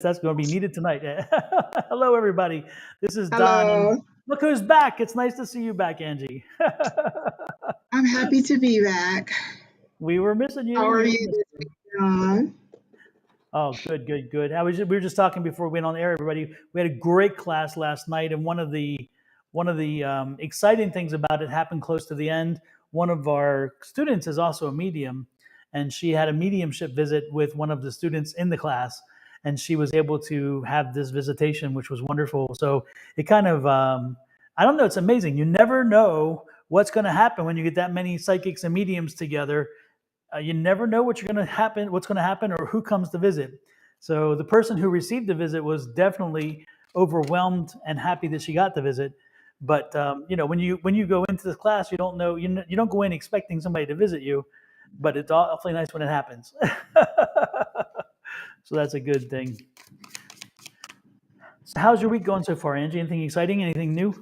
That's going to be needed tonight. Hello, everybody. This is Don, and Hello. look who's back. It's nice to see you back, Angie. I'm happy to be back. We were missing you. How are We were you missing this you. week, John? Oh, good, good, good. We were just talking before we went on the air, everybody. We had a great class last night, and one of the exciting things about it happened close to the end. One of our students is also a medium, and she had a mediumship visit with one of the students in the class, and she was able to have this visitation, which was wonderful. So it kind of, I don't know, it's amazing. You never know what's going to happen when you get that many psychics and mediums together. You never know what's going to happen, or who comes to visit. So the person who received the visit was definitely overwhelmed and happy that she got the visit. But when you go into the class, you don't know you don't go in expecting somebody to visit you, but it's awfully nice when it happens. So that's a good thing. So how's your week going so far, Angie? Anything exciting? Anything new?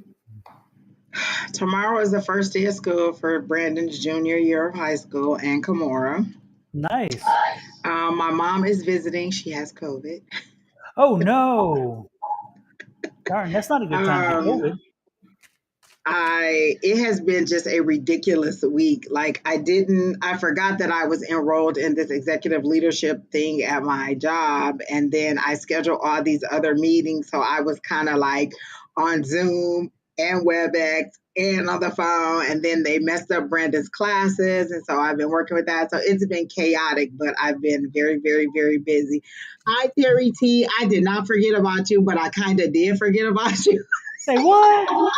Tomorrow is the first day of school for Brandon's junior year of high school and Kimura. Nice. My mom is visiting. She has COVID. Oh no, darn, that's not a good time to get Um, COVID. it has been just a ridiculous week. Like I forgot that I was enrolled in this executive leadership thing at my job, and then I scheduled all these other meetings. So I was kind of like on Zoom and WebEx and on the phone, and then they messed up Brandon's classes, and so I've been working with that. So it's been chaotic, but I've been very, very, very busy. Hi, Terry T. I did not forget about you, but I kind of did forget about you. Say what?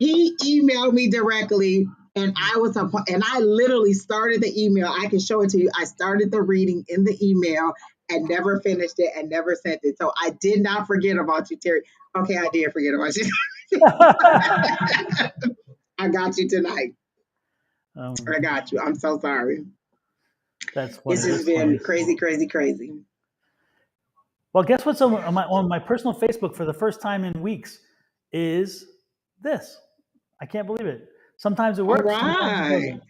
He emailed me directly, and I literally started the email. I can show it to you. I started the reading in the email and never finished it and never sent it. So I did not forget about you, Terry. Okay, I did forget about you. I got you tonight. I got you. I'm so sorry. That's funny. This has That's funny. been crazy, crazy, crazy. Well, guess what's on my personal Facebook for the first time in weeks is this. I can't believe it. Sometimes it All works, sometimes it right. doesn't.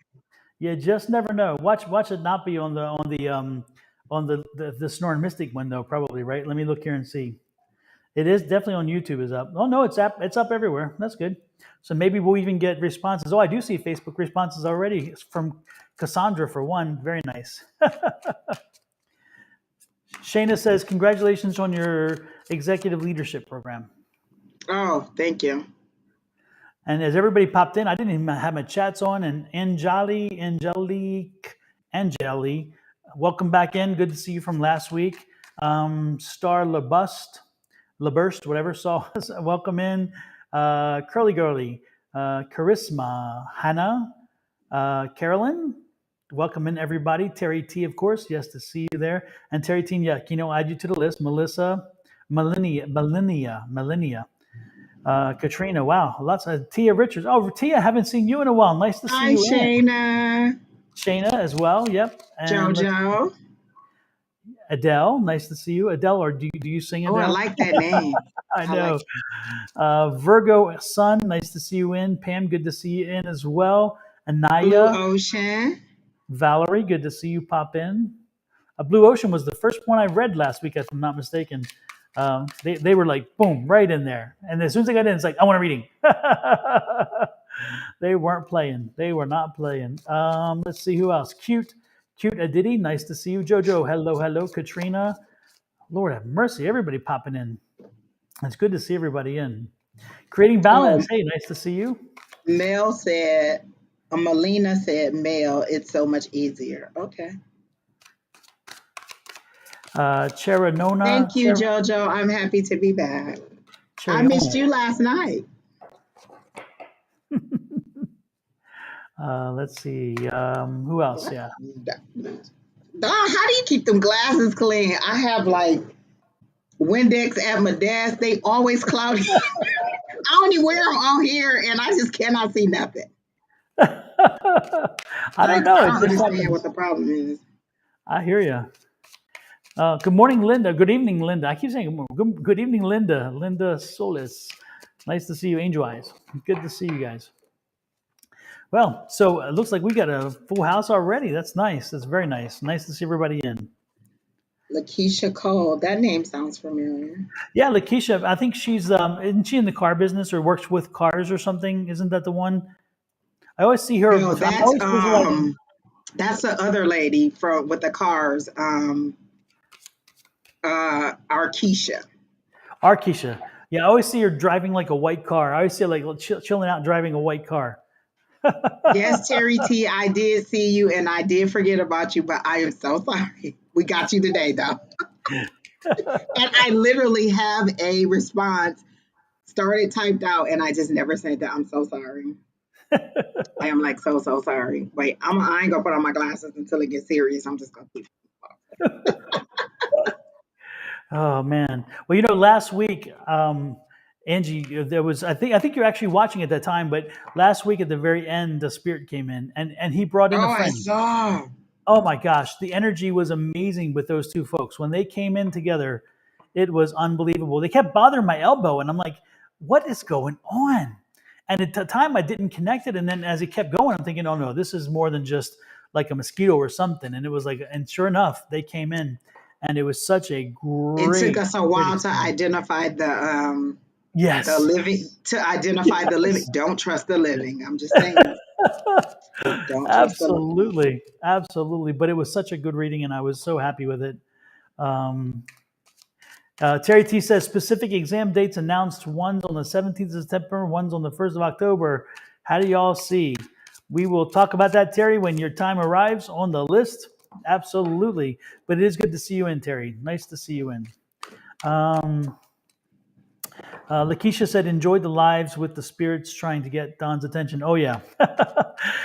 You just never know. Watch it not be on the Sonoran Mystic one though, probably, right? Let me look here and see. It is definitely on YouTube. Is up. Oh no, it's up everywhere. That's good. So maybe we'll even get responses. Oh, I do see Facebook responses already. It's from Cassandra for one. Very nice. Shayna says, congratulations on your executive leadership program. Oh, thank you. And as everybody popped in, I didn't even have my chats on. And Angeli, welcome back in. Good to see you from last week. Star Laburst, whatever, saw us. Welcome in. Curly Girly, Charisma, Hannah, Carolyn. Welcome in, everybody. Terry T, of course. Yes, to see you there. And Terry T, yeah, add you to the list. Melissa, Millennia. Katrina, wow, lots of Tia Richards. Oh, Tia, haven't seen you in a while. Nice to see Hi, you in. Shayna. Shayna as well. Yep. And Jojo. Adele, nice to see you. Adele, or do you sing, Oh, I Adele? like that name. I I like know. Virgo Sun, nice to see you in. Pam, good to see you in as well. Blue Anaya, Ocean. Valerie, good to see you pop in. Blue Ocean was the first one I read last week, if I'm not mistaken. They were like, boom, right in there. And as soon as I got in, it's like, I want a reading. They weren't playing. They were not playing. Let's see who else. Cute Aditi, nice to see you. Jojo, hello. Katrina, Lord have mercy, everybody popping in. It's good to see everybody in. Creating Balance, hey, nice to see you. Melina said, mail, it's so much easier. Okay. Cheranona. Thank you, Jojo. I'm happy to be back. I missed you last night. Let's see. Who else? Yeah. Don, how do you keep them glasses clean? I have like Windex at my desk. They always cloudy. I only wear them on here, and I just cannot see nothing. I don't know. I It don't just understand happens. what the problem is. I hear you. Good morning, Linda. Good evening, Linda. I keep saying good evening, Linda. Linda Solis. Nice to see you, Angel Eyes. Good to see you guys. Well, so it looks like we got a full house already. That's nice. That's very nice. Nice to see everybody in. Lakeisha Cole. That name sounds familiar. Yeah, Lakeisha. I think she's isn't she in the car business or works with cars or something? Isn't that the one? I always see her. No, I'm always visualizing that's the other lady from with the cars. Arkesha. Arkisha. Yeah, I always see her driving like a white car. I always see her like chilling out driving a white car. Yes, Terry T, I did see you and I did forget about you, but I am so sorry. We got you today though. And I literally have a response started typed out and I just never sent that. I'm so sorry. I am like so sorry. Wait, I ain't gonna put on my glasses until it gets serious. I'm just gonna keep. Oh man. Well, last week, Angie, there was I think you're actually watching at that time, but last week at the very end, the spirit came in and he brought in Oh, a I friend. saw. Oh my gosh, the energy was amazing with those two folks. When they came in together, it was unbelievable. They kept bothering my elbow, and I'm like, what is going on? And at the time, I didn't connect it. And then as it kept going, I'm thinking, oh no, this is more than just like a mosquito or something. And it was like, and sure enough, they came in, and it was such a It took great, us a great while to experience. identify the Yes. living to identify the living. Yes. Don't trust the living. I'm just saying. Don't trust the living. Absolutely. Absolutely. But it was such a good reading, and I was so happy with it. Um, Terry T says specific exam dates announced. One's on the 17th of September, one's on the 1st of October. How do y'all see? We will talk about that, Terry, when your time arrives on the list. Absolutely. But it is good to see you in, Terry. Nice to see you in. Um, Lakeisha said, enjoyed the lives with the spirits trying to get Don's attention. Oh, yeah.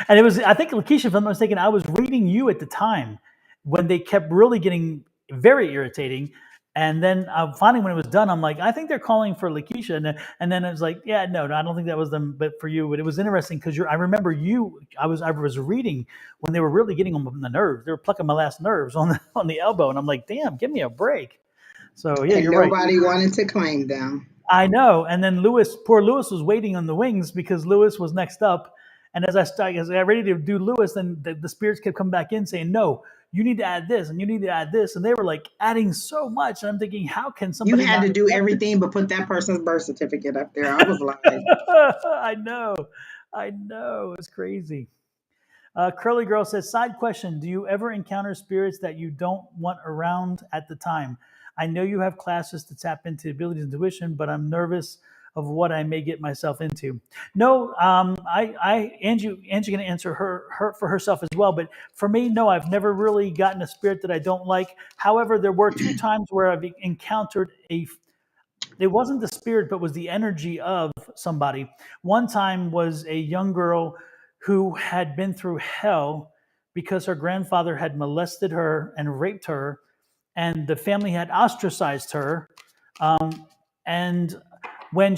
And it was, I think, Lakeisha, if I'm not mistaken, I was reading you at the time when they kept really getting very irritating. And then finally, when it was done, I'm like, I think they're calling for Lakeisha. And then it was like, yeah, no, I don't think that was them, but for you. But it was interesting because I remember I was reading when they were really getting on the nerves. They were plucking my last nerves on the elbow. And I'm like, damn, give me a break. So, yeah, And you're right. nobody wanted to claim them. I know. And then poor Lewis was waiting on the wings because Lewis was next up. And as I got ready to do Lewis, then the spirits kept coming back in saying, no, you need to add this and you need to add this. And they were like adding so much. And I'm thinking, how can You somebody had not to do accept everything but put that person's birth certificate up there. I was like, it? I know. I know. It's crazy. Curly Girl says, side question. Do you ever encounter spirits that you don't want around at the time? I know you have classes to tap into abilities and intuition, but I'm nervous of what I may get myself into. No, Angie going to answer her for herself as well. But for me, no, I've never really gotten a spirit that I don't like. However, there were two times where I've encountered it wasn't the spirit, but was the energy of somebody. One time was a young girl who had been through hell because her grandfather had molested her and raped her, and the family had ostracized her. And when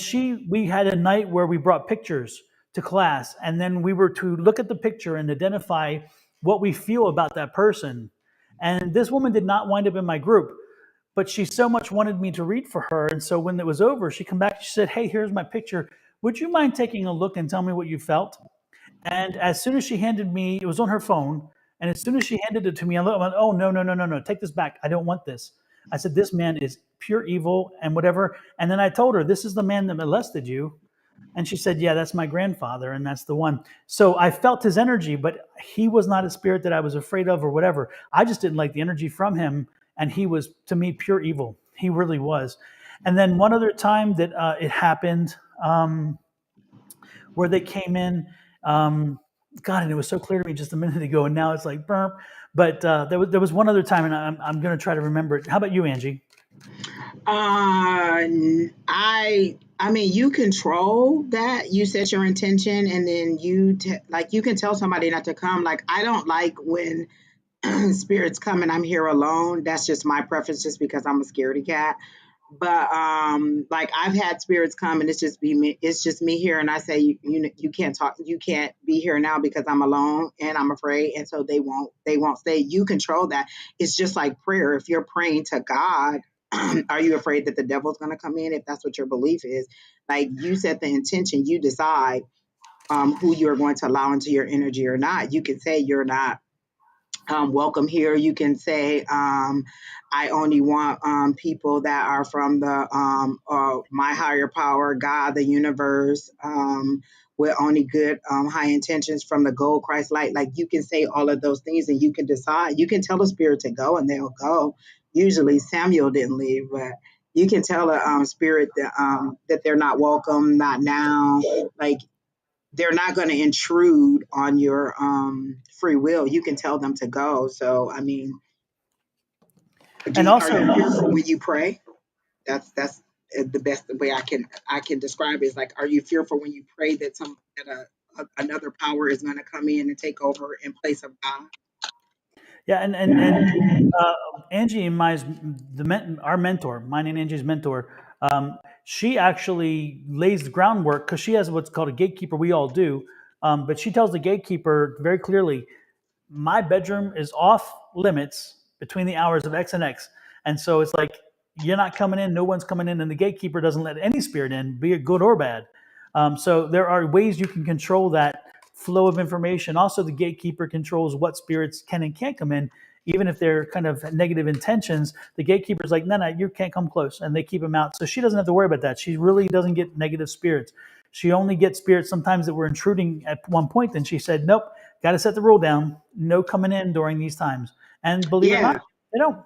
we had a night where we brought pictures to class, and then we were to look at the picture and identify what we feel about that person. And this woman did not wind up in my group, but she so much wanted me to read for her. And so when it was over, she come back, she said, hey, here's my picture. Would you mind taking a look and tell me what you felt? And as soon as she handed me, it was on her phone. And as soon as she handed it to me, I went, oh, no, take this back. I don't want this. I said, this man is pure evil and whatever. And then I told her, this is the man that molested you. And she said, yeah, that's my grandfather. And that's the one. So I felt his energy, but he was not a spirit that I was afraid of or whatever. I just didn't like the energy from him. And he was, to me, pure evil. He really was. And then one other time that it happened where they came in, God, and it was so clear to me just a minute ago, and now it's like burp. But there was one other time, and I'm going to try to remember it. How about you, Angie? I mean, you control that. You set your intention, and then you can tell somebody not to come. Like, I don't like when spirits come and I'm here alone. That's just my preference, just because I'm a scaredy cat. But like, I've had spirits come and it's just me here, and I say, you can't talk, you can't be here now because I'm alone and I'm afraid, and so they won't stay. You control that. It's just like prayer. If you're praying to God, are you afraid that the devil's going to come in? If that's what your belief is, like, you set the intention, you decide who you are going to allow into your energy or not. You can say you're not welcome here. You can say, I only want people that are from the my higher power, God, the universe, with only good, high intentions from the gold Christ light. Like you can say all of those things and you can decide. You can tell the spirit to go and they'll go. Usually Samuel didn't leave, but you can tell a spirit that they're not welcome, not now. Like they're not going to intrude on your free will. You can tell them to go. So, I mean, And are also, you fearful when you pray? That's the best way I can describe it. Is like, are you fearful when you pray that another power is going to come in and take over in place of God? yeah, and uh, Angie and our mentor, mine and Angie's mentor, she actually lays the groundwork because she has what's called a gatekeeper. We all do, but she tells the gatekeeper very clearly, my bedroom is off limits between the hours of X and X. And so it's like, you're not coming in, no one's coming in, and the gatekeeper doesn't let any spirit in, be it good or bad. So there are ways you can control that flow of information. Also, the gatekeeper controls what spirits can and can't come in, even if they're kind of negative intentions. The gatekeeper's like, no, no, you can't come close, and they keep them out. So she doesn't have to worry about that. She really doesn't get negative spirits. She only gets spirits sometimes that were intruding at one point. Then she said, nope, got to set the rule down. No coming in during these times. And believe it or not, Yeah. they don't.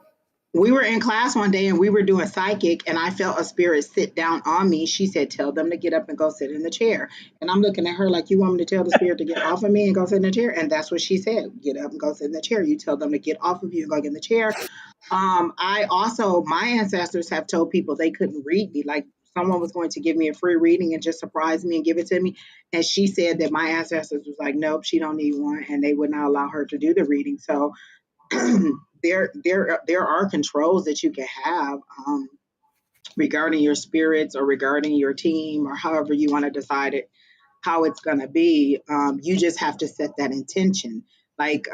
We were in class one day and we were doing psychic, and I felt a spirit sit down on me. She said, tell them to get up and go sit in the chair. And I'm looking at her like, you want me to tell the spirit to get off of me and go sit in the chair? And that's what she said. Get up and go sit in the chair. You tell them to get off of you and go get in the chair. I also, my ancestors have told people they couldn't read me. Like someone was going to give me a free reading and just surprise me and give it to me. And she said that my ancestors was like, nope, she don't need one. And they would not allow her to do the reading. So there are controls that you can have regarding your spirits or regarding your team or however you want to decide it how it's going to be. You just have to set that intention. Like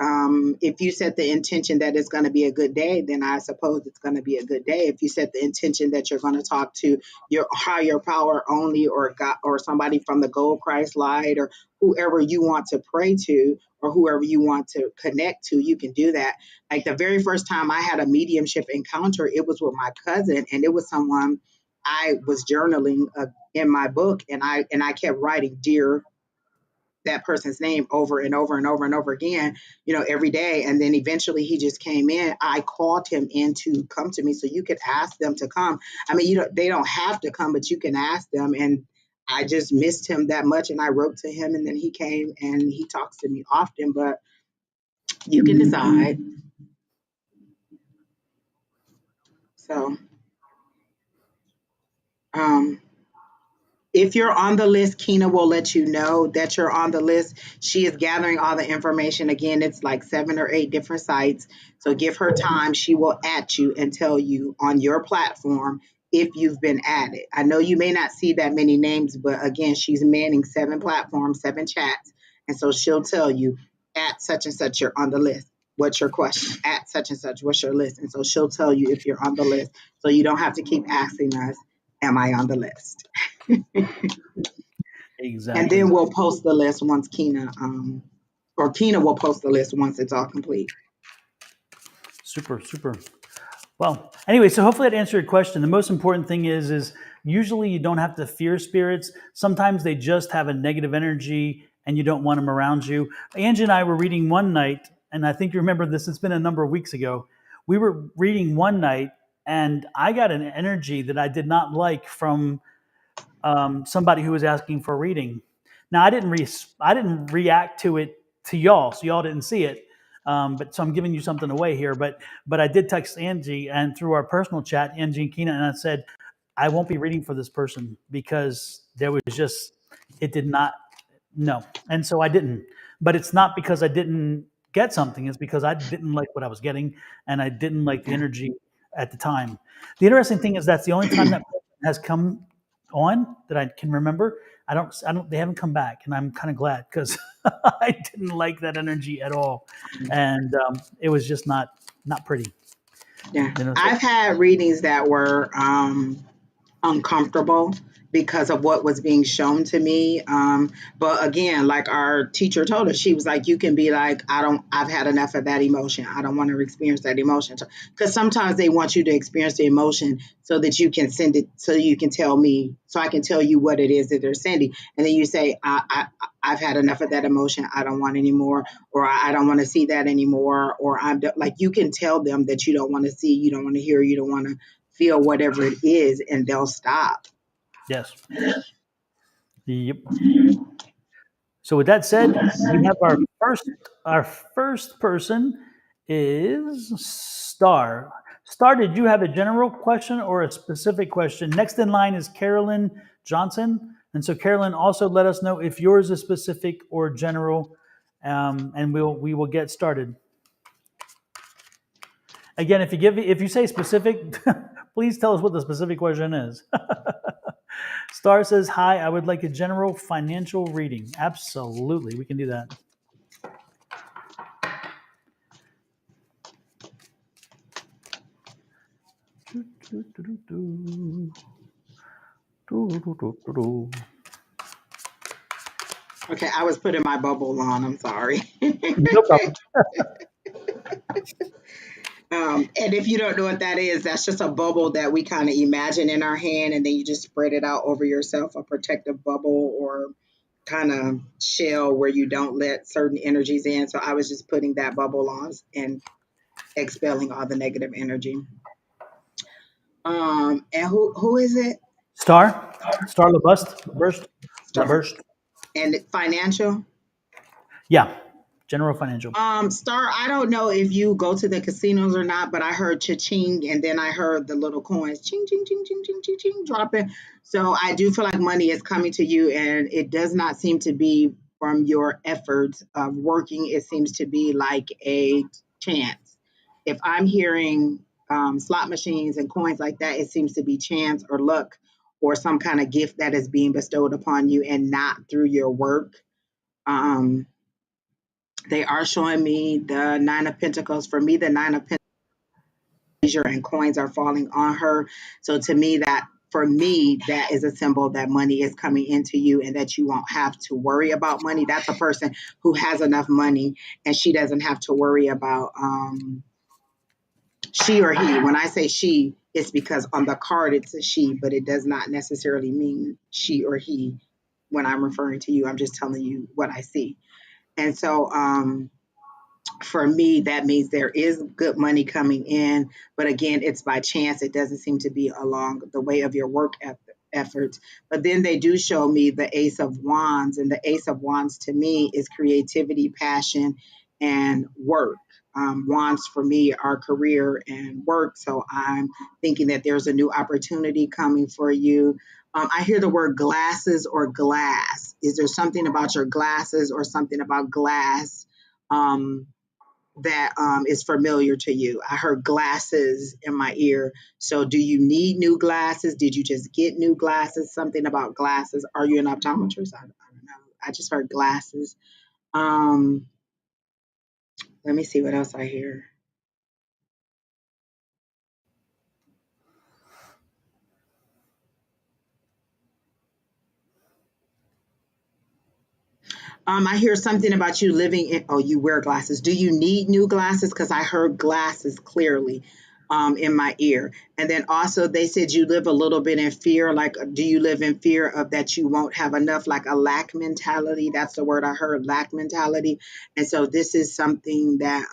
if you set the intention that it's going to be a good day, then I suppose it's going to be a good day. If you set the intention that you're going to talk to your higher power only, or God, or somebody from the gold Christ light, or whoever you want to pray to, or whoever you want to connect to, you can do that. Like the very first time I had a mediumship encounter, it was with my cousin, and it was someone I was journaling in my book, and I kept writing dear that person's name over and over and over and over again, every day. And then eventually he just came in. I called him in to come to me. So you could ask them to come. I mean, they don't have to come, but you can ask them. And I just missed him that much. And I wrote to him, and then he came and he talks to me often, but you can decide. So, um, if you're on the list, Kina will let you know that you're on the list. She is gathering all the information. Again, it's like 7 or 8 different sites. So give her time. She will at you and tell you on your platform if you've been added. I know you may not see that many names, but again, she's manning 7 platforms, 7 chats. And so she'll tell you at such and such, you're on the list. What's your question? At such and such, what's your list? And so she'll tell you if you're on the list. So you don't have to keep asking us, am I on the list? And Exactly. then we'll post the list once or Kina will post the list once it's all complete. Super, super. Well, anyway, so hopefully that answered your question. The most important thing is usually you don't have to fear spirits. Sometimes they just have a negative energy and you don't want them around you. Angie and I were reading one night, and I think you remember this, it's been a number of weeks ago. We were reading one night, and I got an energy that I did not like from somebody who was asking for a reading. Now I didn't react to it to y'all, so y'all didn't see it. But so I'm giving you something away here. But I did text Angie and through our personal chat, Angie and Keena, and I said I won't be reading for this person because there was just it did not no, and so I didn't. But it's not because I didn't get something; it's because I didn't like what I was getting, and I didn't like the Yeah. energy at the time. The interesting thing is that's the only time that person has come on that I can remember. They haven't come back, and I'm kind of glad because I didn't like that energy at all, and it was just not pretty. Yeah. You know, so I've had readings that were uncomfortable because of what was being shown to me. But again, like our teacher told us, she was like, you can be like, I've had enough of that emotion. I don't want to experience that emotion. Because sometimes they want you to experience the emotion so that you can send it, so you can tell me, so I can tell you what it is that they're sending. And then you say, I've had enough of that emotion. I don't want any more, or I don't want to see that anymore. Or like, you can tell them that you don't want to see, you don't want to hear, you don't want to feel whatever it is, and they'll stop. Yes. Yep. So with that said, we have our first person is Star. Star, did you have a general question or a specific question? Next in line is Carolyn Johnson. And so Carolyn, also let us know if yours is specific or general, and we will get started. Again, if you say specific, please tell us what the specific question is. Star says, "Hi, I would like a general financial reading." Absolutely, we can do that. Okay, I was putting my bubble on. I'm sorry. No problem. And if you don't know what that is, that's just a bubble that we kind of imagine in our hand, and then you just spread it out over yourself, a protective bubble or kind of shell where you don't let certain energies in. So I was just putting that bubble on and expelling all the negative energy. And who is it? Star Star. LaBurst. And financial. Yeah, general financial. Star, I don't know if you go to the casinos or not, but I heard cha-ching, and then I heard the little coins ching ching ching ching ching ching ching dropping. So I do feel like money is coming to you, and it does not seem to be from your efforts of working. It seems to be like a chance. If I'm hearing slot machines and coins like that, it seems to be chance or luck or some kind of gift that is being bestowed upon you and not through your work. Um, they are showing me the Nine of Pentacles. For me, the Nine of Pentacles and coins are falling on her. So to me, that for me, that is a symbol that money is coming into you and that you won't have to worry about money. That's a person who has enough money and she doesn't have to worry about she or he. When I say she, it's because on the card it's a she, but it does not necessarily mean she or he. When I'm referring to you, I'm just telling you what I see. And so for me, that means there is good money coming in. But again, it's by chance. It doesn't seem to be along the way of your work efforts. But then they do show me the Ace of Wands. And the Ace of Wands to me is creativity, passion, and work. Wands for me are career and work. So I'm thinking that there's a new opportunity coming for you. I hear the word glasses or glass. Is there something about your glasses or something about glass? That is familiar to you. I heard glasses in my ear. So, do you need new glasses? Did you just get new glasses? Something about glasses. Are you an optometrist? I don't know. I just heard glasses. Um, Let me see what else I hear. I hear something about you living in, oh, you wear glasses. Do you need new glasses? Because I heard glasses clearly in my ear. And then also they said you live a little bit in fear. Like, do you live in fear of that you won't have enough, like a lack mentality? That's the word I heard, lack mentality. And so this is something that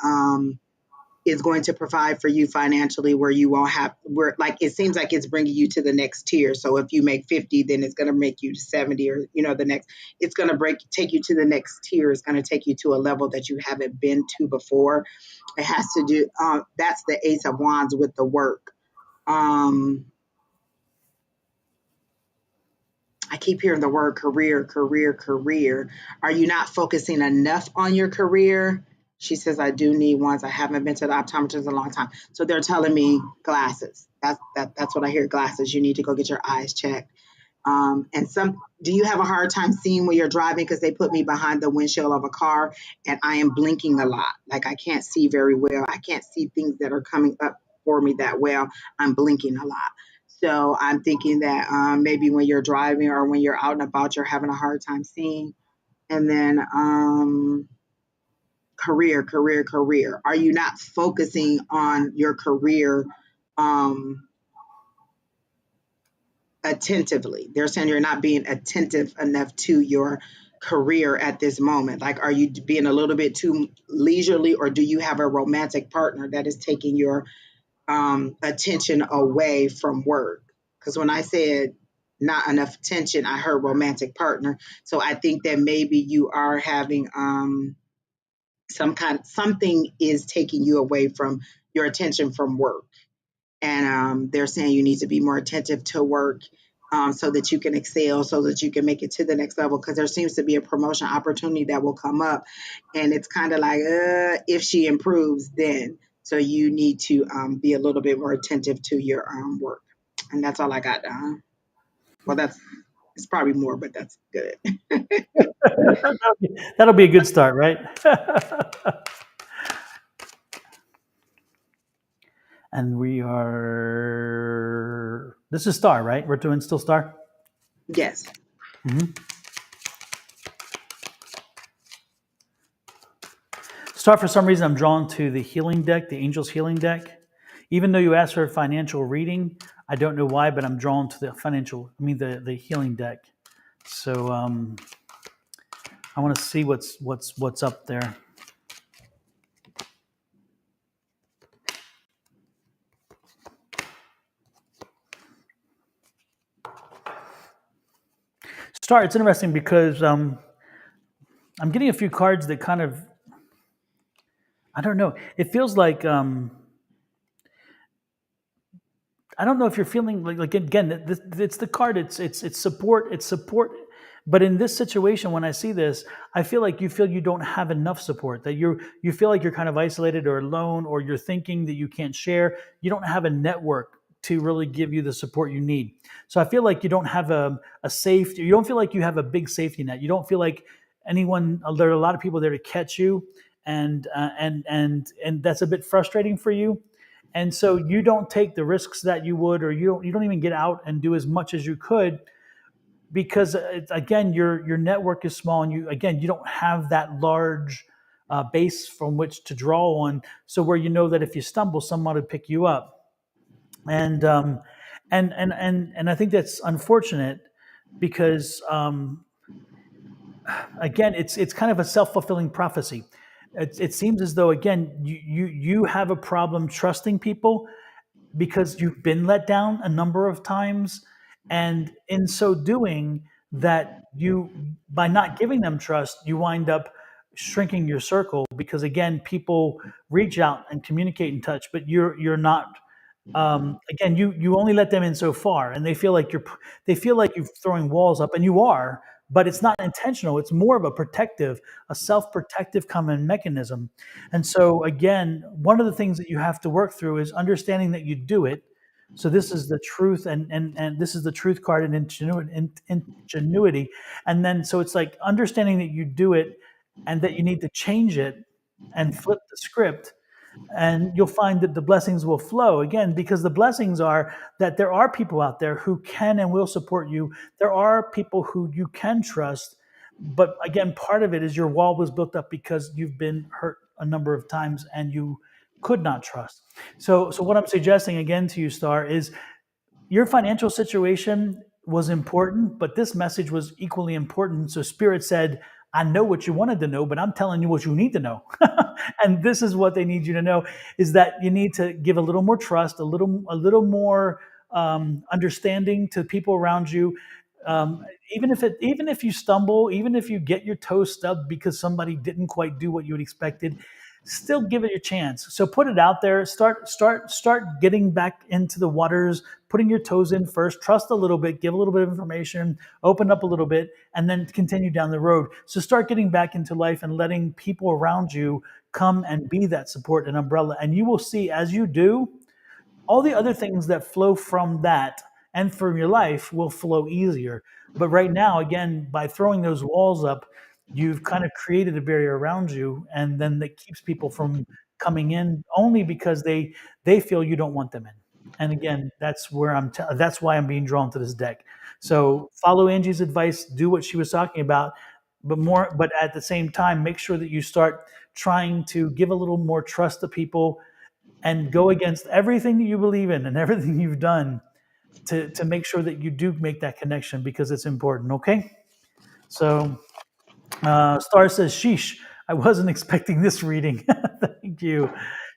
is going to provide for you financially where you won't have where like it seems like it's bringing you to the next tier. So if you make 50, then it's going to make you to 70 or the next, it's going to take you to the next tier. It's going to take you to a level that you haven't been to before. It has to do that's the Ace of Wands with the work. I keep hearing the word career, career, career. Are you not focusing enough on your career? She says, I do need ones. I haven't been to the optometrist in a long time. So they're telling me glasses. That's what I hear, glasses. You need to go get your eyes checked. Do you have a hard time seeing when you're driving? Because they put me behind the windshield of a car and I am blinking a lot. Like I can't see very well. I can't see things that are coming up for me that well. I'm blinking a lot. So I'm thinking that maybe when you're driving or when you're out and about, you're having a hard time seeing. And then career. Are you not focusing on your career um, attentively? They're saying you're not being attentive enough to your career at this moment. Like, are you being a little bit too leisurely, or do you have a romantic partner that is taking your attention away from work? Because when I said not enough attention, I heard romantic partner. So I think that maybe you are having something is taking you away from your attention from work, and they're saying you need to be more attentive to work. So that you can excel, so that you can make it to the next level. Because there seems to be a promotion opportunity that will come up, and it's kind of like, if she improves, then. So you need to be a little bit more attentive to your work, and that's all I got. Well, it's probably more, but that's good. That'll be a good start, right? And we are. This is star, right? We're doing still star. Yes. Star, for some reason, I'm drawn to the healing deck, the Angels healing deck. Even though you asked for a financial reading, I don't know why, but I'm drawn to the the healing deck. So I want to see what's up there. Star, it's interesting because I'm getting a few cards that kind of, I don't know. It feels like I don't know if you're feeling like again. It's the card. It's support. It's support. But in this situation, when I see this, I feel like you don't have enough support. That you feel like you're kind of isolated or alone, or you're thinking that you can't share. You don't have a network to really give you the support you need. So I feel like you don't have a safety. You don't feel like you have a big safety net. You don't feel like anyone. There are a lot of people there to catch you, and that's a bit frustrating for you. And so you don't take the risks that you would, or you don't even get out and do as much as you could, because again your network is small, and you don't have that large base from which to draw on. So where you know that if you stumble, someone would pick you up, and I think that's unfortunate because again it's kind of a self-fulfilling prophecy. It seems as though again you have a problem trusting people because you've been let down a number of times, and in so doing that you by not giving them trust you wind up shrinking your circle, because again people reach out and communicate and touch, but you're not again you only let them in so far, and they feel like you're throwing walls up, and you are, but it's not intentional. It's more of a self-protective common mechanism. And so again, one of the things that you have to work through is understanding that you do it. So this is the truth, and this is the truth card, and ingenuity. And then so it's like understanding that you do it and that you need to change it and flip the script, and you'll find that the blessings will flow again, because the blessings are that there are people out there who can and will support you. There are people who you can trust, but again, part of it is your wall was built up because you've been hurt a number of times and you could not trust. So what I'm suggesting again to you, Star, is your financial situation was important, but this message was equally important. So Spirit said, I know what you wanted to know, but I'm telling you what you need to know. And this is what they need you to know, is that you need to give a little more trust, a little more understanding to people around you. Even if you stumble, even if you get your toes stubbed because somebody didn't quite do what you had expected, still give it a chance. So put it out there. Start getting back into the waters, putting your toes in first. Trust a little bit, give a little bit of information, open up a little bit, and then continue down the road. So start getting back into life and letting people around you come and be that support and umbrella. And you will see, as you do, all the other things that flow from that and from your life will flow easier. But right now, again, by throwing those walls up, you've kind of created a barrier around you, and then that keeps people from coming in only because they feel you don't want them in. And again, that's where that's why I'm being drawn to this deck. So follow Angie's advice, do what she was talking about, but at the same time, make sure that you start trying to give a little more trust to people and go against everything that you believe in and everything you've done to make sure that you do make that connection because it's important. Okay. So Star says, sheesh, I wasn't expecting this reading. Thank you.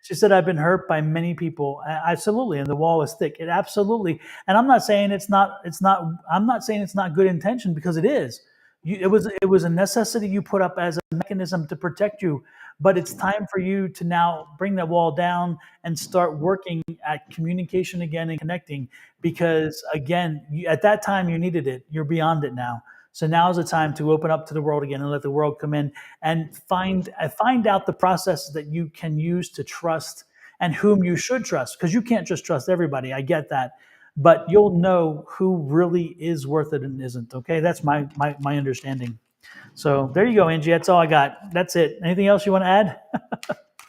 She said, I've been hurt by many people. Absolutely. And the wall is thick. It absolutely. And I'm not saying I'm not saying it's not good intention because it is. It was a necessity you put up as a mechanism to protect you. But it's time for you to now bring that wall down and start working at communication again and connecting because, again, at that time you needed it. You're beyond it now. So now is the time to open up to the world again and let the world come in and find out the process that you can use to trust and whom you should trust because you can't just trust everybody. I get that, but you'll know who really is worth it and isn't. Okay, that's my understanding. So there you go, Angie. That's all I got. That's it. Anything else you want to add?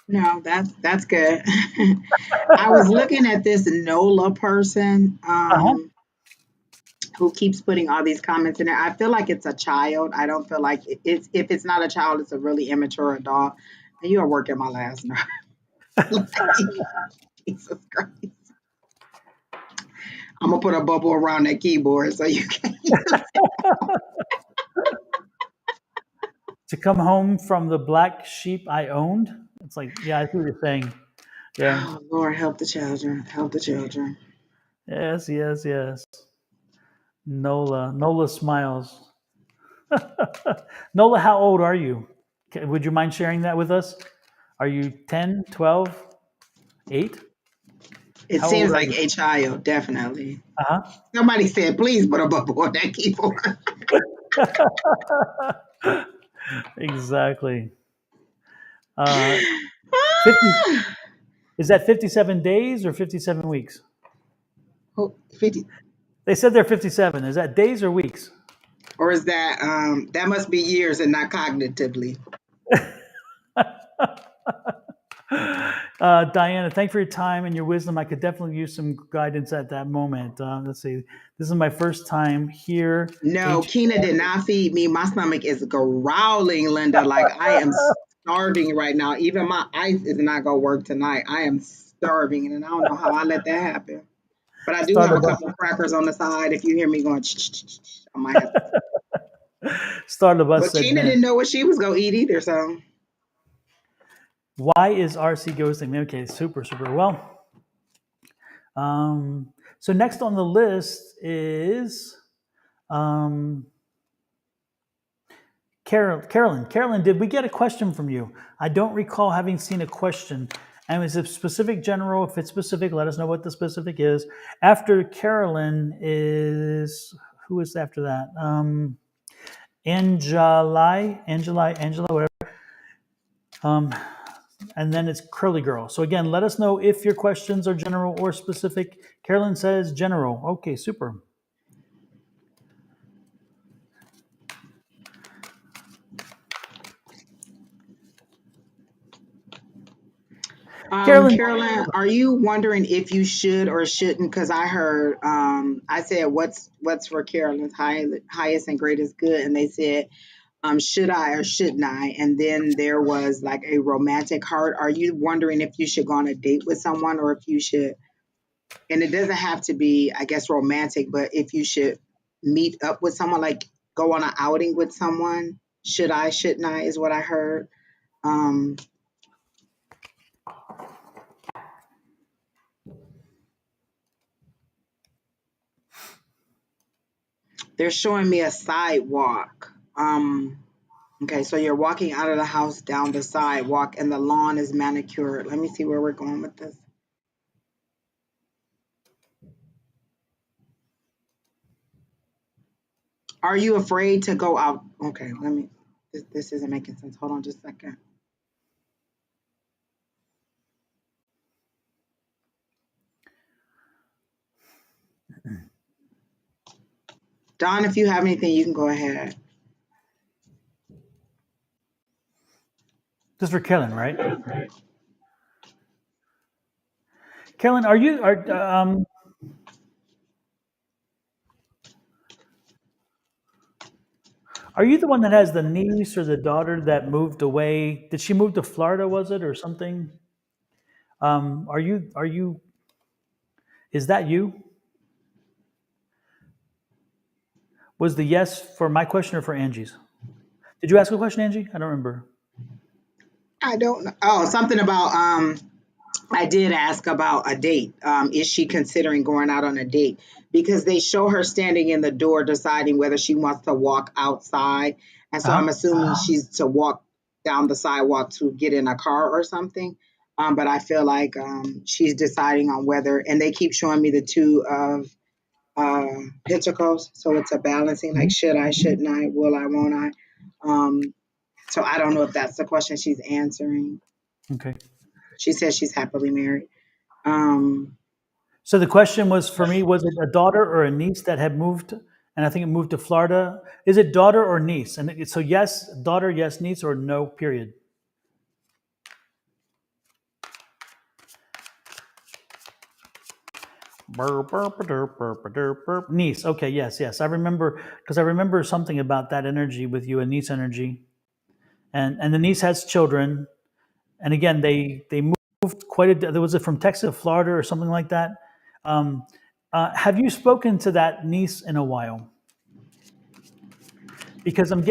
No, that's good. I was looking at this NOLA person Uh-huh. who keeps putting all these comments in there. I feel like it's a child. I don't feel like it's if it's not a child, it's a really immature adult. And you are working my last nerve. Like, Jesus Christ. I'm gonna put a bubble around that keyboard so you can. To come home from the black sheep I owned. It's like, yeah, I see what you're saying. Yeah. Oh Lord, help the children. Help the children. Yes, yes, yes. Nola smiles. Nola, how old are you? Would you mind sharing that with us? Are you 10, 12, 8? It How old seems are like you? a child, definitely. Uh Somebody said, please put a bubble on that keyboard. huh. Exactly. 50, is that 57 days or 57 weeks? Oh, 50. They said they're 57. Is that days or weeks? Or is that that must be years and not cognitively? Diana, thank you for your time and your wisdom. I could definitely use some guidance at that moment. Let's see. This is my first time here. No, Keena did not feed me. My stomach is growling, Linda. Like I am starving right now. Even my ice is not gonna work tonight. I am starving, and I don't know how I let that happen. But I do have a couple of crackers on the side. If you hear me going, I might have to. Star the bus But Keena segment. didn't know what she was gonna eat either. So Why is RC ghosting me? Okay, super, super. Well, so next on the list is um, Carolyn. Carolyn, did we get a question from you? I don't recall having seen a question. And is it specific, general? If it's specific, let us know what the specific is. After Carolyn is, who is after that? Angela, whatever. And then it's Curly Girl. So again, let us know if your questions are general or specific. Carolyn says general. Okay, super. Carolyn, Carolyn, are you wondering if you should or shouldn't? Because I heard I said what's for Carolyn's highest and greatest good, and they said should I or shouldn't I? And then there was like a romantic heart. Are you wondering if you should go on a date with someone or if you should? And it doesn't have to be, I guess, romantic, but if you should meet up with someone, like go on an outing with someone. Should I? Shouldn't I? Is what I heard. Um, they're showing me a sidewalk. Okay, so you're walking out of the house down the sidewalk and the lawn is manicured. Let me see where we're going with this. Are you afraid to go out? Okay, this isn't making sense. Hold on just a second. Don, if you have anything, you can go ahead. this is for Carolyn, right? Carolyn, are you the one that has the niece or the daughter that moved away? Did she move to Florida? Was it or something? Are you? Is that you? Was the yes for my question or for Angie's? Did you ask a question, Angie? I don't remember. I don't know. Oh, something about I did ask about a date. Is she considering going out on a date? Because they show her standing in the door deciding whether she wants to walk outside. And so Uh I'm huh. assuming she's to walk down the sidewalk to get in a car or something. But I feel like she's deciding on whether, and they keep showing me the two of pentacles. So it's a balancing, like should I, shouldn't I, will I, won't I? So I don't know if that's the question she's answering. Okay. She says she's happily married. Um, So the question was for me: was it a daughter or a niece that had moved? And I think it moved to Florida. Is it daughter or niece? So yes, daughter, yes, niece, or no? Period. Burp, burp, burp, burp, burp, burp. Niece. Okay. Yes. Yes. I remember because I remember something about that energy with you, a niece energy, and the niece has children. And again, they moved quite a. There was it from Texas to Florida or something like that. Um, have you spoken to that niece in a while? Because I'm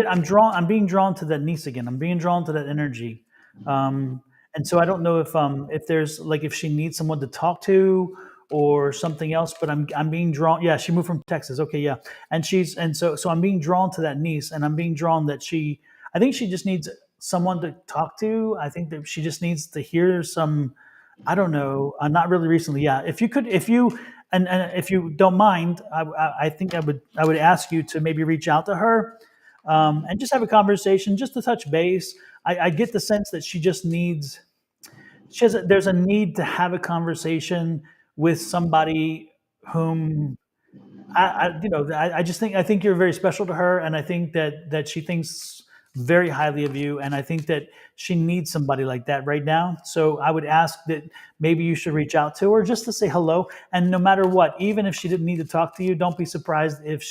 being drawn to that niece again. I'm being drawn to that energy, and so I don't know if there's like if she needs someone to talk to or something else. But I'm being drawn. Yeah, she moved from Texas. Okay, yeah, and so I'm being drawn to that niece, and I'm being drawn that I think she just needs someone to talk to. I think that she just needs to hear some. I don't know. Not really recently. Yeah, if you if you don't mind, I think I would ask you to maybe reach out to her and just have a conversation, just to touch base. I get the sense that she just needs. There's a need to have a conversation with somebody whom I think you're very special to her, and I think that she thinks very highly of you, and I think that she needs somebody like that right now. So I would ask that maybe you should reach out to her just to say hello, and no matter what, even if she didn't need to talk to you, don't be surprised if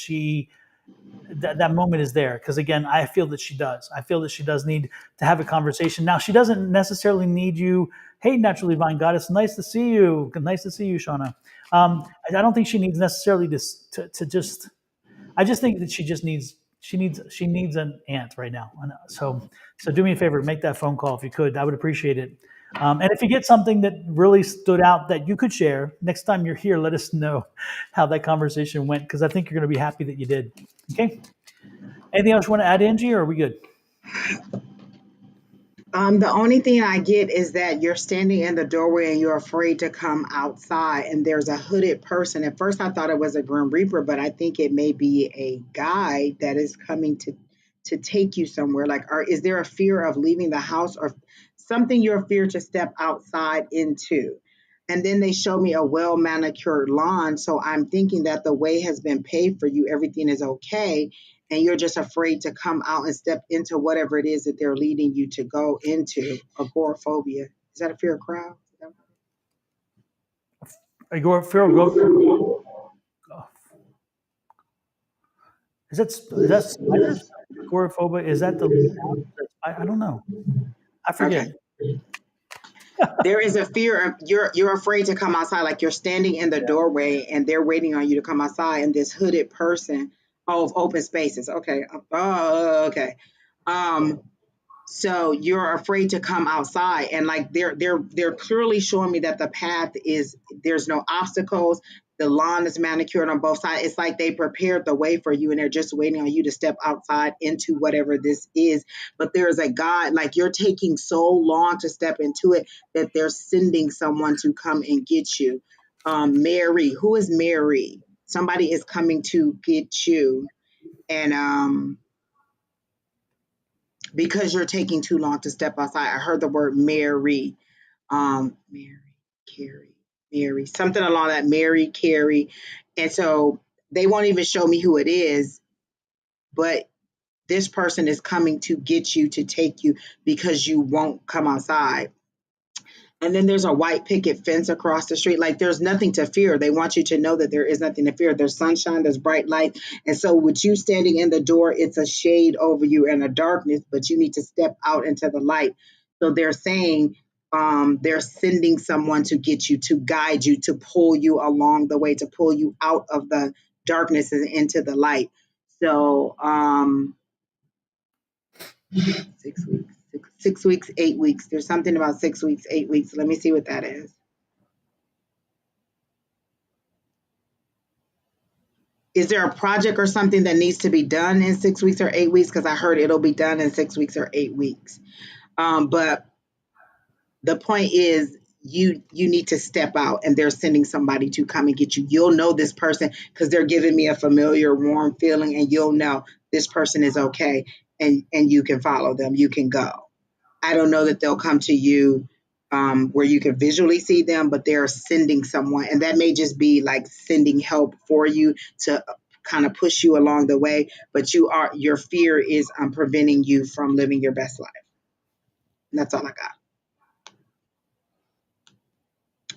that moment is there, because again, I feel that she does. I feel that she does need to have a conversation. Now, she doesn't necessarily need you. Hey, naturally divine goddess, nice to see you. Nice to see you, Shawna. I don't think she needs necessarily to just. I just think that she needs an aunt right now. So do me a favor, make that phone call if you could. I would appreciate it. And if you get something that really stood out that you could share next time you're here, let us know how that conversation went, because I think you're going to be happy that you did. Okay. Anything else you want to add, Angie, or are we good? the only thing I get is that you're standing in the doorway and you're afraid to come outside, and there's a hooded person. At first, I thought it was a Grim Reaper, but I think it may be a guy that is coming to take you somewhere. Like, or is there a fear of leaving the house or something you're feared to step outside into? And then they show me a well manicured lawn, so I'm thinking that the way has been paved for you. Everything is okay, and you're just afraid to come out and step into whatever it is that they're leading you to go into. Agoraphobia. Is that a fear of crowds? Is that spiders? Agoraphobia? Is that the? I don't know. I forget. Okay. There is a fear of you're afraid to come outside, like you're standing in the doorway and they're waiting on you to come outside, and this hooded person. Oh, open spaces. Okay. Oh, okay. Um, so you're afraid to come outside, and like they're clearly showing me that the path is there's no obstacles. The lawn is manicured on both sides. It's like they prepared the way for you, and they're just waiting on you to step outside into whatever this is. But there is a God, like you're taking so long to step into it that they're sending someone to come and get you. Mary, who is Mary? Somebody is coming to get you, and because you're taking too long to step outside. I heard the word Mary, Mary, Carrie, Mary, something along that Mary, Carrie. And so they won't even show me who it is, but this person is coming to get you, to take you because you won't come outside. And then there's a white picket fence across the street. Like there's nothing to fear. They want you to know that there is nothing to fear. There's sunshine, there's bright light. And so with you standing in the door, it's a shade over you and a darkness, but you need to step out into the light. So they're saying they're sending someone to get you, to guide you, to pull you along the way, to pull you out of the darkness and into the light. So 6 weeks, 6 weeks, 8 weeks. There's something about 6 weeks, 8 weeks. Let me see what that is. Is there a project or something that needs to be done in 6 weeks or 8 weeks? Because I heard it'll be done in 6 weeks or 8 weeks. But the point is, you need to step out, and they're sending somebody to come and get you. You'll know this person because they're giving me a familiar, warm feeling, and you'll know this person is okay, and you can follow them. You can go. I don't know that they'll come to you where you can visually see them, but they're sending someone, and that may just be like sending help for you to kind of push you along the way. But your fear is preventing you from living your best life. And that's all I got.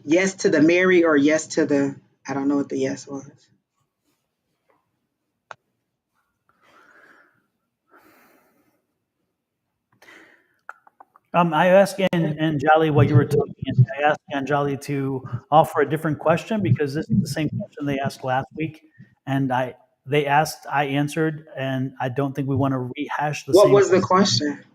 Yes to the Mary, or yes to the, I don't know what the yes was. I asked Anjali what you were talking, and I asked Anjali to offer a different question because this is the same question they asked last week, and they asked, I answered, and I don't think we want to rehash the What same. was the question?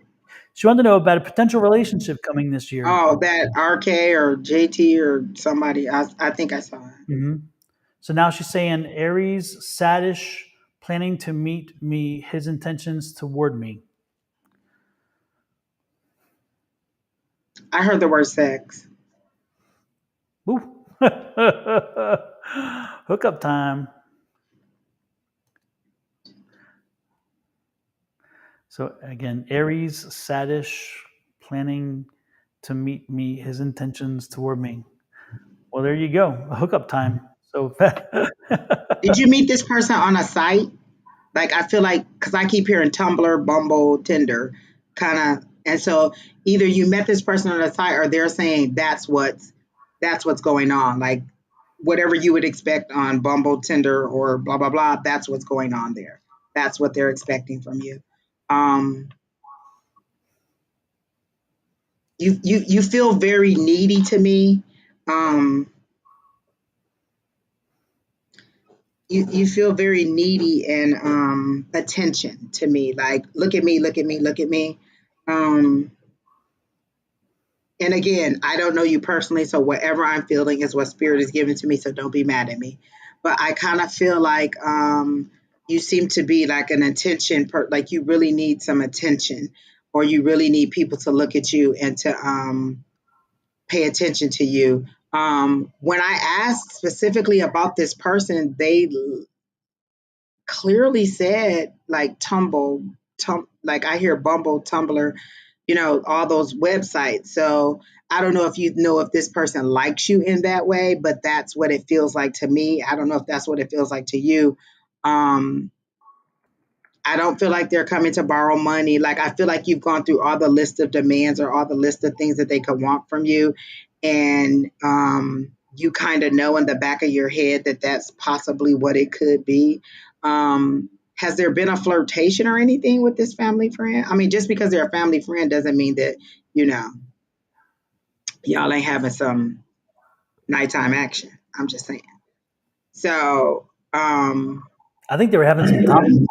She wanted to know about a potential relationship coming this year. Oh, that RK or JT or somebody. I think I saw it. Mm-hmm. So now she's saying Aries, Sadish, planning to meet me, his intentions toward me. I heard the word sex. Woo. Hookup time. So again, Aries, Sadish, planning to meet me, his intentions toward me. Well, there you go, a hookup time. So, Did you meet this person on a site? Like I feel like because I keep hearing Tumblr, Bumble, Tinder, kind of, and so either you met this person on a site, or they're saying that's what's going on. Like whatever you would expect on Bumble, Tinder, or blah blah blah. That's what's going on there. That's what they're expecting from you. Um, you feel very needy to me. Um, you feel very needy and attention to me. Like look at me, look at me, look at me. Um, and again, I don't know you personally, so whatever I'm feeling is what spirit is giving to me. So don't be mad at me. But I kind of feel like you seem to be like an attention, like you really need some attention, or you really need people to look at you and to pay attention to you. When I asked specifically about this person, they clearly said like like I hear Bumble, Tumblr, all those websites. So I don't know if you know if this person likes you in that way, but that's what it feels like to me. I don't know if that's what it feels like to you. Um, I don't feel like they're coming to borrow money. Like I feel like you've gone through all the list of demands or all the list of things that they could want from you, and you kind of know in the back of your head that that's possibly what it could be. Has there been a flirtation or anything with this family friend? I mean, just because they're a family friend doesn't mean that you know y'all ain't having some nighttime action. I'm just saying. So, I think they were having some time.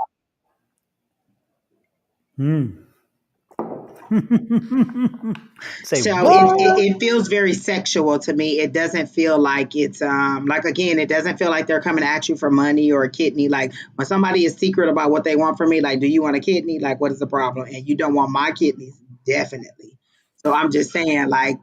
Say so what? it feels very sexual to me. It doesn't feel like it's like again, it doesn't feel like they're coming at you for money or a kidney. Like when somebody is secret about what they want from me, like, do you want a kidney? Like, what is the problem? And you don't want my kidneys, definitely. So I'm just saying, like,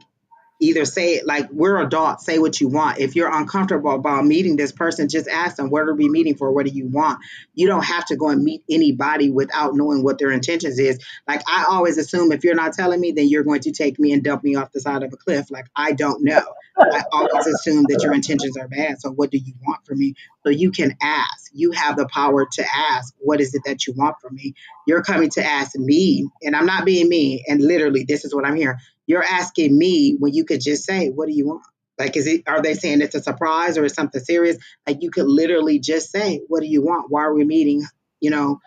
either say it like we're adults, say what you want. If you're uncomfortable about meeting this person, just ask them, what are we meeting for? What do you want? You don't have to go and meet anybody without knowing what their intentions is. Like I always assume if you're not telling me, then you're going to take me and dump me off the side of a cliff. Like I don't know. I always assume that your intentions are bad. So what do you want from me? So you can ask. You have the power to ask, what is it that you want from me? You're coming to ask me, and I'm not being mean. And literally, this is what I'm hearing. You're asking me when you could just say, what do you want? Like, are they saying it's a surprise or is something serious? Like, you could literally just say, what do you want? Why are we meeting? You know,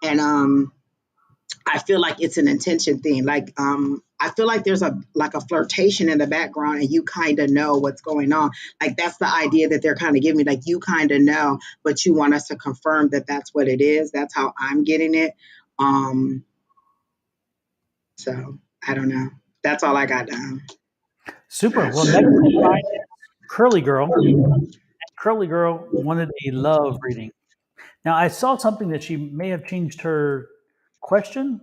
and I feel like it's an intention thing. Like, I feel like there's a flirtation in the background, and you kind of know what's going on. Like, that's the idea that they're kind of giving me. Like, you kind of know, but you want us to confirm that that's what it is. That's how I'm getting it. So I don't know. That's all I got down. Super. Well, next in line is Curly Girl. Curly Girl wanted a love reading. Now, I saw something that she may have changed her question,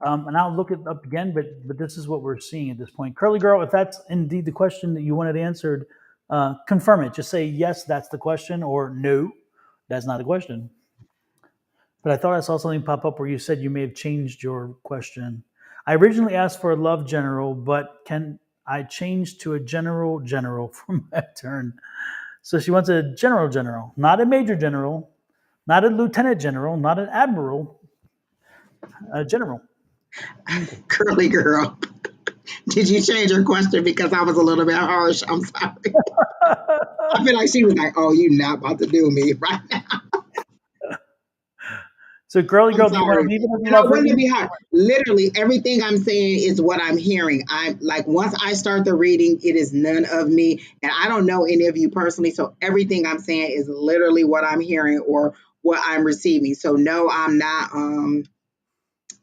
and I'll look it up again, but this is what we're seeing at this point. Curly Girl, if that's indeed the question that you wanted answered, confirm it. Just say, yes, that's the question, or no, that's not the question. But I thought I saw something pop up where you said you may have changed your question. I originally asked for a love general, but can I change to a general for my turn? So she wants a general, not a major general, not a lieutenant general, not an admiral, a general. Curly Girl. Did you change your question because I was a little bit harsh? I'm sorry. I feel like she was like, "Oh, you not about to do me right now." So, Girly Girl, I'm do you want to sorry. leave it as a And I love wanted to reading? be hard. Literally, everything I'm saying is what I'm hearing. I'm like, once I start the reading, it is none of me. And I don't know any of you personally. So everything I'm saying is literally what I'm hearing or what I'm receiving. So no, I'm not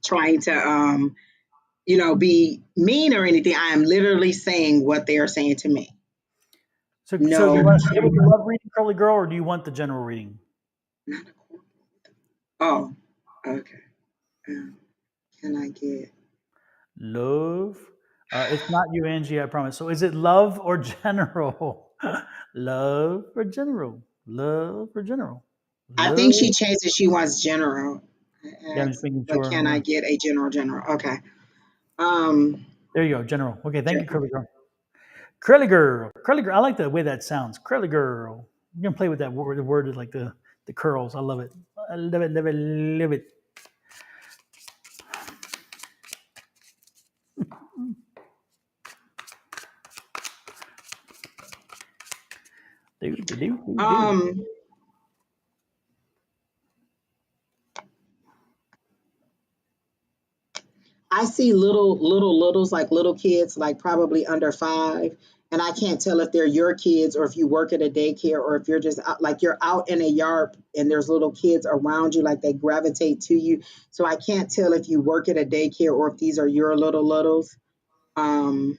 trying to be mean or anything. I am literally saying what they are saying to me. So, No. do you want to stay with the love reading, Curly Girl, or do you want the general reading? Oh, okay. Can I get Love. It's not you, Angie, I promise. So, is it love or general? Love or general? Love or general? I think Love. she changed it. She wants general. Yeah, I'm just Asked, making but sure. can Hold I on. get a general? Okay. There you go, general. Okay, thank you, General. Curly Girl. Curly Girl. Curly Girl. I like the way that sounds. Curly Girl. You can play with that word. The word is like the curls. I love it. I love it. Love it. Love it. Do, do, do, do. Um, I see littles like little kids, like probably under 5, and I can't tell if they're your kids or if you work at a daycare or if you're just out, like you're out in a yard and there's little kids around you, like they gravitate to you. So I can't tell if you work at a daycare or if these are your littles. Um,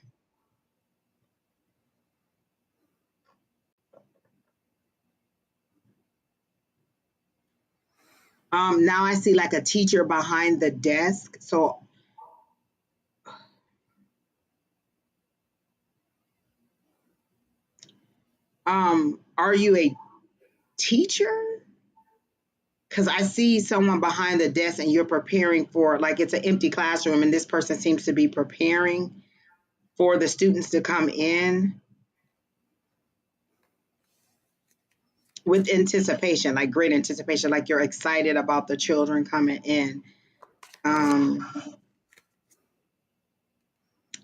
now I see like a teacher behind the desk. So, are you a teacher? Because I see someone behind the desk and you're preparing for, like, it's an empty classroom and this person seems to be preparing for the students to come in with anticipation, like great anticipation, like you're excited about the children coming in. Um,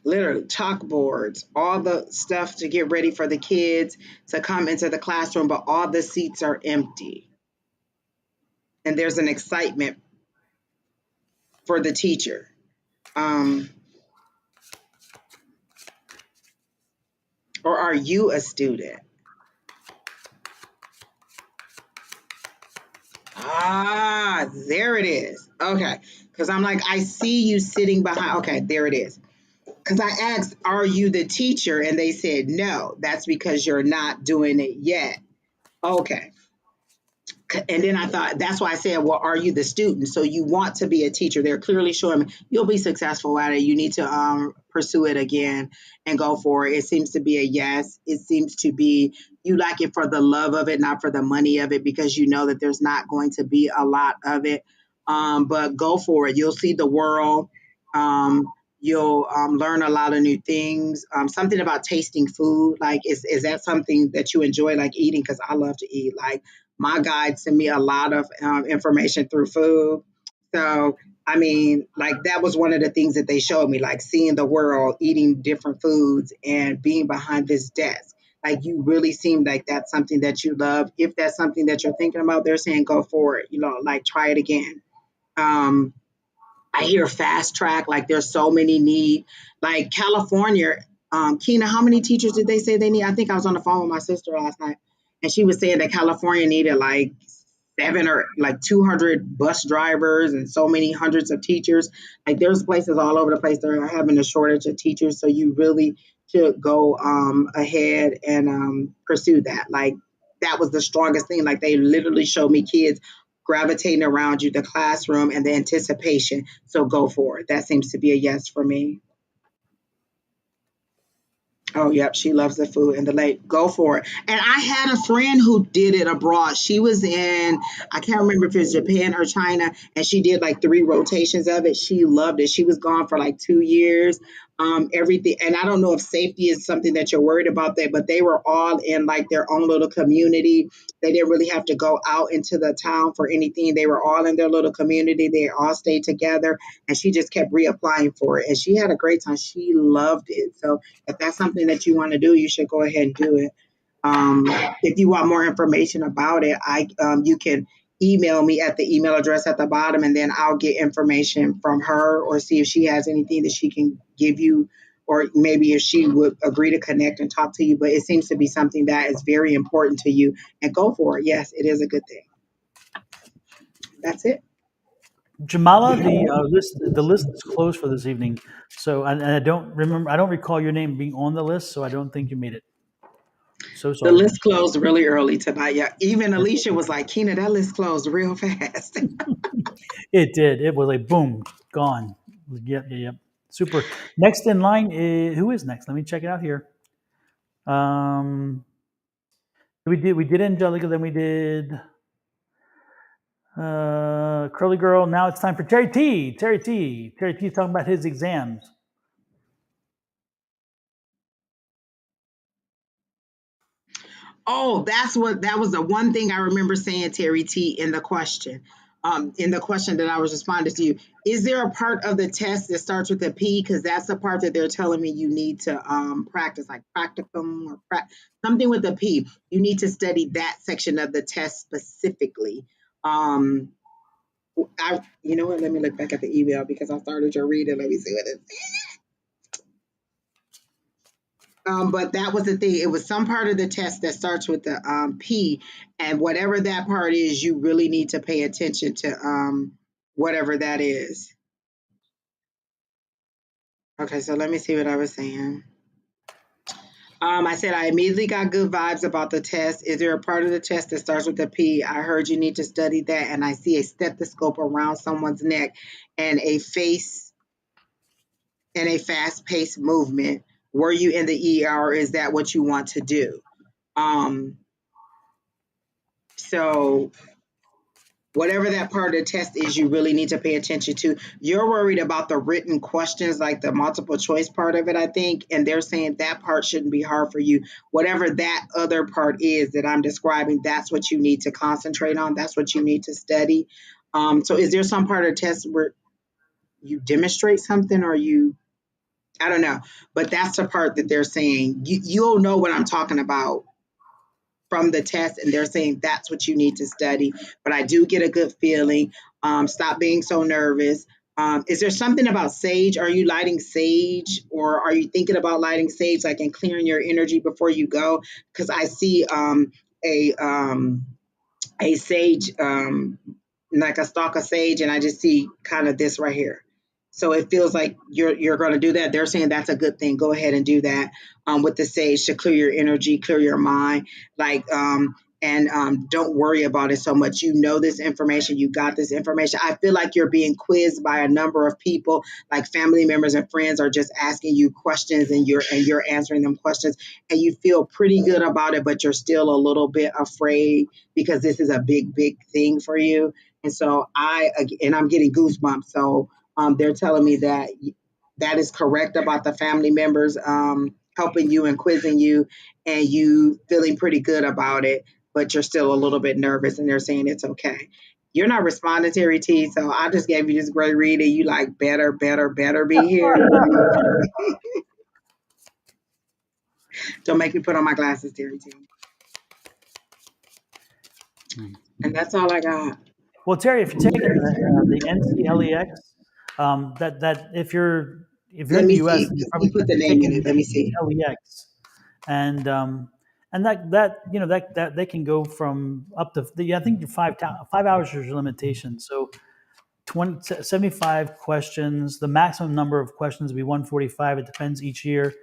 Literally chalkboards, all the stuff to get ready for the kids to come into the classroom, but all the seats are empty. And there's an excitement for the teacher. Um, or are you a student? Ah, there it is. Okay. Because I'm like, I see you sitting behind. Okay, there it is. Because I asked, are you the teacher? And they said, no, that's because you're not doing it yet. Okay. And then I thought, that's why I said, well, are you the student? So you want to be a teacher. They're clearly showing me you'll be successful at it. You need to pursue it again and go for it. It seems to be a yes. It seems to be you like it for the love of it, not for the money of it, because you know that there's not going to be a lot of it. But go for it. You'll see the world. You'll learn a lot of new things. Something about tasting food. Like, is that something that you enjoy, like eating? Because I love to eat. Like, my guide sent me a lot of information through food. So I mean, like that was one of the things that they showed me, like seeing the world, eating different foods, and being behind this desk. Like you really seem like that's something that you love. If that's something that you're thinking about, they're saying go for it. Like try it again. Um, I hear fast track, like there's so many need. Like California, Keena, how many teachers did they say they need? I think I was on the phone with my sister last night, and she was saying that California needed like seven or like 200 bus drivers and so many hundreds of teachers. Like there's places all over the place that are having a shortage of teachers. So you really should go ahead and pursue that. Like that was the strongest thing. Like they literally showed me kids gravitating around you, the classroom and the anticipation. So go for it. That seems to be a yes for me. Oh, yep. She loves the food and the lake. Go for it. And I had a friend who did it abroad. She was in, I can't remember if it was Japan or China, and she did like three rotations of it. She loved it. She was gone for like 2 years. Everything. And I don't know if safety is something that you're worried about there, but they were all in like their own little community. They didn't really have to go out into the town for anything. They were all in their little community. They all stayed together, and she just kept reapplying for it. And she had a great time. She loved it. So if that's something that you want to do, you should go ahead and do it. If you want more information about it, you can email me at the email address at the bottom, and then I'll get information from her or see if she has anything that she can give you, or maybe if she would agree to connect and talk to you. But it seems to be something that is very important to you, and go for it. Yes, it is a good thing. That's it. Jamala, the list is closed for this evening. So and I don't recall your name being on the list, so I don't think you made it. So The sorry. list closed really early tonight. Yeah, even Alicia was like, "Keena, that list closed real fast." It did. It was like boom, gone. Yep, yep, yep. Super. Next in line is who is next? Let me check it out here. Um, we did Angelica, then we did Curly Girl. Now it's time for Terry T. Terry T. Terry T. is talking about his exams. Oh, that was the one thing I remember saying, Terry T, in the question. In the question that I was responding to you, is there a part of the test that starts with a P? Because that's the part that they're telling me you need to practice, like practicum or something with a P. You need to study that section of the test specifically. Um, you know what? Let me look back at the email because I started to read it. Let me see what it is. But that was the thing. It was some part of the test that starts with the P, and whatever that part is, you really need to pay attention to whatever that is. Okay, so let me see what I was saying. I said I immediately got good vibes about the test. Is there a part of the test that starts with a P? I heard you need to study that, and I see a stethoscope around someone's neck and a face and a fast-paced movement. Were you in the ER? Or is that what you want to do? Um, so whatever that part of the test is, you really need to pay attention to. You're worried about the written questions, like the multiple choice part of it, I think, and they're saying that part shouldn't be hard for you. Whatever that other part is that I'm describing, that's what you need to concentrate on. That's what you need to study. So is there some part of the test where you demonstrate something, or I don't know, but that's the part that they're saying. You'll know what I'm talking about from the test, and they're saying that's what you need to study. But I do get a good feeling. Stop being so nervous. Is there something about sage? Are you lighting sage, or are you thinking about lighting sage, like and clearing your energy before you go? Because I see a um, a sage, like a stalk of sage, and I just see kind of this right here. So it feels like you're going to do that. They're saying that's a good thing. Go ahead and do that with the sage to clear your energy, clear your mind, like and don't worry about it so much. You know this information. You got this information. I feel like you're being quizzed by a number of people, like family members and friends are just asking you questions, and you're answering them questions, and you feel pretty good about it, but you're still a little bit afraid because this is a big thing for you. And so I'm getting goosebumps. So they're telling me that that is correct about the family members helping you and quizzing you, and you feeling pretty good about it, but you're still a little bit nervous, and they're saying it's okay. You're not responding, Terry T. So I just gave you this great reading. You like better be here. Don't make me put on my glasses, Terry T. And that's all I got. Well, Terry, if you're taking the NCLEX, that if you're Let in the me U.S., see. then you're He probably put the name in taking it. Let me see. LEX, and that they can go from up to I think your 5 hours is your limitation. So 75 questions. The maximum number of questions will be 145. It depends each year.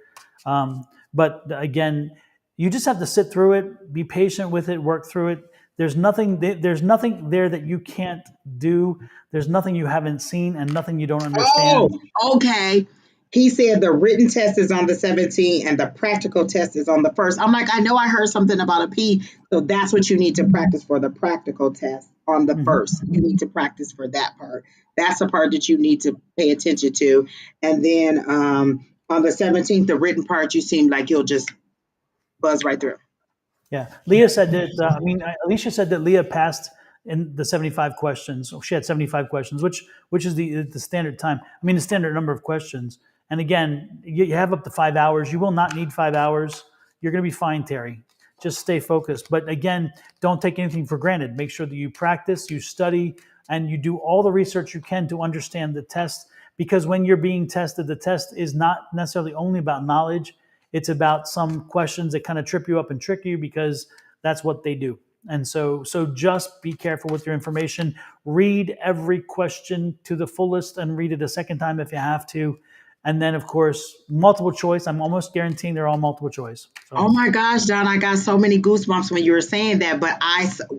But again, you just have to sit through it, be patient with it, work through it. There's nothing there that you can't do. There's nothing you haven't seen and nothing you don't Oh, understand. okay. He said the written test is on the 17th and the practical test is on the 1st. I'm like, I know I heard something about a P. So that's what you need to practice for, the practical test on the Mhm. 1st. You need to practice for that part. That's the part that you need to pay attention to. And then on the 17th, the written part, you seem like you'll just buzz right through. Yeah, Leah said that. Alicia said that Leah passed in the 75 questions. She had 75 questions, which is the standard time. I mean, the standard number of questions. And again, you have up to 5 hours. You will not need 5 hours. You're going to be fine, Terry. Just stay focused. But again, don't take anything for granted. Make sure that you practice, you study, and you do all the research you can to understand the test. Because when you're being tested, the test is not necessarily only about knowledge. It's about some questions that kind of trip you up and trick you because that's what they do. And so just be careful with your information. Read every question to the fullest and read it a second time if you have to. And then, of course, multiple choice. I'm almost guaranteeing they're all multiple choice. So, Oh my gosh, Don, I got so many goosebumps when you were saying that. But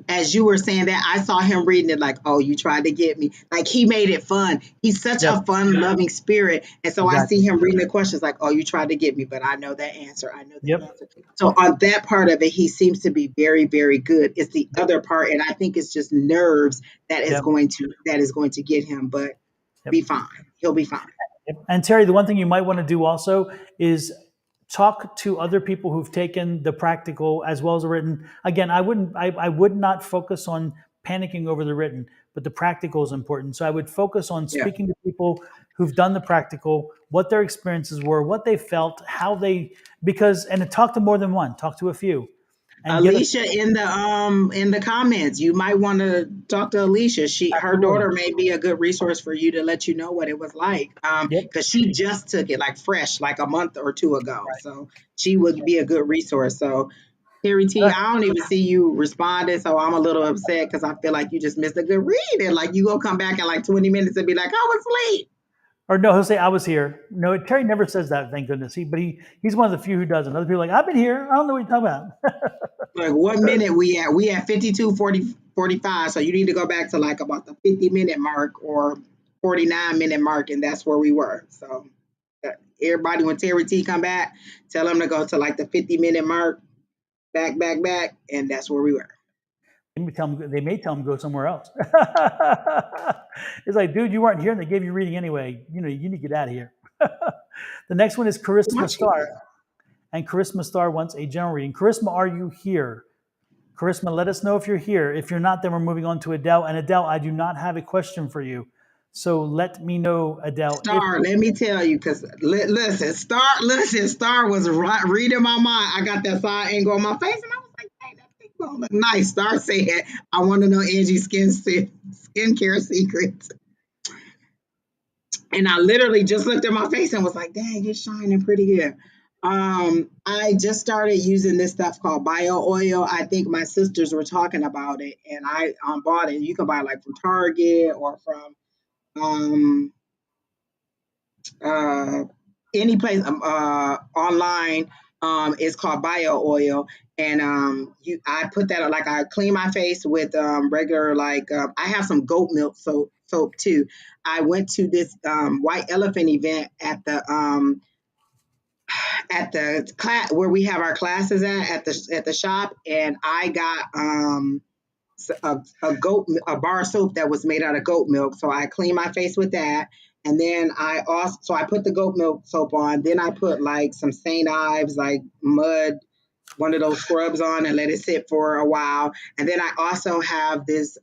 as you were saying that, I saw him reading it like, oh, you tried to get me. Like he made it fun. He's such yep, a fun, loving spirit. And so I see exactly. him reading the questions like, oh, you tried to get me, but I know that answer. I know that Yep, answer. So on that part of it, he seems to be very, very good. It's the other part. And I think it's just nerves yep, that is going to get him, but yep. be fine. He'll be fine. Yep. And Terry, the one thing you might want to do also is talk to other people who've taken the practical as well as the written. Again, I would not focus on panicking over the written, but the practical is important. So I would focus on Yeah. speaking to people who've done the practical, what their experiences were, what they felt, and to talk to more than one, talk to a few and get a Alicia in the comments, you might want to talk to Alicia. Her absolutely. daughter may be a good resource for you to let you know what it was like. Yep. Because she just took it like fresh, like a month or two ago. So she would be a good resource. So Terry T, All right. I don't even see you responding, so I'm a little upset because I feel like you just missed a good reading. Like you gonna come back in like 20 minutes and be like, I was late. Or no, he'll say I was here. No, Terry never says that, thank goodness. He's one of the few who doesn't. Other people are like, I've been here. I don't know what you're talking about. Like what minute we at? We at 52, 40, 45. So you need to go back to like about the 50-minute mark or 49-minute mark, and that's where we were. So everybody, when Terry T come back, tell them to go to like the 50-minute mark, back, and that's where we were. They may tell him to go somewhere else. It's like, dude, you weren't here and they gave you reading anyway. You need to get out of here. The next one is Charisma Much. Star. And Charisma Star wants a general reading. Charisma, are you here? Charisma, let us know if you're here. If you're not, then we're moving on to Adele. And Adele, I do not have a question for you. So let me know, Adele. Star, let me tell you, because listen, Star was reading my mind. I got that side angle on my face, and I was like, hey, that thing gonna look nice. Star said, I want to know Angie's skincare secrets. And I literally just looked at my face and was like, dang, it's shining pretty good. I just started using this stuff called bio oil. I think my sisters were talking about it, and I bought it. You can buy it like from Target or from um, uh, any place online. It's called bio oil, and I put that like I clean my face with regular like I have some goat milk soap too. I went to this white elephant event at the class where we have our classes at the shop, and I got a bar of soap that was made out of goat milk. So I clean my face with that. And then I put the goat milk soap on. Then I put like some St. Ives, like mud one of those scrubs on and let it sit for a while. And then I also have this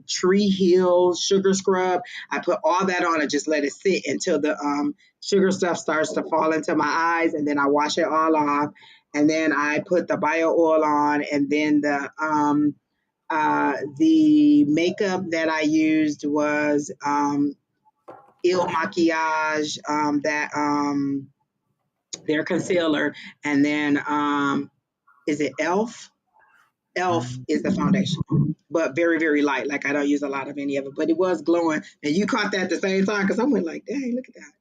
Tree Hill sugar scrub. I put all that on and just let it sit until the sugar stuff starts to fall into my eyes, and then I wash it all off. And then I put the bio oil on, and then the makeup that I used was Il Maquillage, that their concealer, and then is it Elf? Elf is the foundation, but very, very light. Like I don't use a lot of any of it, but it was glowing. And you caught that at the same time because I went like, dang, look at that.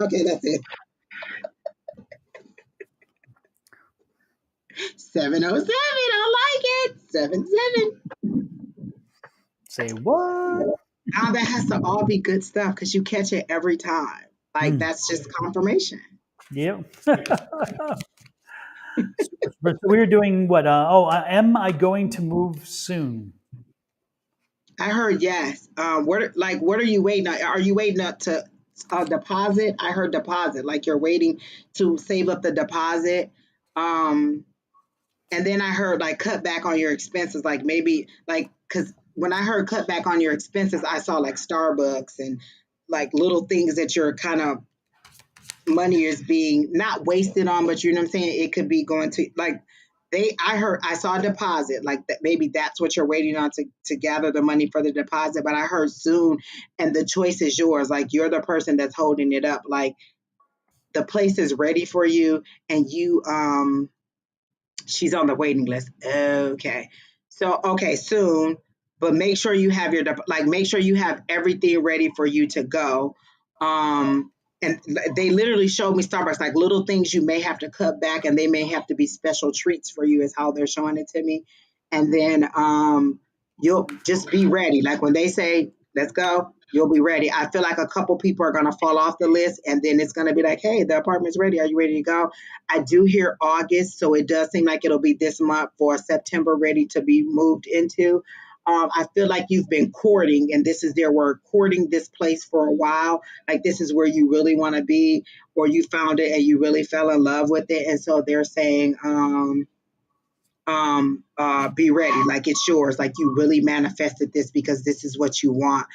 Okay, that's it. 707. I like it. 77. Say what? Now that has to all be good stuff because you catch it every time. Like that's just confirmation. Yep. So we were doing what? Am I going to move soon? I heard yes. What are you waiting on? Are you waiting up to deposit? I heard deposit. Like you're waiting to save up the deposit. Um, and then I heard like cut back on your expenses. Like maybe like because when I heard cut back on your expenses, I saw like Starbucks and like little things that you're kind of money is being not wasted on, but you know what I'm saying? It could be going to like I saw a deposit, like that maybe that's what you're waiting on to gather the money for the deposit. But I heard soon and the choice is yours. Like you're the person that's holding it up. Like the place is ready for you and you she's on the waiting list. Okay. So, okay, soon, but make sure you have make sure you have everything ready for you to go. And they literally showed me Starbucks, like little things you may have to cut back and they may have to be special treats for you is how they're showing it to me. And then you'll just be ready. Like when they say, let's go, you'll be ready. I feel like a couple people are going to fall off the list and then it's going to be like, hey, the apartment's ready. Are you ready to go? I do hear August, so it does seem like it'll be this month for September ready to be moved into. I feel like you've been courting, and this is their word, courting this place for a while. Like this is where you really want to be, or you found it and you really fell in love with it. And so they're saying, be ready, like it's yours, like you really manifested this because this is what you want.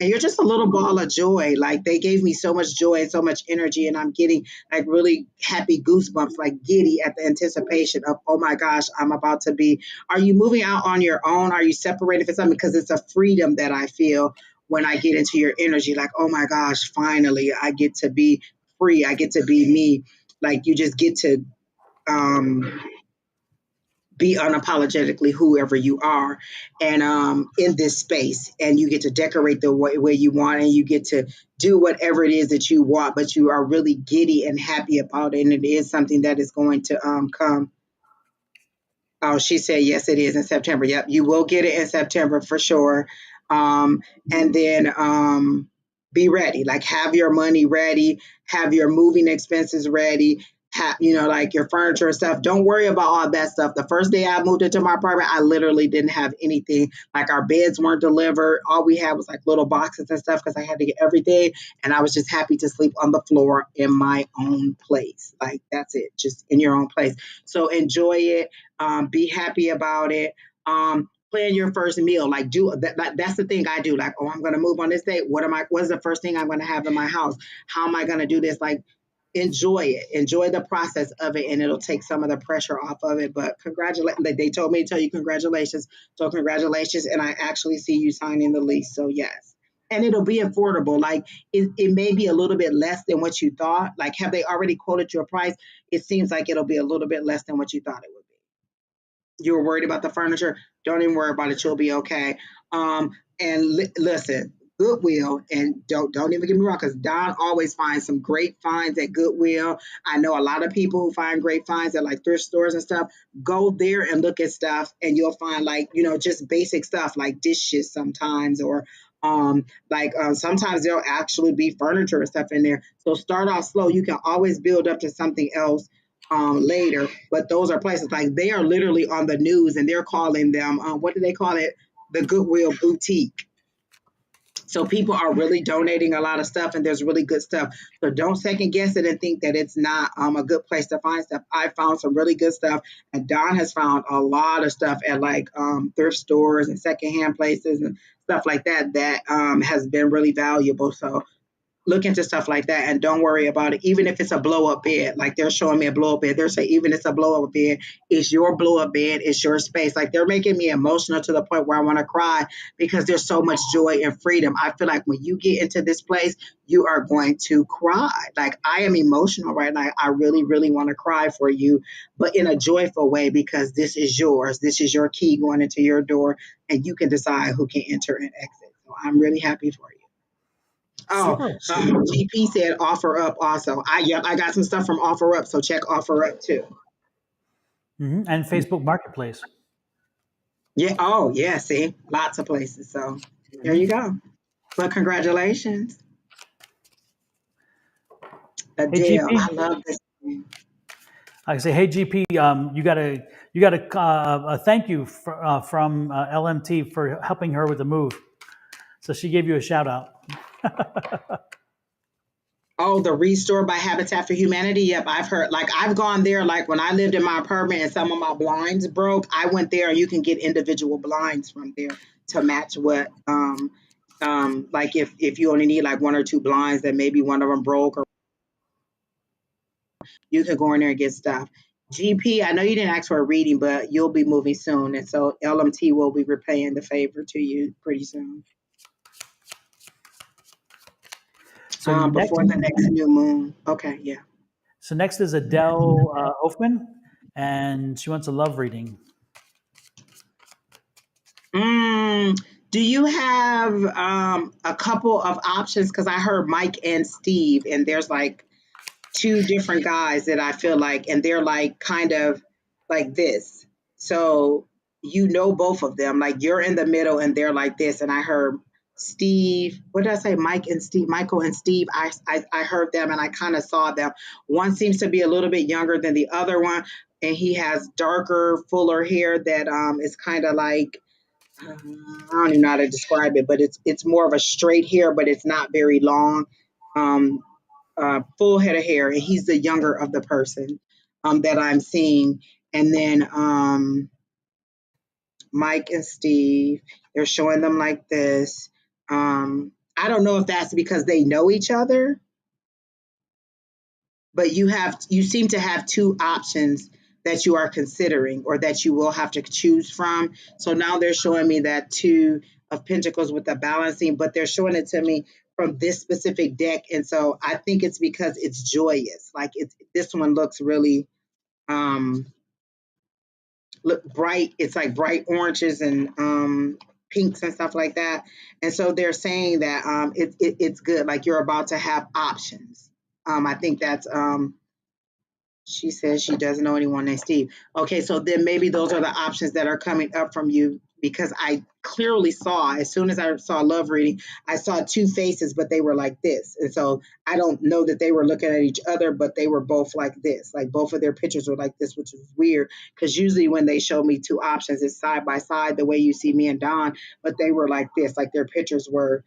And you're just a little ball of joy. Like they gave me so much joy and so much energy, and I'm getting like really happy goosebumps, like giddy at the anticipation of, oh my gosh, I'm about to be. Are you moving out on your own? Are you separated for something? Because it's a freedom that I feel when I get into your energy. Like, oh my gosh, finally, I get to be free. I get to be me. Like you just get to um, be unapologetically whoever you are and in this space, and you get to decorate the way you want, and you get to do whatever it is that you want, but you are really giddy and happy about it, and it is something that is going to come. Oh, she said yes, it is in September. Yep, you will get it in September for sure. um, and then be ready, like have your money ready, have your moving expenses ready, have like your furniture and stuff. Don't worry about all that stuff. The first day I moved into my apartment, I literally didn't have anything. Like our beds weren't delivered. All we had was like little boxes and stuff because I had to get everything, and I was just happy to sleep on the floor in my own place. Like that's it, just in your own place. So enjoy it. Be happy about it. Plan your first meal. Like do that. That's the thing I do. Like, oh, I'm going to move on this day. What's the first thing I'm going to have in my house? How am I going to do this? Like, enjoy it. Enjoy the process of it, and it'll take some of the pressure off of it. But congratulate. Like they told me to tell you congratulations. So congratulations, and I actually see you signing the lease. So yes. And it'll be affordable. Like it may be a little bit less than what you thought. Like, have they already quoted your price? It seems like it'll be a little bit less than what you thought it would be. You were worried about the furniture, don't even worry about it. You'll be okay. And listen, Goodwill, and don't even get me wrong, because Don always finds some great finds at Goodwill. I know a lot of people who find great finds at like thrift stores and stuff. Go there and look at stuff, and you'll find like just basic stuff like dishes sometimes, or sometimes there'll actually be furniture and stuff in there. So start off slow. You can always build up to something else later. But those are places like they are literally on the news, and they're calling them what do they call it? The Goodwill Boutique. So people are really donating a lot of stuff, and there's really good stuff. So don't second guess it and think that it's not a good place to find stuff. I found some really good stuff, and Don has found a lot of stuff at like thrift stores and secondhand places and stuff like that that has been really valuable. So look into stuff like that and don't worry about it. Even if it's a blow up bed, like they're showing me a blow up bed, they're saying even if it's a blow up bed, it's your blow up bed, it's your space. Like they're making me emotional to the point where I want to cry because there's so much joy and freedom. I feel like when you get into this place, you are going to cry. Like I am emotional right now. I really, really want to cry for you, but in a joyful way because this is yours. This is your key going into your door, and you can decide who can enter and exit. So I'm really happy for you. Oh, Super. GP said offer up also. I got some stuff from offer up, so check offer up too. And Facebook Marketplace. Yeah. Oh, yeah. See, lots of places. So there you go. But congratulations, Hey Adele. GP, I love this. I say, hey GP, you got a thank you from LMT for helping her with the move. So she gave you a shout out. Oh, the Restore by Habitat for Humanity. Yep, I've heard. Like I've gone there. Like when I lived in my apartment and some of my blinds broke, I went there and you can get individual blinds from there to match what. Like if you only need like one or two blinds, that maybe one of them broke, or you can go in there and get stuff. GP, I know you didn't ask for a reading, but you'll be moving soon, and so LMT will be repaying the favor to you pretty soon. So next, Before the next new moon. Okay, yeah. so next is Adele Hoffman, and she wants a love reading. Mm, do you have a couple of options? Because I heard Mike and Steve, and there's like two different guys that I feel like, and they're like kind of like this. So you know both of them. Like you're in the middle, and they're like this. And I heard Steve. What did I say? Mike and Steve. Michael and Steve. I heard them, and I kind of saw them. One seems to be a little bit younger than the other one, and he has darker, fuller hair that is kind of like I don't even know how to describe it, but it's more of a straight hair, but it's not very long. Um, Full head of hair, and he's the younger of the person that I'm seeing. And then Mike and Steve, they're showing them like this. I don't know if that's because they know each other, but you seem to have two options that you are considering or that you will have to choose from. So now they're showing me that two of pentacles with the balancing, but they're showing it to me from this specific deck. And so I think it's because it's joyous. Like this one looks really look bright. It's like bright oranges and pinks and stuff like that. And so they're saying that it's good. Like you're about to have options. I think that's she says she doesn't know anyone named Steve. Okay, so then maybe those are the options that are coming up from you because I clearly saw, as soon as I saw love reading, I saw two faces, but they were like this. And so I don't know that they were looking at each other, but they were both like this. Like both of their pictures were like this, which is weird because usually when they show me two options, it's side by side the way you see me and Don, but they were like this, like their pictures were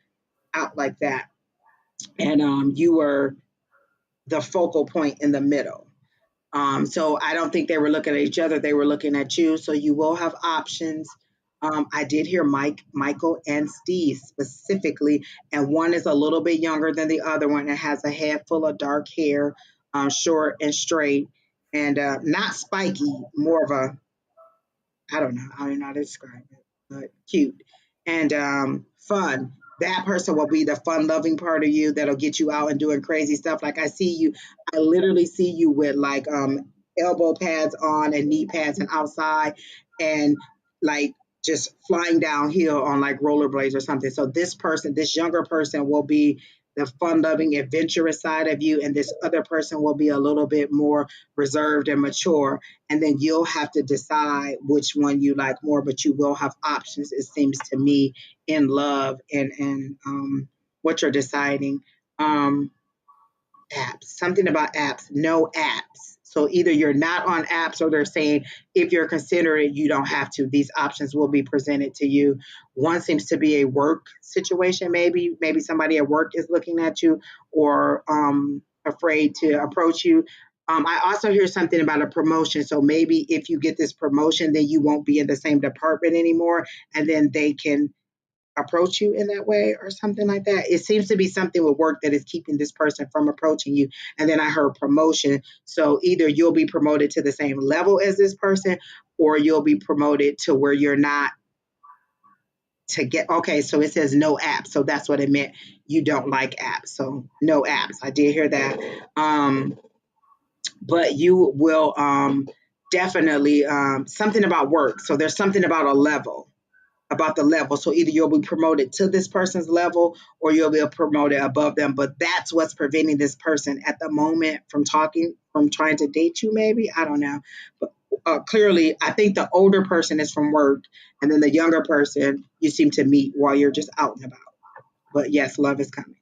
out like that. And you were the focal point in the middle. So I don't think they were looking at each other. They were looking at you. So you will have options. I did hear Michael, and Steve specifically, and one is a little bit younger than the other one and has a head full of dark hair, short and straight, and not spiky, more of a I don't know how to describe it, but cute and fun. That person will be the fun loving part of you that'll get you out and doing crazy stuff. Like I literally see you with like elbow pads on and knee pads and outside and like just flying downhill on like rollerblades or something. So this younger person will be the fun loving adventurous side of you, and this other person will be a little bit more reserved and mature, and then you'll have to decide which one you like more, but you will have options, it seems to me, in love and what you're deciding. Apps, something about apps, no apps. So either you're not on apps, or they're saying if you're considering it, you don't have to. These options will be presented to you. One seems to be a work situation, maybe somebody at work is looking at you, or afraid to approach you. I also hear something about a promotion. So maybe if you get this promotion, then you won't be in the same department anymore, and then they can approach you in that way or something like that. It seems to be something with work that is keeping this person from approaching you. And then I heard promotion. So either you'll be promoted to the same level as this person, or you'll be promoted to where you're not to get. Okay, so it says no apps. So that's what it meant. You don't like apps. So no apps. I did hear that. But you will definitely something about work. So there's something about a level, about the level. So either you'll be promoted to this person's level, or you'll be promoted above them. But that's what's preventing this person at the moment from trying to date you, maybe. I don't know. But clearly, I think the older person is from work, and then the younger person you seem to meet while you're just out and about. But yes, love is coming.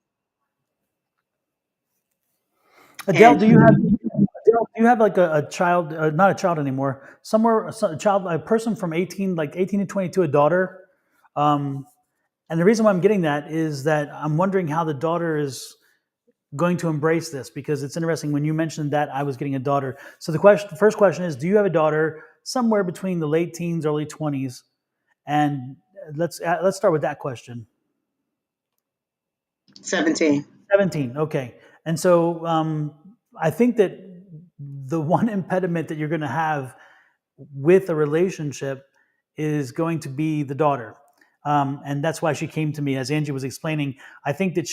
Adele, And do you have like a child, not a child anymore, somewhere, a child, a person from 18, like 18 to 22, a daughter? Um, and the reason why I'm getting that is that I'm wondering how the daughter is going to embrace this, because it's interesting when you mentioned that I was getting a daughter. So the first question is, do you have a daughter somewhere between the late teens, early 20s? And let's start with that question. 17. 17. Okay. And so I think that the one impediment that you're going to have with a relationship is going to be the daughter. And that's why she came to me, as Angie was explaining. I think that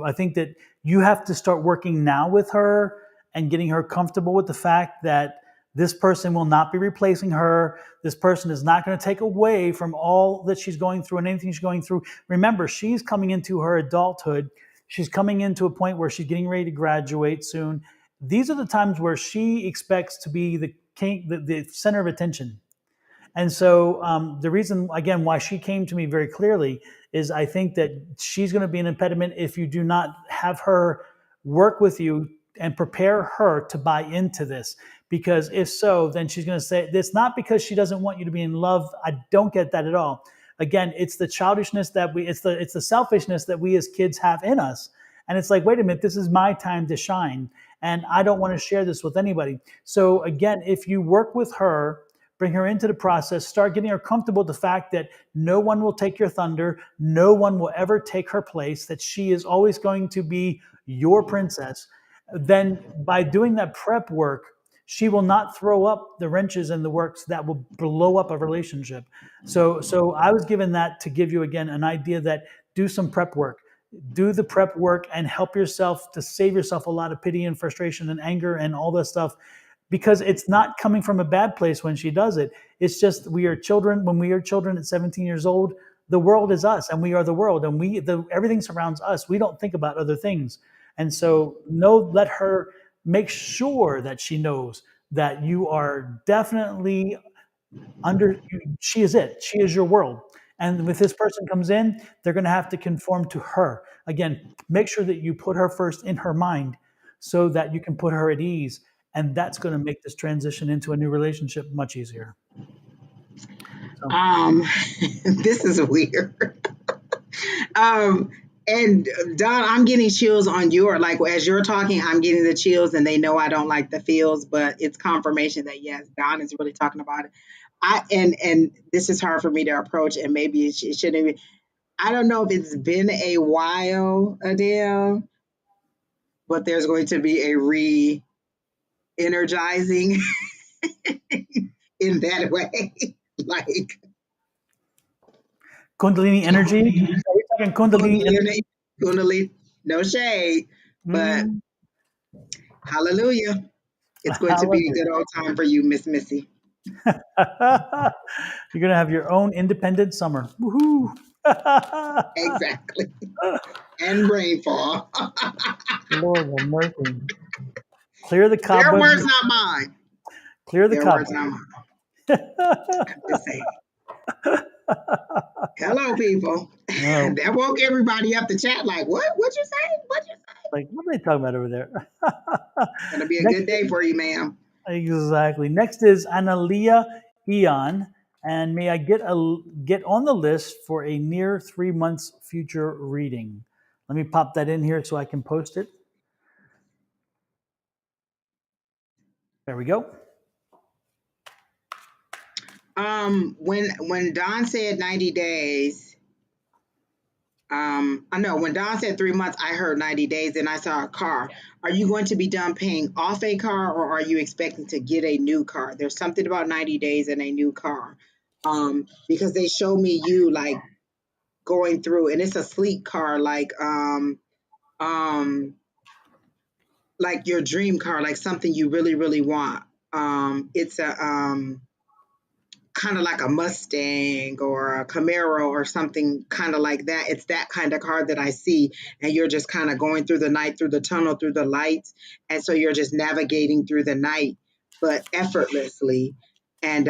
I think that you have to start working now with her and getting her comfortable with the fact that this person will not be replacing her. This person is not going to take away from all that she's going through and anything she's going through. Remember, she's coming into her adulthood. She's coming into a point where she's getting ready to graduate soon. These are the times where she expects to be the king, the center of attention. And so the reason, again, why she came to me very clearly is I think that she's going to be an impediment if you do not have her work with you and prepare her to buy into this. Because if so, then she's going to say, it's not because she doesn't want you to be in love. I don't get that at all. Again, it's the childishness it's the selfishness that we as kids have in us. And it's like, wait a minute, this is my time to shine. And I don't want to share this with anybody. So again, if you work with her, bring her into the process, start getting her comfortable with the fact that no one will take your thunder, no one will ever take her place, that she is always going to be your princess, then by doing that prep work, she will not throw up the wrenches and the works that will blow up a relationship. So I was given that to give you, again, an idea that do some prep work. Do the prep work and help yourself to save yourself a lot of pity and frustration and anger and all this stuff, because it's not coming from a bad place when she does it. It's just we are children. When we are children at 17 years old, the world is us and we are the world, and everything surrounds us. We don't think about other things. And so let her make sure that she knows that you are definitely she is it. She is your world. And if this person comes in, they're going to have to conform to her. Again, make sure that you put her first in her mind so that you can put her at ease. And that's going to make this transition into a new relationship much easier. So. This is weird. And Don, I'm getting chills on like as you're talking, I'm getting the chills, and they know I don't like the feels, but it's confirmation that yes, Don is really talking about it. And this is hard for me to approach, and maybe it shouldn't be. I don't know if it's been a while, Adele, but there's going to be a re-energizing in that way. Like Kundalini energy. Are we talking Kundalini energy? Kundalini, no shade, but hallelujah. It's going to be a good old time for you, Miss Missy. You're going to have your own independent summer. Woohoo! Exactly. And rainfall. Lord have mercy. Clear the cobwebs. Their words, not mine. Clear the cobwebs. I'm just saying. Hello, people. Oh, That woke everybody up the chat like, what? What you say? What you say? like what are they talking about over there? Gonna be a Next, good day for you, ma'am. exactly. Next is Analia Eon, and may I get on the list for a near 3 months future reading? Let me pop that in here so I can post it. There we go. When Don said 90 days, I know when Don said 3 months, I heard 90 days and I saw a car. Are you going to be done paying off a car or are you expecting to get a new car? There's something about 90 days and a new car. Because they show me you like going through and it's a sleek car um like your dream car, like something you really, really want. It's a kind of like a Mustang or a Camaro or something kind of like that. It's that kind of car that I see. And you're just kind of going through the night, through the tunnel, through the lights. And so you're just navigating through the night, but effortlessly. And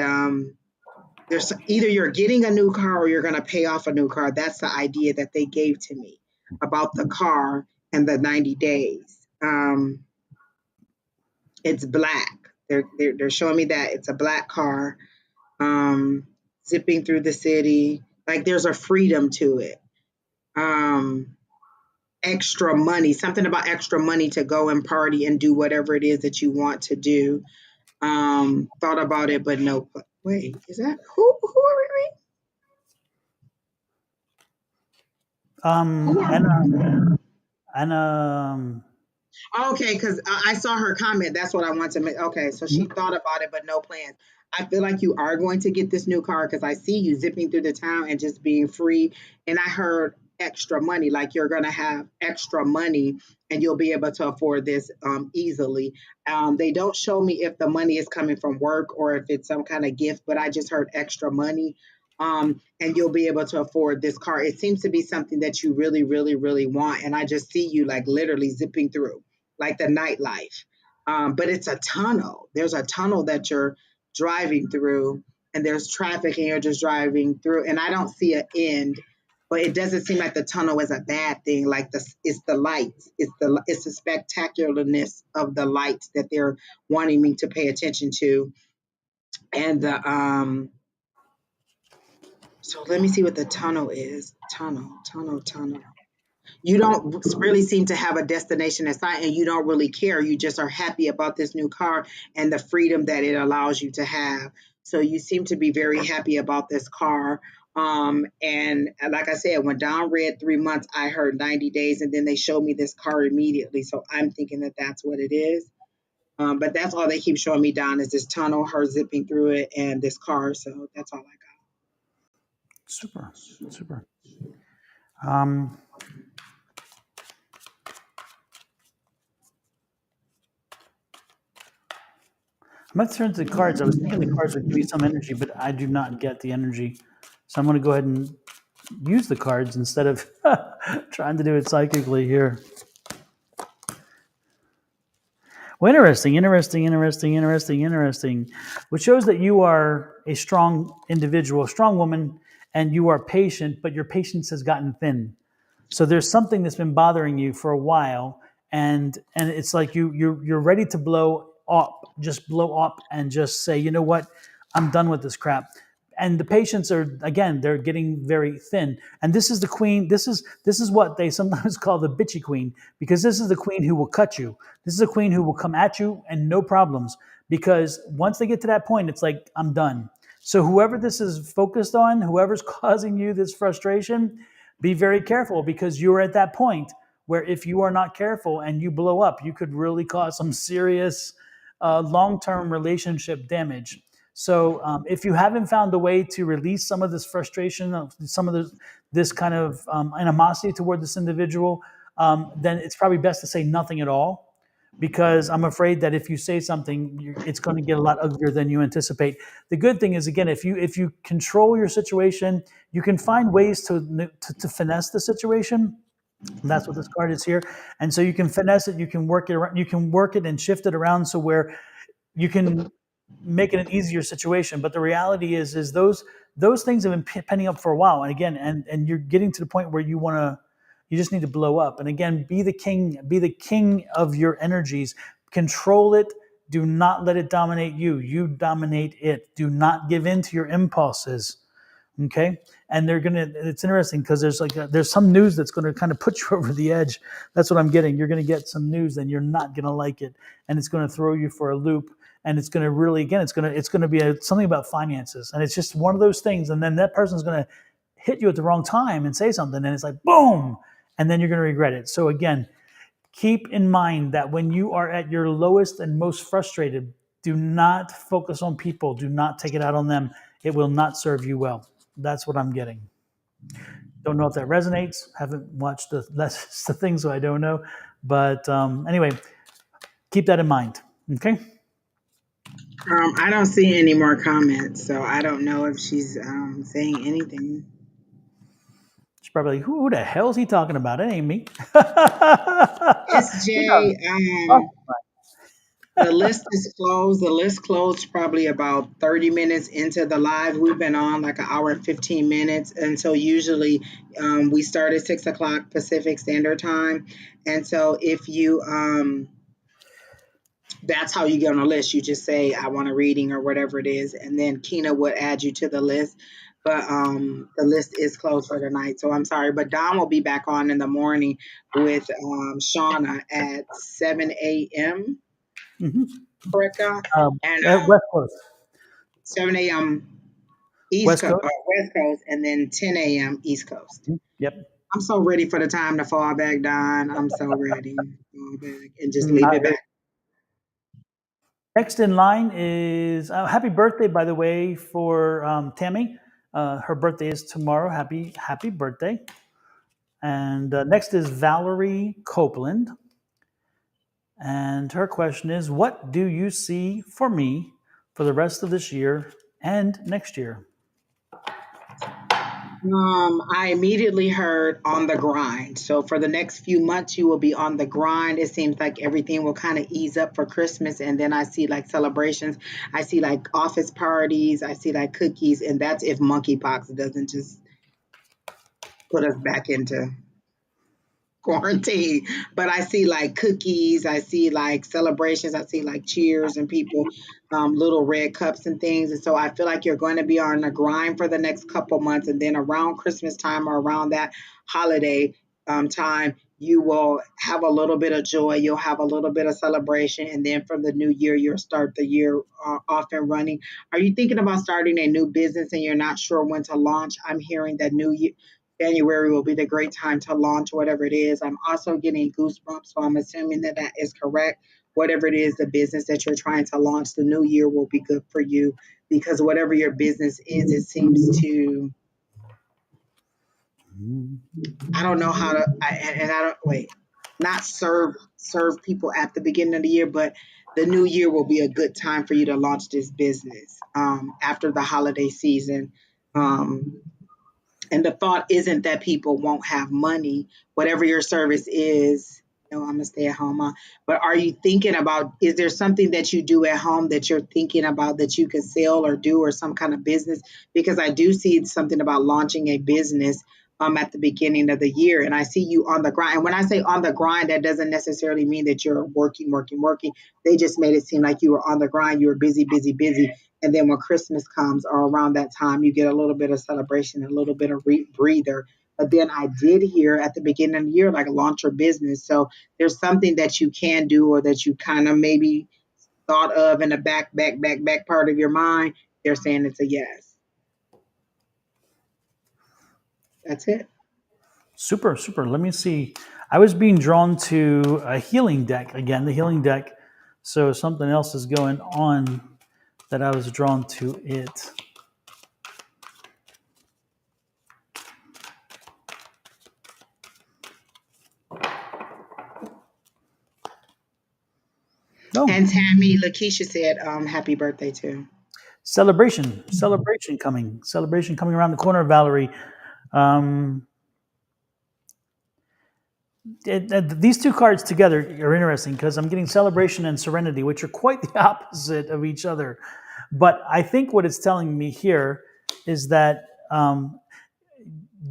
there's either you're getting a new car or you're going to pay off a new car. That's the idea that they gave to me about the car and the 90 days. It's black. They're showing me that it's a black car, zipping through the city. Like there's a freedom to it. Extra money, something about extra money to go and party and do whatever it is that you want to do. Thought about it, but no. Wait, is that who are we reading? And Okay, because I saw her comment. That's what I want to make. Okay, so she thought about it, but no plans. I feel like you are going to get this new car because I see you zipping through the town and just being free. And I heard extra money, like you're going to have extra money and you'll be able to afford this easily. They don't show me if the money is coming from work or if it's some kind of gift, but I just heard extra money. And you'll be able to afford this car. It seems to be something that you really, really, really want. And I just see you like literally zipping through like the nightlife. But it's a tunnel. There's a tunnel that you're driving through, and there's traffic, and you're just driving through. And I don't see an end, but it doesn't seem like the tunnel is a bad thing. Like it's the lights, it's the spectacularness of the lights that they're wanting me to pay attention to, and the So let me see what the tunnel is. Tunnel. You don't really seem to have a destination in sight and you don't really care. You just are happy about this new car and the freedom that it allows you to have. So you seem to be very happy about this car. And like I said, when Don read 3 months, I heard 90 days and then they showed me this car immediately. So I'm thinking that that's what it is. But that's all they keep showing me, Don, is this tunnel, her zipping through it, and this car. So that's all I got. super. Um, I'm going to turn to the cards. I was thinking the cards would give me some energy, but I do not get the energy. So I'm going to go ahead and use the cards instead of trying to do it psychically here. Well, interesting. Which shows that you are a strong individual, a strong woman, and you are patient, but your patience has gotten thin. So there's something that's been bothering you for a while, and it's like you're ready to blow up, and just say, you know what, I'm done with this crap. And the patients are, again, they're getting very thin. And this is the queen. This is what they sometimes call the bitchy queen, because this is the queen who will cut you. This is a queen who will come at you and no problems. Because once they get to that point, it's like, I'm done. So whoever this is focused on, whoever's causing you this frustration, be very careful, because you're at that point where if you are not careful and you blow up, you could really cause some serious long-term relationship damage. So if you haven't found a way to release some of this frustration, some of this kind of animosity toward this individual, then it's probably best to say nothing at all, because I'm afraid that if you say something, it's going to get a lot uglier than you anticipate. The good thing is, again, if you control your situation, you can find ways to finesse the situation. And that's what this card is here. And so you can finesse it, you can work it around, you can work it and shift it around so where you can make it an easier situation. But the reality is those things have been penning up for a while. And again, and you're getting to the point where you just need to blow up. And again, be the king of your energies. Control it. Do not let it dominate you. You dominate it. Do not give in to your impulses. Okay. And it's interesting because there's some news that's going to kind of put you over the edge. That's what I'm getting. You're going to get some news and you're not going to like it. And it's going to throw you for a loop. And it's going to really, again, it's going to be something about finances. And it's just one of those things. And then that person's going to hit you at the wrong time and say something. And it's like, boom. And then you're going to regret it. So again, keep in mind that when you are at your lowest and most frustrated, do not focus on people. Do not take it out on them. It will not serve you well. That's what I'm getting. Don't know if that resonates. Haven't watched the thing, so I don't know. But anyway, keep that in mind. Okay. I don't see any more comments, so I don't know if she's saying anything. She's probably like, who the hell is he talking about? It ain't me. SJ, the list is closed. The list closed probably about 30 minutes into the live. We've been on like an hour and 15 minutes. And so usually we start at 6 o'clock Pacific Standard Time. And so if you, that's how you get on the list. You just say, I want a reading or whatever it is. And then Kina would add you to the list. But the list is closed for the night. So I'm sorry. But Don will be back on in the morning with Shawna at 7 a.m. Mm-hmm. Correct, God? And West Coast. 7 a.m. West Coast. West Coast, and then 10 a.m. East Coast. Yep. I'm so ready for the time to fall back, Don. I'm so ready to fall back and just leave it back. Next in line is happy birthday, by the way, for Tammy. Her birthday is tomorrow. Happy birthday. And next is Valerie Copeland. And her question is, what do you see for me for the rest of this year and next year? I immediately heard on the grind. So for the next few months, you will be on the grind. It seems like everything will kind of ease up for Christmas. And then I see like celebrations. I see like office parties. I see like cookies. And that's if monkeypox doesn't just put us back into quarantine. But I see like cookies, I see like celebrations, I see like cheers and people, little red cups and things. And so I feel like you're going to be on a grind for the next couple months. And then around Christmas time or around that holiday time, you will have a little bit of joy. You'll have a little bit of celebration. And then from the new year, you'll start the year off and running. Are you thinking about starting a new business and you're not sure when to launch? I'm hearing that new year, January will be the great time to launch whatever it is. I'm also getting goosebumps, so I'm assuming that that is correct. Whatever it is, the business that you're trying to launch, the new year will be good for you because whatever your business is, it seems to, I don't know how to, and I don't, wait, not serve people at the beginning of the year, but the new year will be a good time for you to launch this business after the holiday season. Um, And the thought isn't that people won't have money, whatever your service is. No, I'm a stay at home mom. But are you thinking about, is there something that you do at home that you're thinking about that you could sell or do or some kind of business? Because I do see something about launching a business at the beginning of the year. And I see you on the grind. And when I say on the grind, that doesn't necessarily mean that you're working. They just made it seem like you were on the grind. You were busy, busy, busy. And then when Christmas comes or around that time, you get a little bit of celebration, a little bit of breather. But then I did hear at the beginning of the year, like launch your business. So there's something that you can do or that you kind of maybe thought of in the back part of your mind. They're saying it's a yes. That's it. Super. Let me see. I was being drawn to a healing deck again, the healing deck. So something else is going on that I was drawn to it. Oh. And Tammy, Lakeisha said, happy birthday too. Celebration coming around the corner, Valerie. these two cards together are interesting because I'm getting celebration and serenity, which are quite the opposite of each other. But I think what it's telling me here is that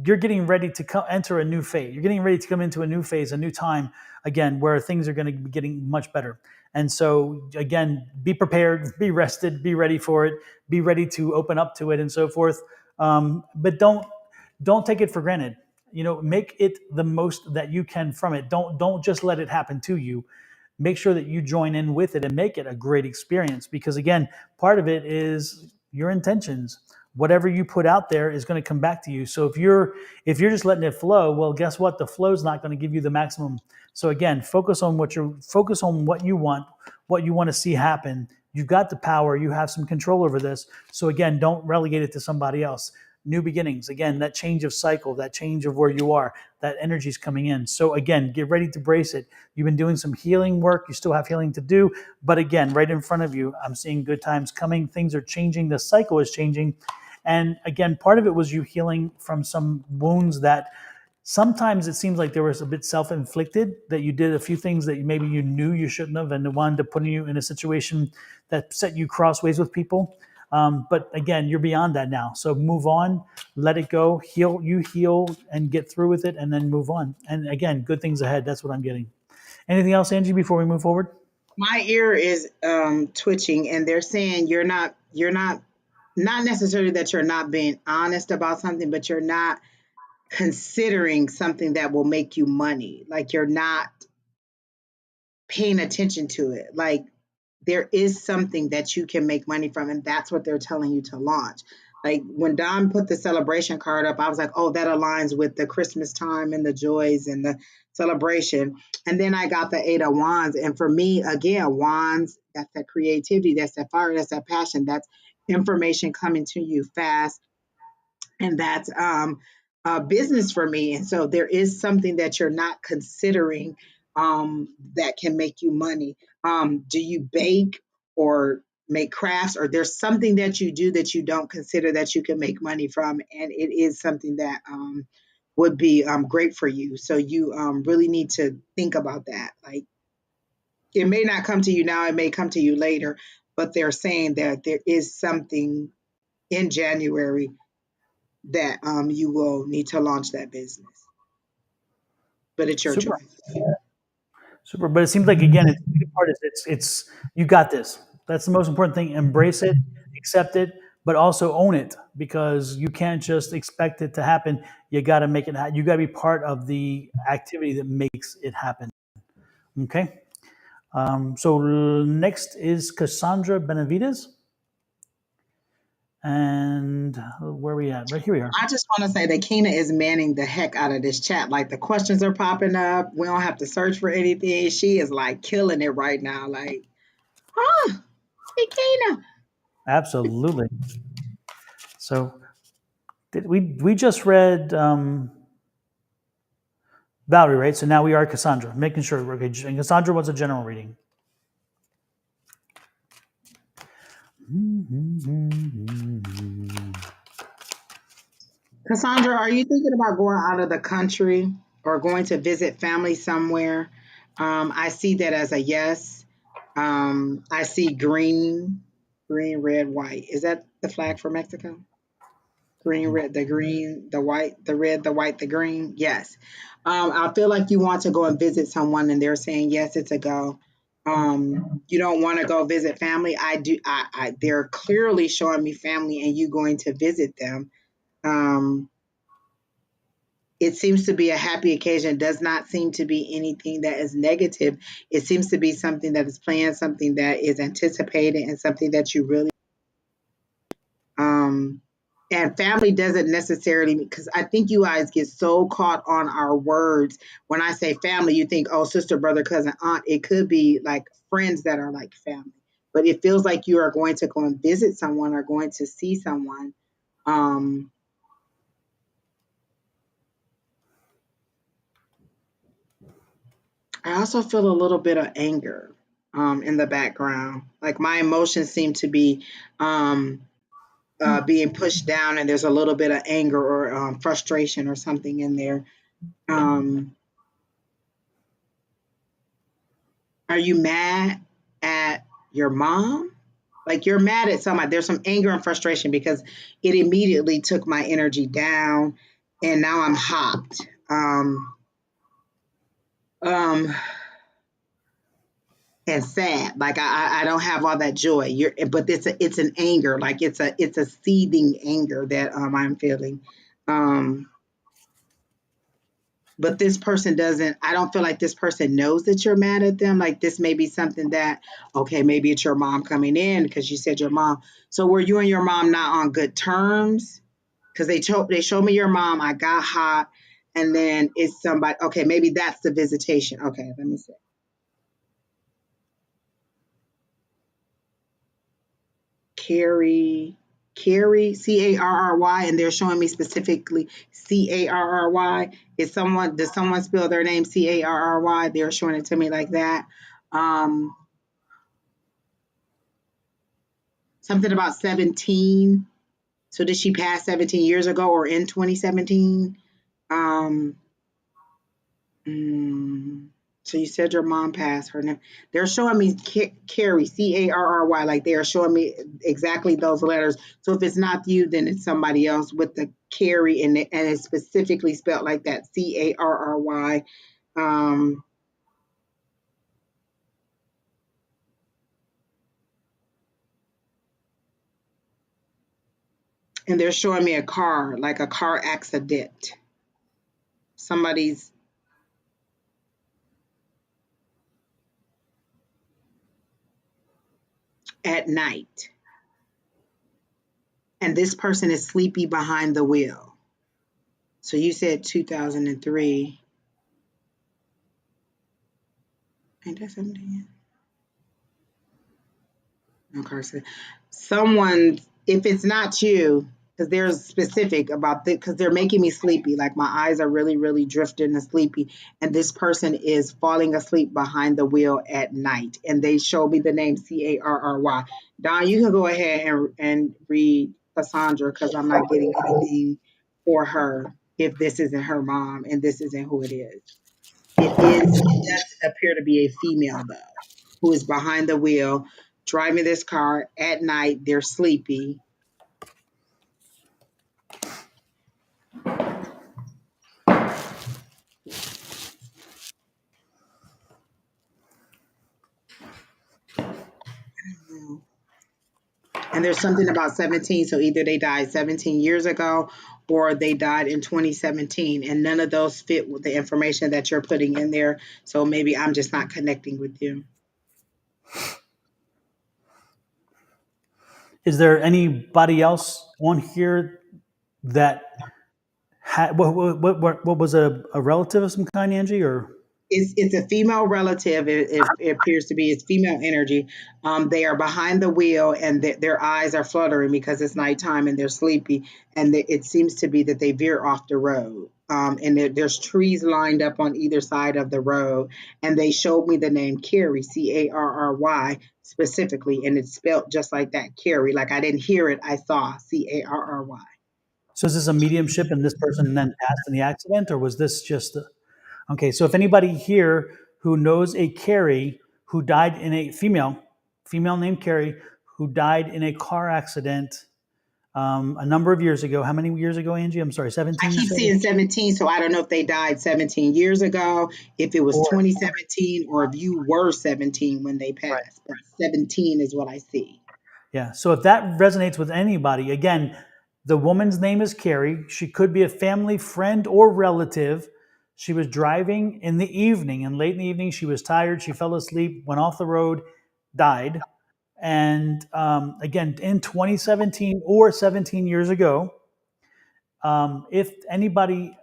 you're getting ready to enter a new phase. You're getting ready to come into a new phase, a new time again, where things are going to be getting much better. And so again, be prepared, be rested, be ready for it, be ready to open up to it, and so forth. But don't take it for granted. Make it the most that you can from it. Don't just let it happen to you. Make sure that you join in with it and make it a great experience, because again, part of it is your intentions. Whatever you put out there is going to come back to you. So if you're just letting it flow, well, guess what? The flow is not going to give you the maximum. So again, focus on what you want to see happen. You've got the power, you have some control over this. So again, don't relegate it to somebody else. New beginnings, again, that change of cycle, that change of where you are, that energy is coming in. So again, get ready to brace it. You've been doing some healing work, you still have healing to do, but again, right in front of you, I'm seeing good times coming. Things are changing, the cycle is changing. And again, part of it was you healing from some wounds that sometimes it seems like there was a bit self-inflicted, that you did a few things that maybe you knew you shouldn't have, and it wound up putting you in a situation that set you crossways with people. But again, you're beyond that now. So move on, let it go, heal and get through with it, and then move on. And again, good things ahead. That's what I'm getting. Anything else, Angie, before we move forward? My ear is twitching, and they're saying not necessarily that you're not being honest about something, but you're not considering something that will make you money. Like you're not paying attention to it. Like there is something that you can make money from, and that's what they're telling you to launch. Like when Don put the celebration card up, I was like, oh, that aligns with the Christmas time and the joys and the celebration. And then I got the Eight of Wands. And for me, again, wands, that's that creativity, that's that fire, that's that passion, that's information coming to you fast, and that's business for me. And so there is something that you're not considering that can make you money. Do you bake or make crafts, or there's something that you do that you don't consider that you can make money from, and it is something that would be great for you. So you really need to think about that. Like it may not come to you now, it may come to you later, but they're saying that there is something in January that you will need to launch that business. But it's your Super. choice. Super. But it seems like again, the good part is it's you got this. That's the most important thing. Embrace it, accept it, but also own it, because you can't just expect it to happen. You got to make it. You got to be part of the activity that makes it happen. Okay. So next is Cassandra Benavidez, and where are we at? Right here we are. I just want to say that Kina is manning the heck out of this chat. Like the questions are popping up. We don't have to search for anything. She is like killing it right now. Like, huh? Hey, Kina. Absolutely. So we just read Valerie, right? So now we are Cassandra, making sure. Okay, and Cassandra was a general reading. Cassandra, are you thinking about going out of the country or going to visit family somewhere? I see that as a yes. I see green, red, white. Is that the flag for Mexico? Green, the white, the red, the white, the green. Yes. I feel like you want to go and visit someone, and they're saying yes, it's a go. You don't want to go visit family. I do. They're clearly showing me family, and you going to visit them. Um, it seems to be a happy occasion. It does not seem to be anything that is negative. It seems to be something that is planned, something that is anticipated, and something that you really um and family doesn't necessarily, because I think you guys get so caught on our words. When I say family, you think, oh, sister, brother, cousin, aunt. It could be like friends that are like family. But it feels like you are going to go and visit someone or going to see someone. Um, I also feel a little bit of anger in the background. Like my emotions seem to be being pushed down, and there's a little bit of anger or frustration or something in there. Um, Are you mad at your mom? Like you're mad at somebody. There's some anger and frustration because it immediately took my energy down and now I'm hot. Um, and sad. Like I don't have all that joy. But it's an anger. Like it's a seething anger that I'm feeling. Um, but this person doesn't. I don't feel like this person knows that you're mad at them. Like this may be something that okay, maybe it's your mom coming in because you said your mom. So were you and your mom not on good terms? Because they showed me your mom. I got hot, and then it's somebody. Okay, maybe that's the visitation. Okay, let me see. Carrie, Carrie, and they're showing me specifically Carry. Does someone spell their name Carry? They're showing it to me like that. Um, Something about 17. So did she pass 17 years ago or in 2017? Um, mm, so you said your mom passed her name. They're showing me Carrie, Carry, like they are showing me exactly those letters. So if it's not you, then it's somebody else with the Carrie in it, and it's specifically spelled like that, Carry. Um, and they're showing me a car, like a car accident. Somebody's at night, and this person is sleepy behind the wheel. So you said 2003. Ain't that 17? Okay. Someone, if it's not you, because they're specific about that, because they're making me sleepy. Like my eyes are really, really drifting and sleepy. And this person is falling asleep behind the wheel at night. And they show me the name Carry. Don, you can go ahead and read Cassandra because I'm not getting anything for her if this isn't her mom and this isn't who it is. It does appear to be a female though, who is behind the wheel driving this car at night. They're sleepy. And there's something about 17. So either they died 17 years ago or they died in 2017. And none of those fit with the information that you're putting in there. So maybe I'm just not connecting with you. Is there anybody else on here that had what was a relative of some kind, Angie, or? It's a female relative. It appears to be it's female energy. They are behind the wheel and their eyes are fluttering because it's nighttime and they're sleepy. And it seems to be that they veer off the road. And there's trees lined up on either side of the road. And they showed me the name Carrie, Carry, specifically, and it's spelled just like that, Carrie. Like I didn't hear it, I saw Carry. So is this a mediumship and this person then passed in the accident, or was this just okay? So if anybody here who knows a Carrie who died in a female named Carrie who died in a car accident a number of years ago. How many years ago, Angie? I'm sorry, I 17 you keep said? seeing 17, so I don't know if they died 17 years ago, if it was Or 2017, or if you were 17 when they right. passed. But 17 is what I see. Yeah. So if that resonates with anybody, again, the woman's name is Carrie. She could be a family friend or relative. She was driving in the evening, and late in the evening, she was tired. She fell asleep, went off the road, died. And again, in 2017 or 17 years ago, if anybody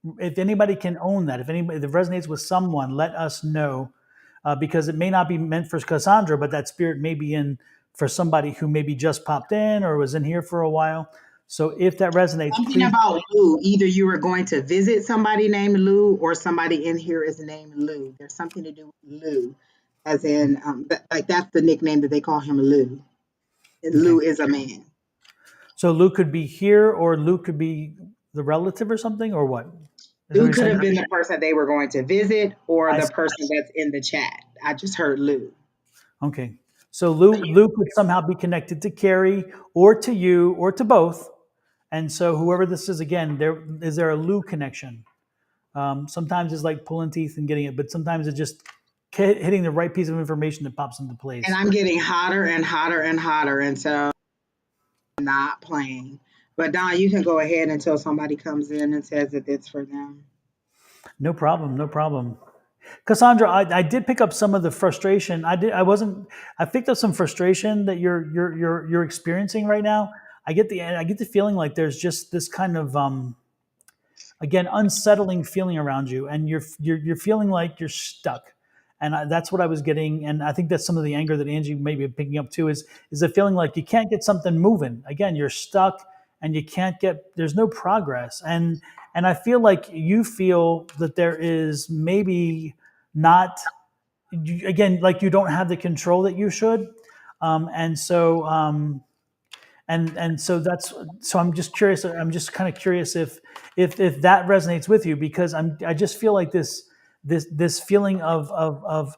can own that, if anybody that resonates with someone, let us know, because it may not be meant for Cassandra, but that spirit may be in for somebody who maybe just popped in or was in here for a while. So if that resonates, Something please. about Lou. Either you were going to visit somebody named Lou, or somebody in here is named Lou. There's something to do with Lou, as in, like that's the nickname that they call him, Lou. And Okay. Lou is a man. So Luke could be here, or Luke could be the relative or something, or what? Is that what Lou you're could saying? have been the person they were going to visit, or I the see. person that's in the chat. I just heard Lou. Okay. So Lou could somehow be connected to Carrie or to you or to both. And so whoever this is, again, there a Lou connection. Sometimes it's like pulling teeth and getting it, but sometimes it's just hitting the right piece of information that pops into And place. I'm getting hotter and hotter and hotter. And so I'm not playing. But Don, you can go ahead until somebody comes in and says that it's for them. No problem. No problem. Cassandra, I did pick up some of the frustration. I picked up some frustration that you're experiencing right now. I get the feeling like there's just this kind of again unsettling feeling around you, and you're feeling like you're stuck. And that's what I was getting, and I think that's some of the anger that Angie may be picking up too. Is the feeling like you can't get something moving. Again, you're stuck, and you can't get. There's no progress, and I feel like you feel that there is maybe not again like you don't have the control that you should, and so and so that's so I'm just curious. I'm just kind of curious if that resonates with you because I just feel like this feeling of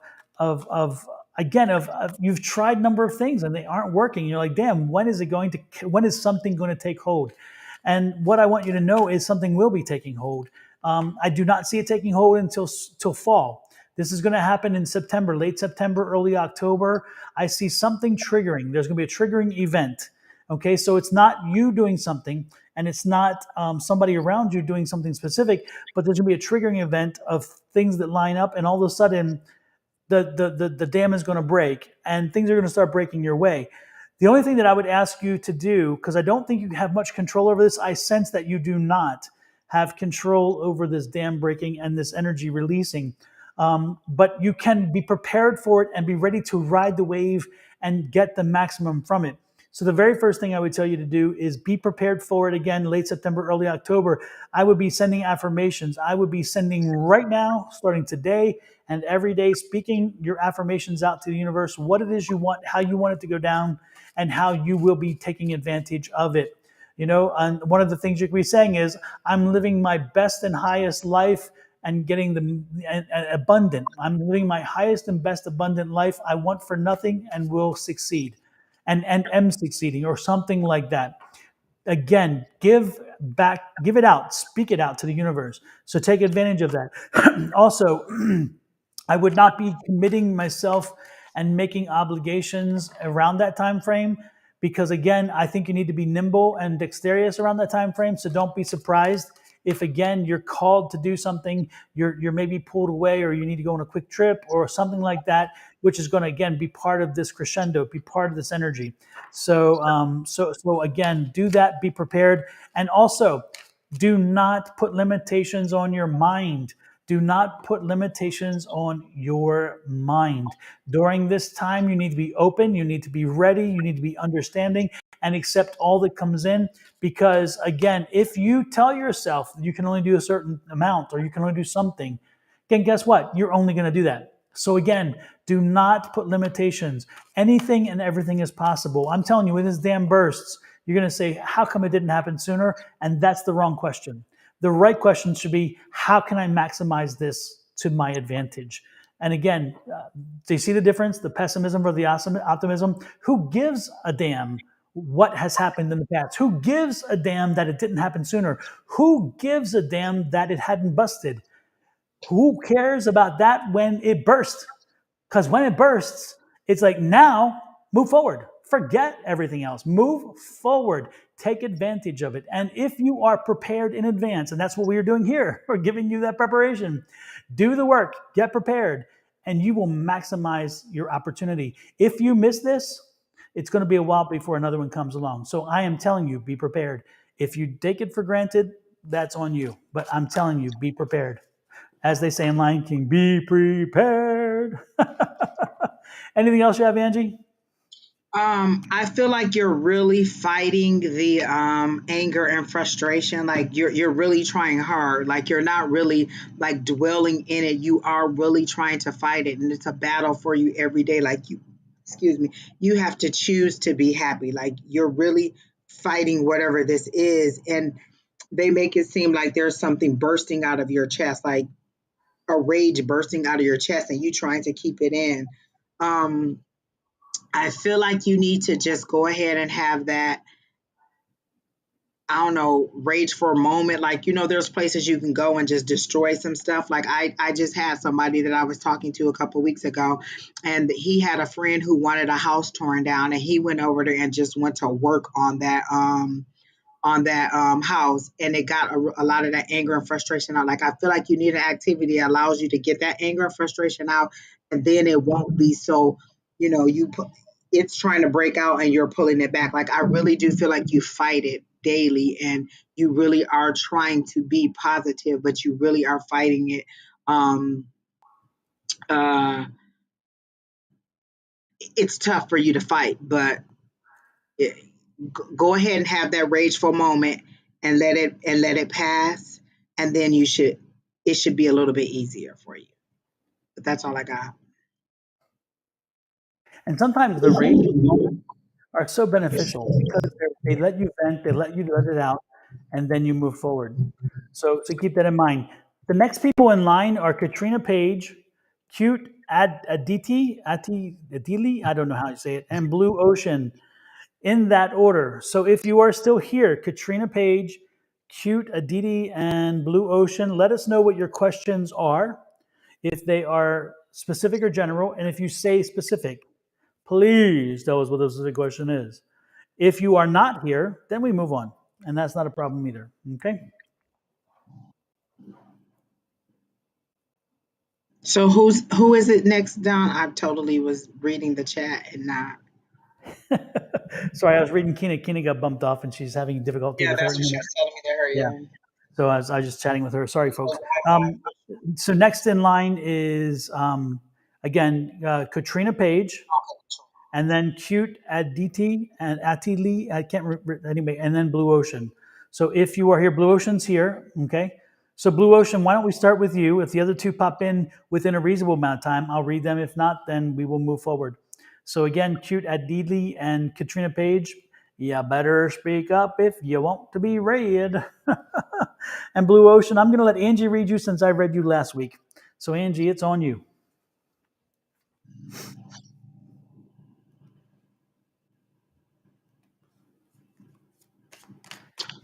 again of you've tried a number of things and they aren't working. You're like, damn, when is something going to take hold? And what I want you to know is something will be taking hold. I do not see it taking hold until till fall. This is going to happen in September, late September, early October. I see something triggering. There's going to be a triggering event. Okay, so it's not you doing something, and it's not somebody around you doing something specific, but there's going to be a triggering event of things that line up, and all of a sudden, the dam is going to break, and things are going to start breaking your way. The only thing that I would ask you to do, because I don't think you have much control over this, I sense that you do not have control over this dam breaking and this energy releasing. But you can be prepared for it and be ready to ride the wave and get the maximum from it. So the very first thing I would tell you to do is be prepared for it again, late September, early October. I would be sending affirmations. I would be sending right now, starting today and every day, speaking your affirmations out to the universe, what it is you want, how you want it to go down, and how you will be taking advantage of it. You know, and one of the things you could be saying is, I'm living my best and highest life and getting the abundant. I'm living my highest and best abundant life. I want for nothing and will succeed and am succeeding or something like that. Again, give it out, speak it out to the universe. So take advantage of that. Also, I would not be committing myself and making obligations around that time frame because again, I think you need to be nimble and dexterous around that time frame. So don't be surprised if again you're called to do something, you're maybe pulled away or you need to go on a quick trip or something like that, which is going to again be part of this crescendo, be part of this energy. So again, do that, be prepared, and also do not put limitations on your mind. Do not put limitations on your mind. During this time, you need to be open, you need to be ready, you need to be understanding and accept all that comes in. Because again, if you tell yourself you can only do a certain amount or you can only do something, then guess what? You're only going to do that. So again, do not put limitations. Anything and everything is possible. I'm telling you, when this dam bursts, you're going to say, how come it didn't happen sooner? And that's the wrong question. The right question should be, how can I maximize this to my advantage? And again, do you see the difference? The pessimism or the optimism? Who gives a damn what has happened in the past? Who gives a damn that it didn't happen sooner? Who gives a damn that it hadn't busted? Who cares about that when it bursts? Because when it bursts, it's like now move forward. Forget everything else. Move forward. Take advantage of it. And if you are prepared in advance, and that's what we are doing here, we're giving you that preparation. Do the work, get prepared, and you will maximize your opportunity. If you miss this, it's going to be a while before another one comes along. So I am telling you, be prepared. If you take it for granted, that's on you. But I'm telling you, be prepared. As they say in Lion King, be prepared. Anything else you have, Angie? I feel like you're really fighting the anger and frustration. Like you're really trying hard. Like you're not really like dwelling in it. You are really trying to fight it, and it's a battle for you every day. Like you, excuse me, you have to choose to be happy. Like you're really fighting whatever this is, and they make it seem like there's something bursting out of your chest. Like a rage bursting out of your chest and you trying to keep it in. I feel like you need to just go ahead and have that, I don't know, rage for a moment. Like, there's places you can go and just destroy some stuff. Like I just had somebody that I was talking to a couple weeks ago, and he had a friend who wanted a house torn down, and he went over there and just went to work on that house, and it got a lot of that anger and frustration out. Like, I feel like you need an activity that allows you to get that anger and frustration out, and then it won't be so, you put it's trying to break out and you're pulling it back. Like, I really do feel like you fight it daily, and you really are trying to be positive, but you really are fighting it. um uh it's tough for you to fight, but it, go ahead and have that rageful moment and let it pass, and then it should be a little bit easier for you. But that's all I got. And sometimes the rage moments are so beneficial because they let you vent, they let you let it out, and then you move forward. So keep that in mind. The next people in line are Katrina Page, Cute Aditi, I don't know how you say it, and Blue Ocean, in that order. So if you are still here, Katrina Page, Cute Aditi, and Blue Ocean, let us know what your questions are, if they are specific or general. And if you say specific, please tell us what the question is. If you are not here, then we move on. And that's not a problem either. Okay? So who is it next, Don? I totally was reading the chat and not. Sorry, I was reading Kina. Kina got bumped off and she's having difficulty Yeah, with her that's what she internet. was telling me to hurry Yeah. up. So I was just chatting with her. Sorry, folks. So next in line is, again, Katrina Page, and then Cute Aditi and Atili. I can't remember anyway, and then Blue Ocean. So if you are here, Blue Ocean's here. Okay. So Blue Ocean, why don't we start with you? If the other two pop in within a reasonable amount of time, I'll read them. If not, then we will move forward. So again, Cute Adili and Katrina Page. You better speak up if you want to be read. And Blue Ocean, I'm going to let Angie read you since I read you last week. So Angie, it's on you.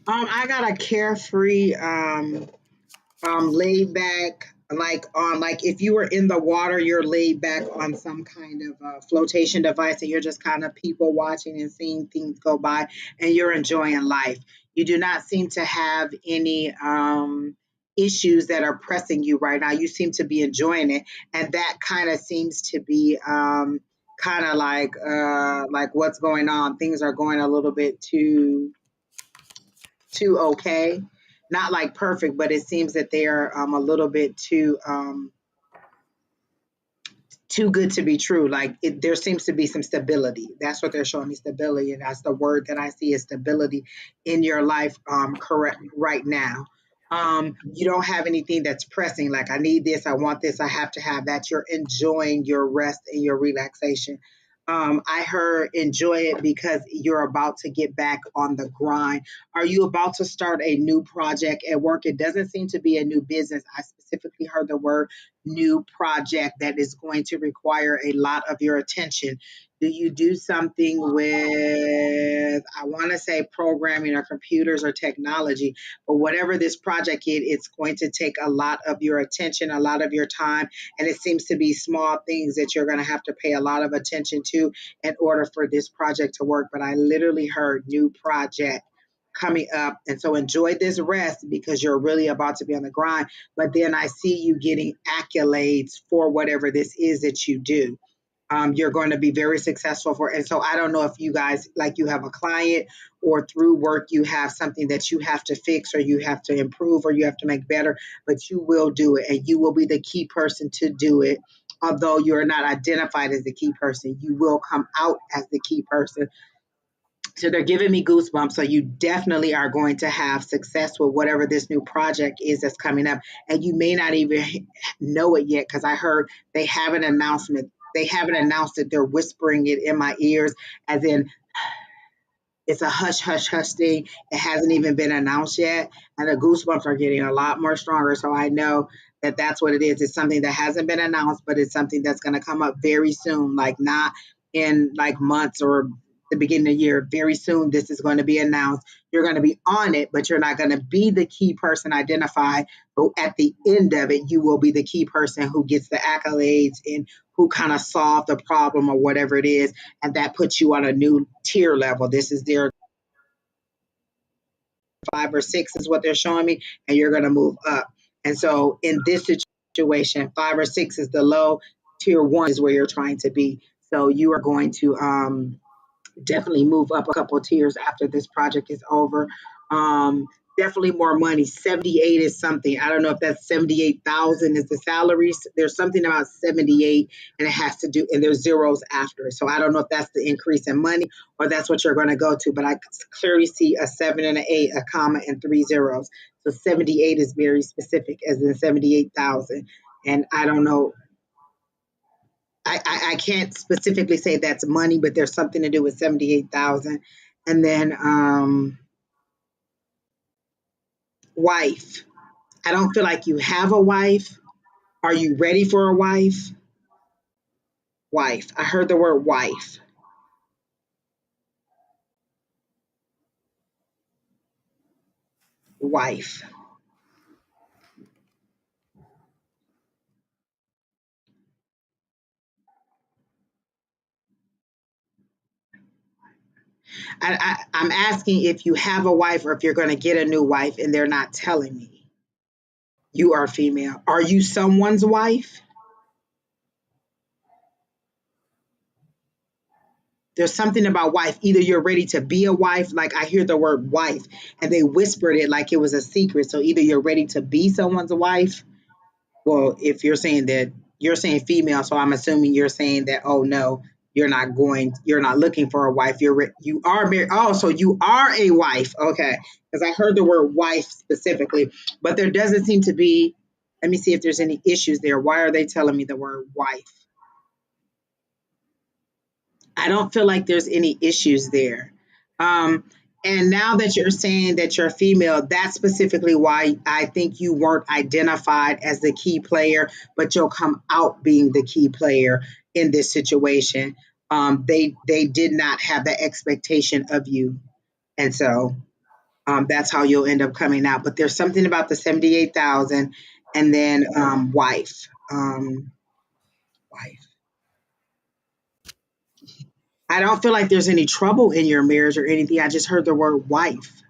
I got a carefree, laid back, like on, like if you were in the water, you're laid back on some kind of flotation device, and you're just kind of people watching and seeing things go by, and you're enjoying life. You do not seem to have any issues that are pressing you right now. You seem to be enjoying it, and that kind of seems to be kind of like what's going on. Things are going a little bit too okay, not like perfect, but it seems that they are a little bit too good to be true. Like there seems to be some stability. That's what they're showing me, stability, and that's the word that I see is stability in your life. Correct right now. You don't have anything that's pressing. Like I need this, I want this, I have to have that. You're enjoying your rest and your relaxation. I heard enjoy it because you're about to get back on the grind. Are you about to start a new project at work? It doesn't seem to be a new business. I specifically heard the word new project that is going to require a lot of your attention. Do you do something with, I want to say programming or computers or technology, but whatever this project is, it's going to take a lot of your attention, a lot of your time, and it seems to be small things that you're going to have to pay a lot of attention to in order for this project to work. But I literally heard new project coming up. And so enjoy this rest because you're really about to be on the grind. But then I see you getting accolades for whatever this is that you do. You're going to be very successful for. And so I don't know if you guys, like, you have a client or through work you have something that you have to fix or you have to improve or you have to make better, but you will do it and you will be the key person to do it. Although you're not identified as the key person, you will come out as the key person. So they're giving me goosebumps. So you definitely are going to have success with whatever this new project is that's coming up. And you may not even know it yet because I heard they have an announcement. They haven't announced it. They're whispering it in my ears, as in it's a hush, hush, hush thing. It hasn't even been announced yet. And the goosebumps are getting a lot more stronger. So I know that's what it is. It's something that hasn't been announced, but it's something that's going to come up very soon, like not in like months or the beginning of the year. Very soon, this is going to be announced. You're going to be on it, but you're not going to be the key person identified. But at the end of it, you will be the key person who gets the accolades and who kind of solved the problem or whatever it is. And that puts you on a new tier level. This is their 5 or 6 is what they're showing me, and you're going to move up. And so in this situation, 5 or 6 is the low, tier 1 is where you're trying to be. So you are going to definitely move up a couple of tiers after this project is over. Um, Definitely more money. 78 is something. I don't know if that's 78,000 is the salaries. There's something about 78 and it has to do, and there's zeros after it. So I don't know if that's the increase in money or that's what you're going to go to, but I clearly see a 7 and an 8, a comma, and 3 zeros. So 78 is very specific, as in 78,000. And I don't know, I can't specifically say that's money, but there's something to do with 78,000. And then wife. I don't feel like you have a wife. Are you ready for a wife? Wife. I heard the word wife. Wife. I'm asking if you have a wife or if you're going to get a new wife, and they're not telling me. You are female. Are you someone's wife? There's something about wife. Either you're ready to be a wife, like I hear the word wife, and they whispered it like it was a secret. So either you're ready to be someone's wife. Well, if you're saying that, you're saying female, so I'm assuming you're saying that, oh no, you're not looking for a wife. You are married. Oh, so you are a wife. Okay. Because I heard the word wife specifically, but there doesn't seem to be, let me see if there's any issues there. Why are they telling me the word wife? I don't feel like there's any issues there. Um, and now that you're saying that you're female, that's specifically why I think you weren't identified as the key player, but you'll come out being the key player in this situation. They did not have the expectation of you, and so that's how you'll end up coming out. But there's something about the 78,000, and then wife, wife. I don't feel like there's any trouble in your marriage or anything. I just heard the word wife.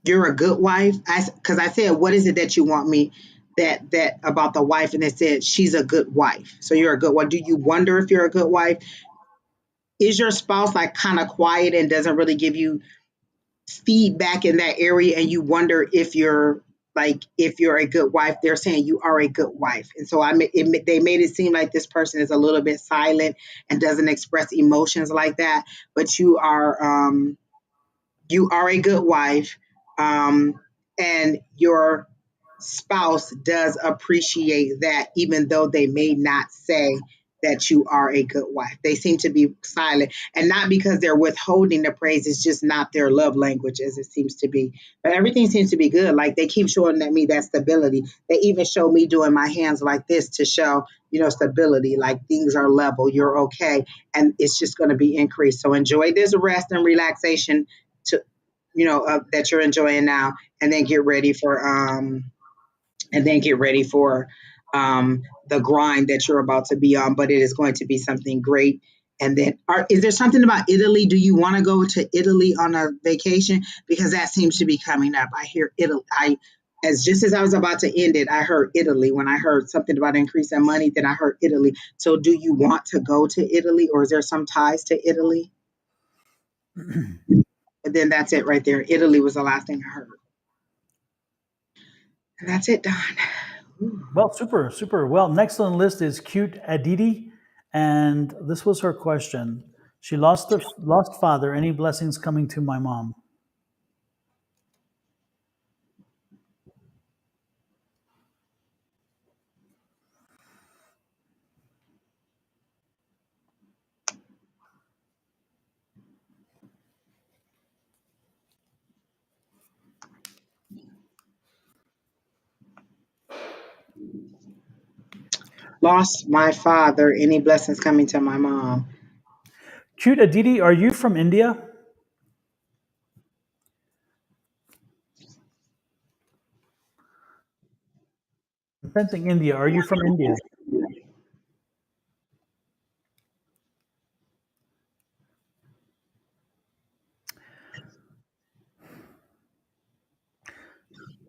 You're a good wife. Because I said, what is it that you want me that about the wife? And they said she's a good wife. So you're a good one. Do you wonder if you're a good wife? Is your spouse like kind of quiet and doesn't really give you feedback in that area, and you wonder if you're if you're a good wife? They're saying you are a good wife, and so they made it seem like this person is a little bit silent and doesn't express emotions like that, but you are a good wife, and your spouse does appreciate that, even though they may not say that you are a good wife. They seem to be silent, and not because they're withholding the praise, it's just not their love language as it seems to be. But everything seems to be good. Like they keep showing me that stability. They even show me doing my hands like this to show, stability, like things are level, you're okay, and it's just going to be increased. So enjoy this rest and relaxation to that you're enjoying now, and then get ready for the grind that you're about to be on. But it is going to be something great. And then, is there something about Italy? Do you want to go to Italy on a vacation? Because that seems to be coming up. I hear Italy. Just as I was about to end it, I heard Italy. When I heard something about increase in money, then I heard Italy. So do you want to go to Italy, or is there some ties to Italy? And then that's it right there. Italy was the last thing I heard. And that's it, Don. Ooh. Well, super, super. Well, next on the list is cute Aditi, and this was her question. She lost her lost father. Any blessings coming to my mom? Lost my father. Any blessings coming to my mom? Cute Aditi, are you from India? I'm sensing India. Are you from India?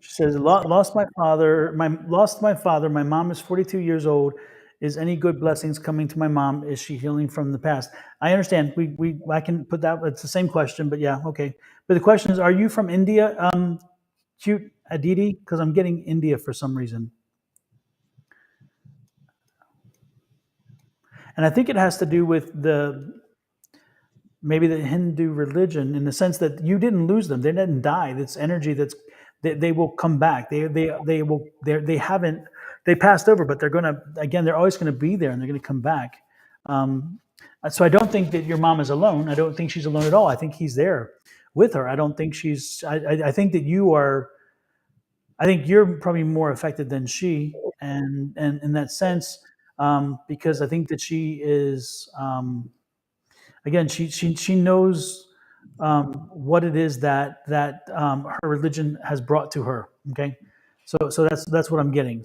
She says, Lost my father. Lost my father. My mom is 42 years old. Is any good blessings coming to my mom? Is she healing from the past?" I understand. I can put that. It's the same question, but yeah, okay. But the question is, are you from India, cute Aditi? Because I'm getting India for some reason, and I think it has to do with the maybe the Hindu religion in the sense that you didn't lose them; they didn't die. It's energy they will come back. They will they haven't they passed over, but they're gonna again. They're always going to be there, and they're going to come back. Um, so I don't think that your mom is alone. I don't think she's alone at all. I think he's there with her. I don't think she's. I think that you are. I think you're probably more affected than she, and in that sense, because I think that she is. Again, she knows what it is that her religion has brought to her. Okay, so that's what I'm getting.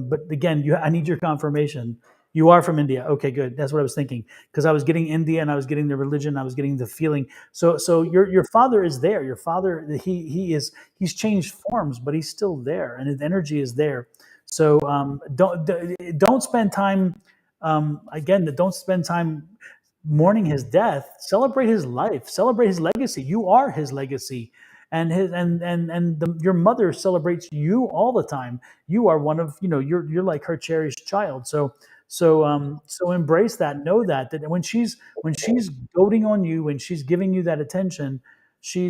But again, I need your confirmation. You are from India. Okay, good. That's what I was thinking because I was getting India and I was getting the religion. I was getting the feeling. So your father is there. Your father he's changed forms, but he's still there, and his energy is there. So don't spend time again. Don't spend time mourning his death. Celebrate his life. Celebrate his legacy. You are his legacy, and your mother celebrates you all the time. You are one of you're like her cherished child. So embrace that. Know that when she's doting on you, when she's giving you that attention, she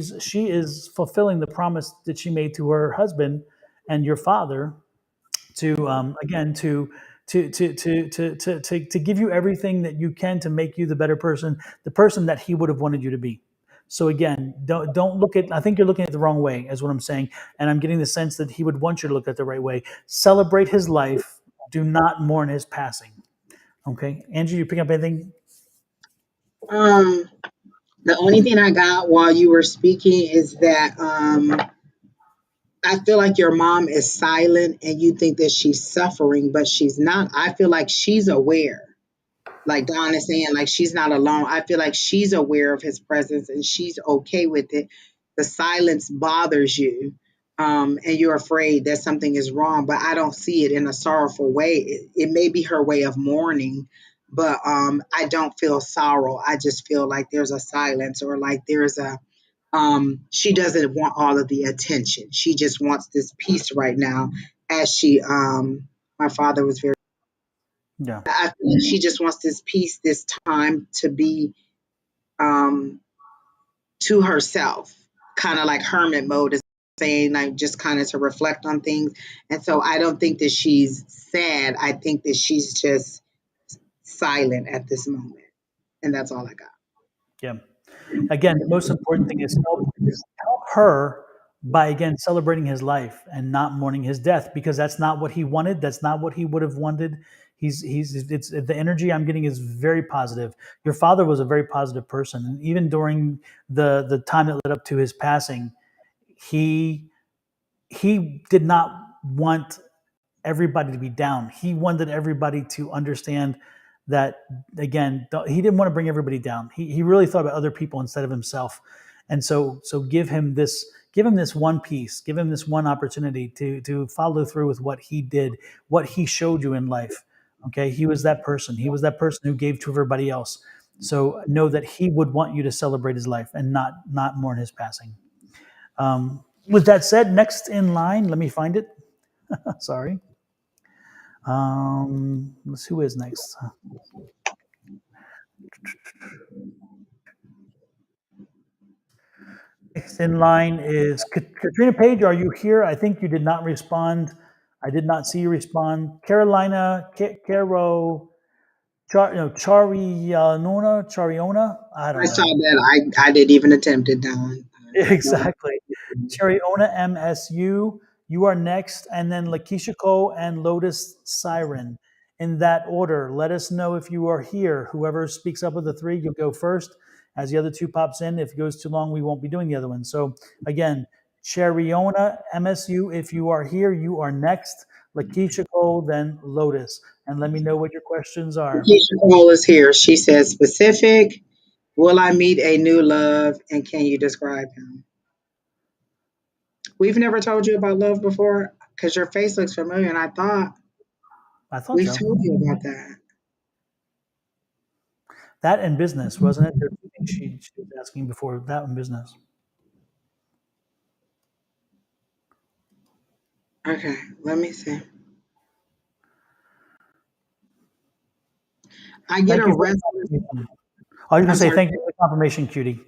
is fulfilling the promise that she made to her husband and your father to again to give you everything that you can to make you the person that he would have wanted you to be. So again, don't look at. I think you're looking at it the wrong way, is what I'm saying, and I'm getting the sense that he would want you to look at it the right way. Celebrate his life. Do not mourn his passing. Okay, Angie, you pick up anything? Um, the only thing I got while you were speaking is that I feel like your mom is silent and you think that she's suffering, but she's not. I feel like she's aware. Like Don is saying, like she's not alone. I feel like she's aware of his presence and she's okay with it. The silence bothers you, and you're afraid that something is wrong, but I don't see it in a sorrowful way. It may be her way of mourning, but I don't feel sorrow. I just feel like there's a silence or like there's a she doesn't want all of the attention. She just wants this peace right now. As she my father was very Yeah, I feel like she just wants this peace, this time to be um to herself, kind of like hermit mode is saying, like just kind of to reflect on things. And so I don't think that she's sad. I think that she's just silent at this moment. And that's all I got. yeah. Again, the most important thing is help her by again celebrating his life and not mourning his death because that's not what he wanted. That's not what he would have wanted. He's it's the energy I'm getting is very positive. Your father was a very positive person, and even during the time that led up to his passing, he he did not want everybody to be down. He wanted everybody to understand that again, he didn't want to bring everybody down. He really thought about other people instead of himself. And so give him this one piece, give him this one opportunity to follow through with what he did, what he showed you in life. Okay. He was that person. He was that person who gave to everybody else. So know that he would want you to celebrate his life and not mourn his passing. With that said, next in line, let me find it. Sorry. Let's see who is next. Next in line is Katrina Page. Are you here? I think you did not respond. I did not see you respond. Carolina, Caro, Chariona. I I don't saw know. that. I didn't even attempt it, Don. Exactly. Chariona MSU. You are next, and then Lakeisha Cole and Lotus Siren. in that order. Let us know if you are here. Whoever speaks up with the three, you'll go first. As the other two pops in, if it goes too long, we won't be doing the other one. So again, Cheriona MSU, if you are here, you are next. Lakeisha Cole, then Lotus. And let me know what your questions are. Keisha Cole is here. She says, specific, will I meet a new love and can you describe him? We've never told you about love before because your face looks familiar, and I thought I thought we've so. told you about that. That and business, wasn't it? There are two things she was asking before, that and business. Okay, let me see. I get Thank a you for the restless. confirmation. I was going I'm to say sorry. thank you for the confirmation, Cutie.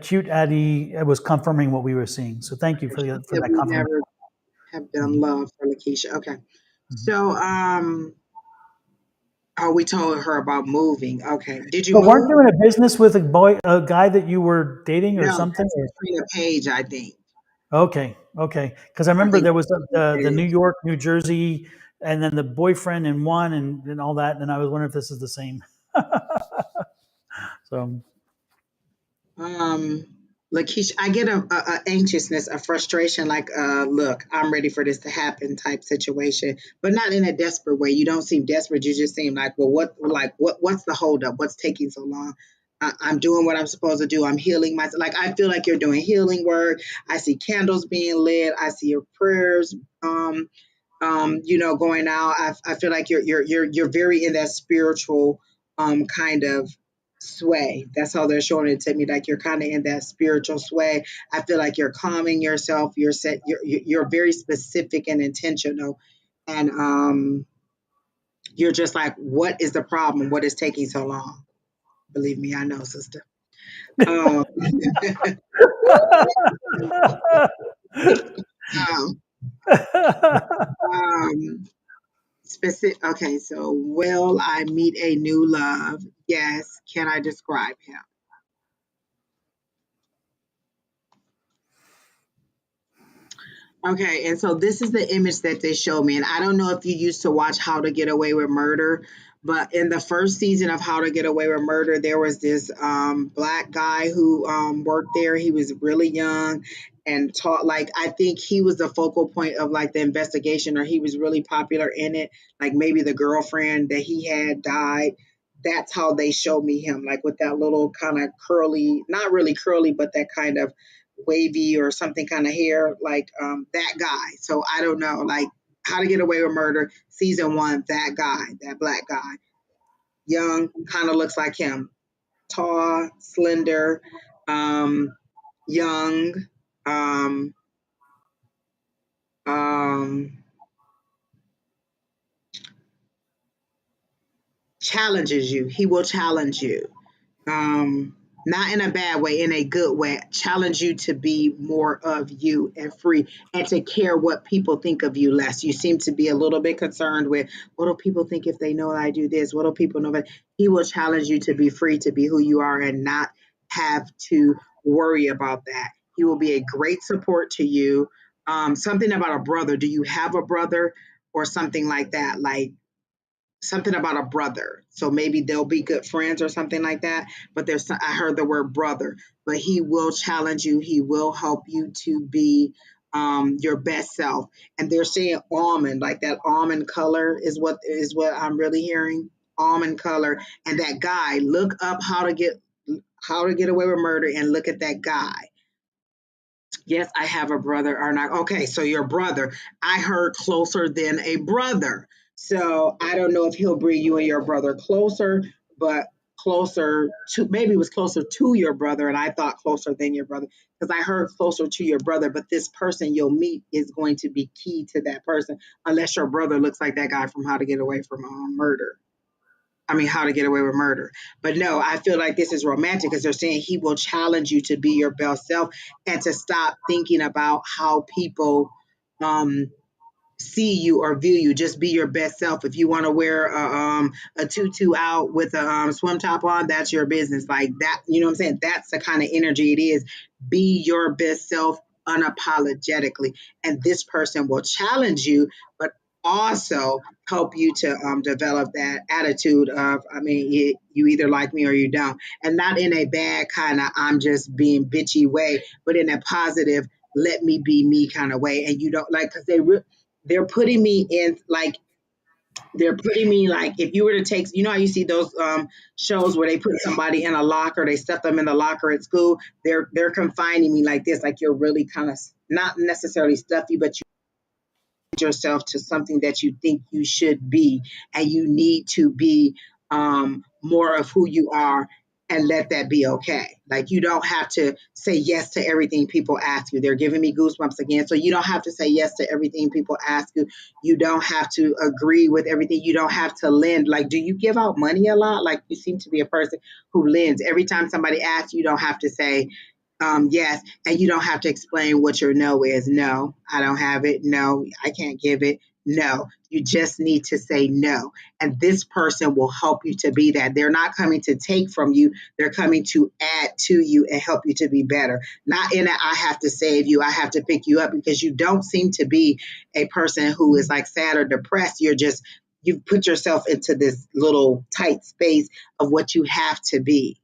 Cute Addie was confirming what we were seeing. So thank you She for said that we confirmation. never have done Mhm. love for Lakeisha. Okay. Mhm. So, oh, we told her about moving. Okay. Did you But weren't move? you in a business with a guy that you were dating or No, something? that's Katrina Page, I think. Okay, okay. Because I I remember think there was Katrina the New Page. York, New Jersey, and then the boyfriend in one, and all that. And I was wondering if this is the same. So Um, Lakeisha, I get a anxiousness, a frustration, like, look, I'm ready for this to happen type situation, but not in a desperate way. You don't seem desperate. You just seem like, well, what's the holdup? What's taking so long? I'm doing what I'm supposed to do. I'm healing myself. Like, I feel like you're doing healing work. I see candles being lit. I see your prayers, going out. I feel like you're very in that spiritual, kind of sway. That's how they're showing it to me. Like you're kind of in that spiritual sway. I feel like you're calming yourself. You're very specific and intentional, and you're just like, what is the problem? What is taking so long? Believe me, I know, sister. Um, um, um, specific. Okay, so will I meet a new love? Yes. Can I describe him? Okay, and so this is the image that they show me. And I don't know if you used to watch How to Get Away with Murder, but in the first season of How to Get Away with Murder, there was this black guy who worked there. He was really young and taught, like, I think he was the focal point of like the investigation, or he was really popular in it. Like maybe the girlfriend that he had died. That's how they showed me him, like with that little kind of curly, not really curly, but that kind of wavy or something kind of hair, like that guy. So I don't know, like How to Get Away with Murder, season one, that guy, that black guy, young, kind of looks like him, tall, slender, um, young, um, um, challenges you. He will challenge you. Not in a bad way, in a good way, challenge you to be more of you and free and to care what people think of you less. You seem to be a little bit concerned with what do people think if they know I do this? What do people know? But he will challenge you to be free, to be who you are and not have to worry about that. He will be a great support to you. Something about a brother. Do you have a brother or something like that? Like something about a brother. So maybe they'll be good friends or something like that. But I heard the word brother, but he will challenge you. He will help you to be your best self. And they're saying almond, like that almond color is what I'm really hearing. Almond color. And that guy, look up how to get away with murder and look at that guy. Yes, I have a brother or not. Okay, so your brother. I heard closer than a brother. So I don't know if he'll bring you and your brother closer, but closer to, maybe it was closer to your brother, and I thought closer than your brother because I heard closer to your brother. But this person you'll meet is going to be key to that person, unless your brother looks like that guy from How to Get Away from Murder. I mean, How to Get Away with Murder. But no, I feel like this is romantic because they're saying he will challenge you to be your best self and to stop thinking about how people um, see you or view you. Just be your best self. If you want to wear a tutu out with a swim top on, that's your business. Like that, you know what I'm saying? That's the kind of energy it is. Be your best self unapologetically. And this person will challenge you, but also help you to develop that attitude of, I mean, you either like me or you don't, and not in a bad kind of I'm just being bitchy way, but in a positive let me be me kind of way. And you don't like because they're putting me in like they're putting me like if you were to take how you see those shows where they put somebody in a locker, they stuff them in the locker at school. They're confining me like this, like you're really kind of not necessarily stuffy, but yourself to something that you think you should be, and you need to be more of who you are, and let that be okay. Like you don't have to say yes to everything people ask you. They're giving me goosebumps again. So you don't have to say yes to everything people ask you. You don't have to agree with everything. You don't have to lend. Like, do you give out money a lot? Like you seem to be a person who lends. Every time somebody asks, you don't have to say yes, and you don't have to explain what your no is. No, I don't have it. No, I can't give it. No, you just need to say no. And this person will help you to be that. They're not coming to take from you, they're coming to add to you and help you to be better. Not in that I have to save you, I have to pick you up, because you don't seem to be a person who is like sad or depressed. You've put yourself into this little tight space of what you have to be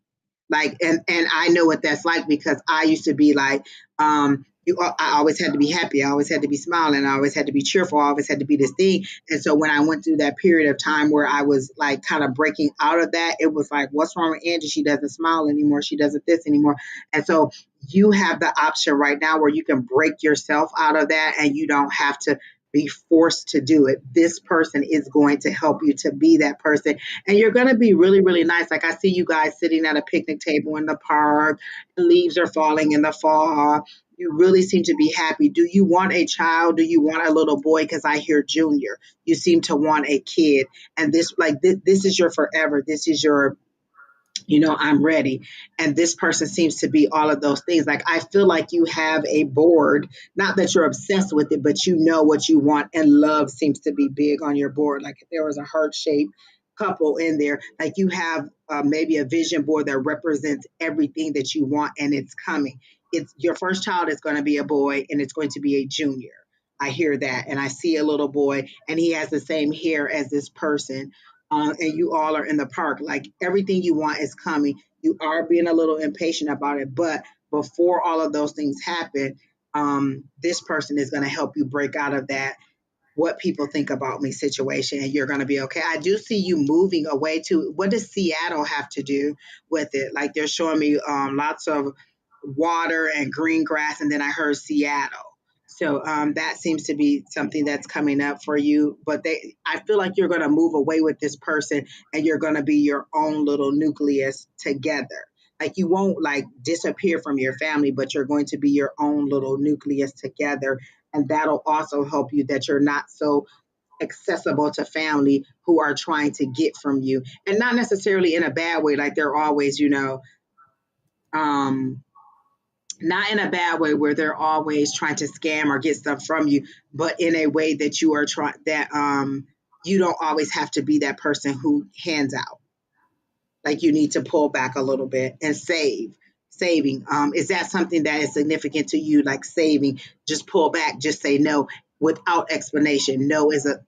like. And I know what that's like, because I used to be like I always had to be happy, I always had to be smiling, I always had to be cheerful, I always had to be this thing. And so when I went through that period of time where I was like kind of breaking out of that, it was like, what's wrong with Angie? She doesn't smile anymore, she doesn't this anymore. And so you have the option right now where you can break yourself out of that, and you don't have to be forced to do it. This person is going to help you to be that person, and you're going to be really, really nice. Like I see you guys sitting at a picnic table in the park, the leaves are falling in the fall. You really seem to be happy. Do you want a child? Do you want a little boy? Because I hear junior. You seem to want a kid, and this is your forever. This is your, I'm ready. And this person seems to be all of those things. Like, I feel like you have a board, not that you're obsessed with it, but you know what you want. And love seems to be big on your board. Like, if there was a heart shaped couple in there, like you have maybe a vision board that represents everything that you want, and it's coming. It's your first child is going to be a boy, and it's going to be a junior. I hear that. And I see a little boy, and he has the same hair as this person, and you all are in the park. Like, everything you want is coming. You are being a little impatient about it, but before all of those things happen, this person is going to help you break out of that what people think about me situation, and you're going to be okay. I do see you moving away to, what does Seattle have to do with it? Like, they're showing me lots of water and green grass, and then I heard Seattle. So that seems to be something that's coming up for you. But I feel like you're going to move away with this person, and you're going to be your own little nucleus together. Like, you won't like disappear from your family, but you're going to be your own little nucleus together, and that'll also help you that you're not so accessible to family who are trying to get from you, and not necessarily in a bad way, like they're always um not in a bad way where they're always trying to scam or get stuff from you, but in a way that you are trying that you don't always have to be that person who hands out. Like, you need to pull back a little bit and saving. Is that something that is significant to you, like saving? Just pull back, just say no without explanation. No is a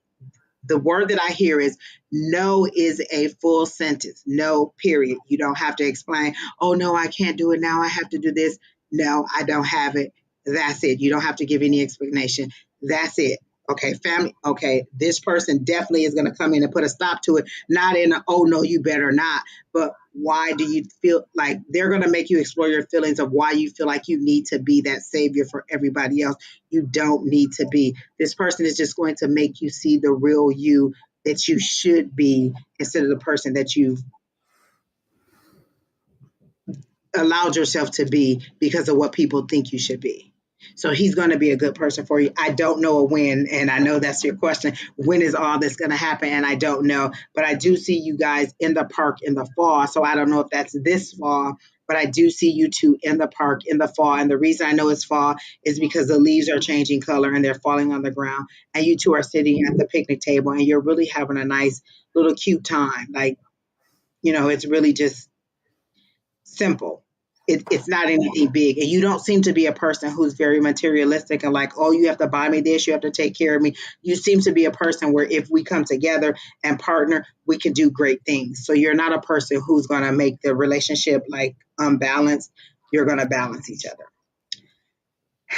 the word that I hear is no is a full sentence. No, period. You don't have to explain, oh, no, I can't do it now. I have to do this. No, I don't have it. That's it. You don't have to give any explanation. That's it. Okay, family. Okay, this person definitely is going to come in and put a stop to it. Not in a, oh, no, you better not. But why do you feel like they're going to make you explore your feelings of why you feel like you need to be that savior for everybody else? You don't need to be. This person is just going to make you see the real you that you should be, instead of the person that you've allowed yourself to be because of what people think you should be. So he's going to be a good person for you. I don't know a when, and I know that's your question. When is all this going to happen? And I don't know, but I do see you guys in the park in the fall. So I don't know if that's this fall, but I do see you two in the park in the fall. And the reason I know it's fall is because the leaves are changing color and they're falling on the ground. And you two are sitting at the picnic table, and you're really having a nice little cute time. Like, it's really just simple. it's not anything big. And you don't seem to be a person who's very materialistic and like, oh, you have to buy me this, you have to take care of me. You seem to be a person where if we come together and partner, we can do great things. So you're not a person who's going to make the relationship like unbalanced. You're going to balance each other.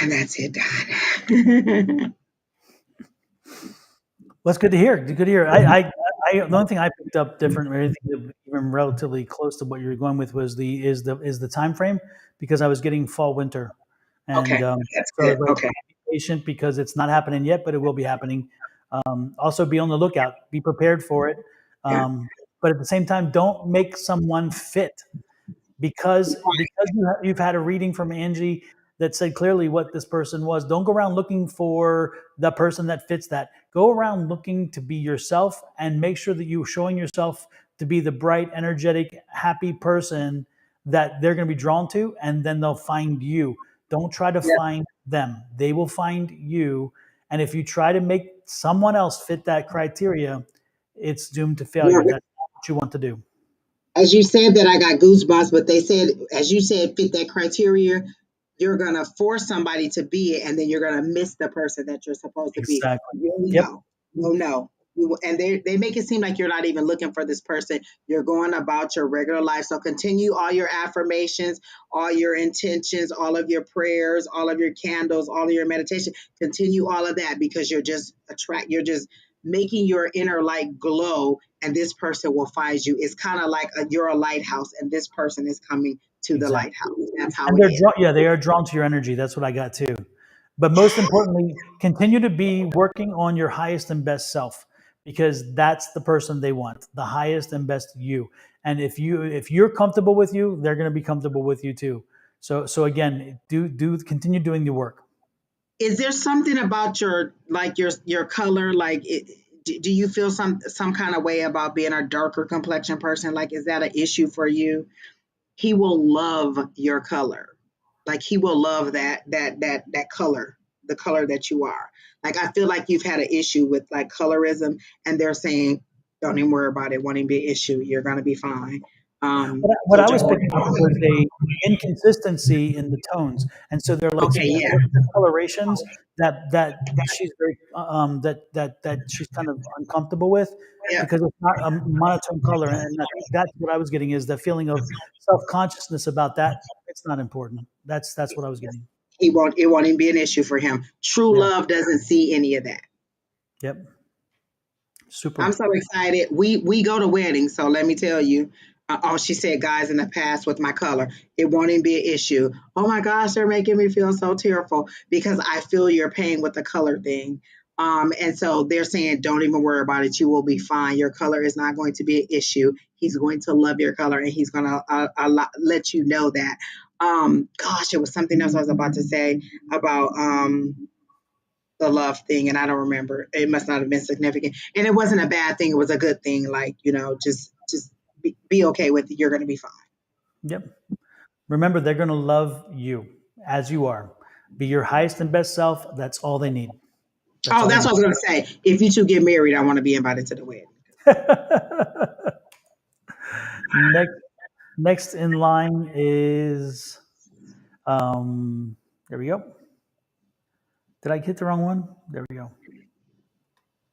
And that's it, Don. Well, it's good to hear. Good to hear. The only thing I picked up different, or anything even relatively close to what you were going with, was the time frame, because I was getting fall winter, and Okay, that's so I good. was like, Okay. be patient because it's not happening yet, but it will be happening. Also, be on the lookout. Be prepared for it. Yeah. But at the same time, don't make someone fit because you've had a reading from Angie that said clearly what this person was. Don't go around looking for the person that fits that. Go around looking to be yourself and make sure that you're showing yourself to be the bright, energetic, happy person that they're going to be drawn to, and then they'll find you. Don't try to Yeah. find them. They will find you. And if you try to make someone else fit that criteria, it's doomed to failure. That's not what you want to do. As you said that, I got goosebumps, but they said, as you said, fit that criteria, you're going to force somebody to be it, and then you're going to miss the person that you're supposed to be. Exactly. You'll Yep. know. You'll know. And they make it seem like you're not even looking for this person. You're going about your regular life. So continue all your affirmations, all your intentions, all of your prayers, all of your candles, all of your meditation. Continue all of that because you're just making your inner light glow, and this person will find you. It's kind of like you're a lighthouse and this person is coming to the Exactly. lighthouse. That's how And it is. they are drawn to your energy. That's what I got too. But most importantly, continue to be working on your highest and best self, because that's the person they want, the highest and best you. And if you're comfortable with you, they're going to be comfortable with you too. So again, do continue doing the work. Is there something about your color, like do you feel some kind of way about being a darker complexion person? Like, is that an issue for you? He will love your color. Like he will love that color, the color that you are. Like I feel like you've had an issue with like colorism, and they're saying, "Don't even worry about it. Won't even be an issue. You're gonna be fine." What So I just was picking up was a inconsistency in the tones, and so they're like okay, yeah, specific colorations that she's very that she's kind of uncomfortable with, yeah. because it's not a monotone color, and I think that's what I was getting, is the feeling of self consciousness about that. It's not important. That's what I was getting. He won't. It won't even be an issue for him. True Yeah. love doesn't see any of that. Yep. I'm Super. so excited. We go to weddings, so let me tell you. Oh, she said, guys, in the past with my color, it won't even be an issue. Oh my gosh, they're making me feel so tearful because I feel your pain with the color thing. And so they're saying, don't even worry about it. You will be fine. Your color is not going to be an issue. He's going to love your color, and he's going to let you know that. Gosh, it was something else I was about to say about the love thing, and I don't remember. It must not have been significant, and it wasn't a bad thing. It was a good thing. Like just be okay with it. You're going to be fine. Yep. Remember, they're going to love you as you are. Be your highest and best self. That's all they need. That's Oh, all they that's need. what I was going to say. If you two get married, I want to be invited to the wedding. next, next in line is, there we go. Did I hit the wrong one? There we go.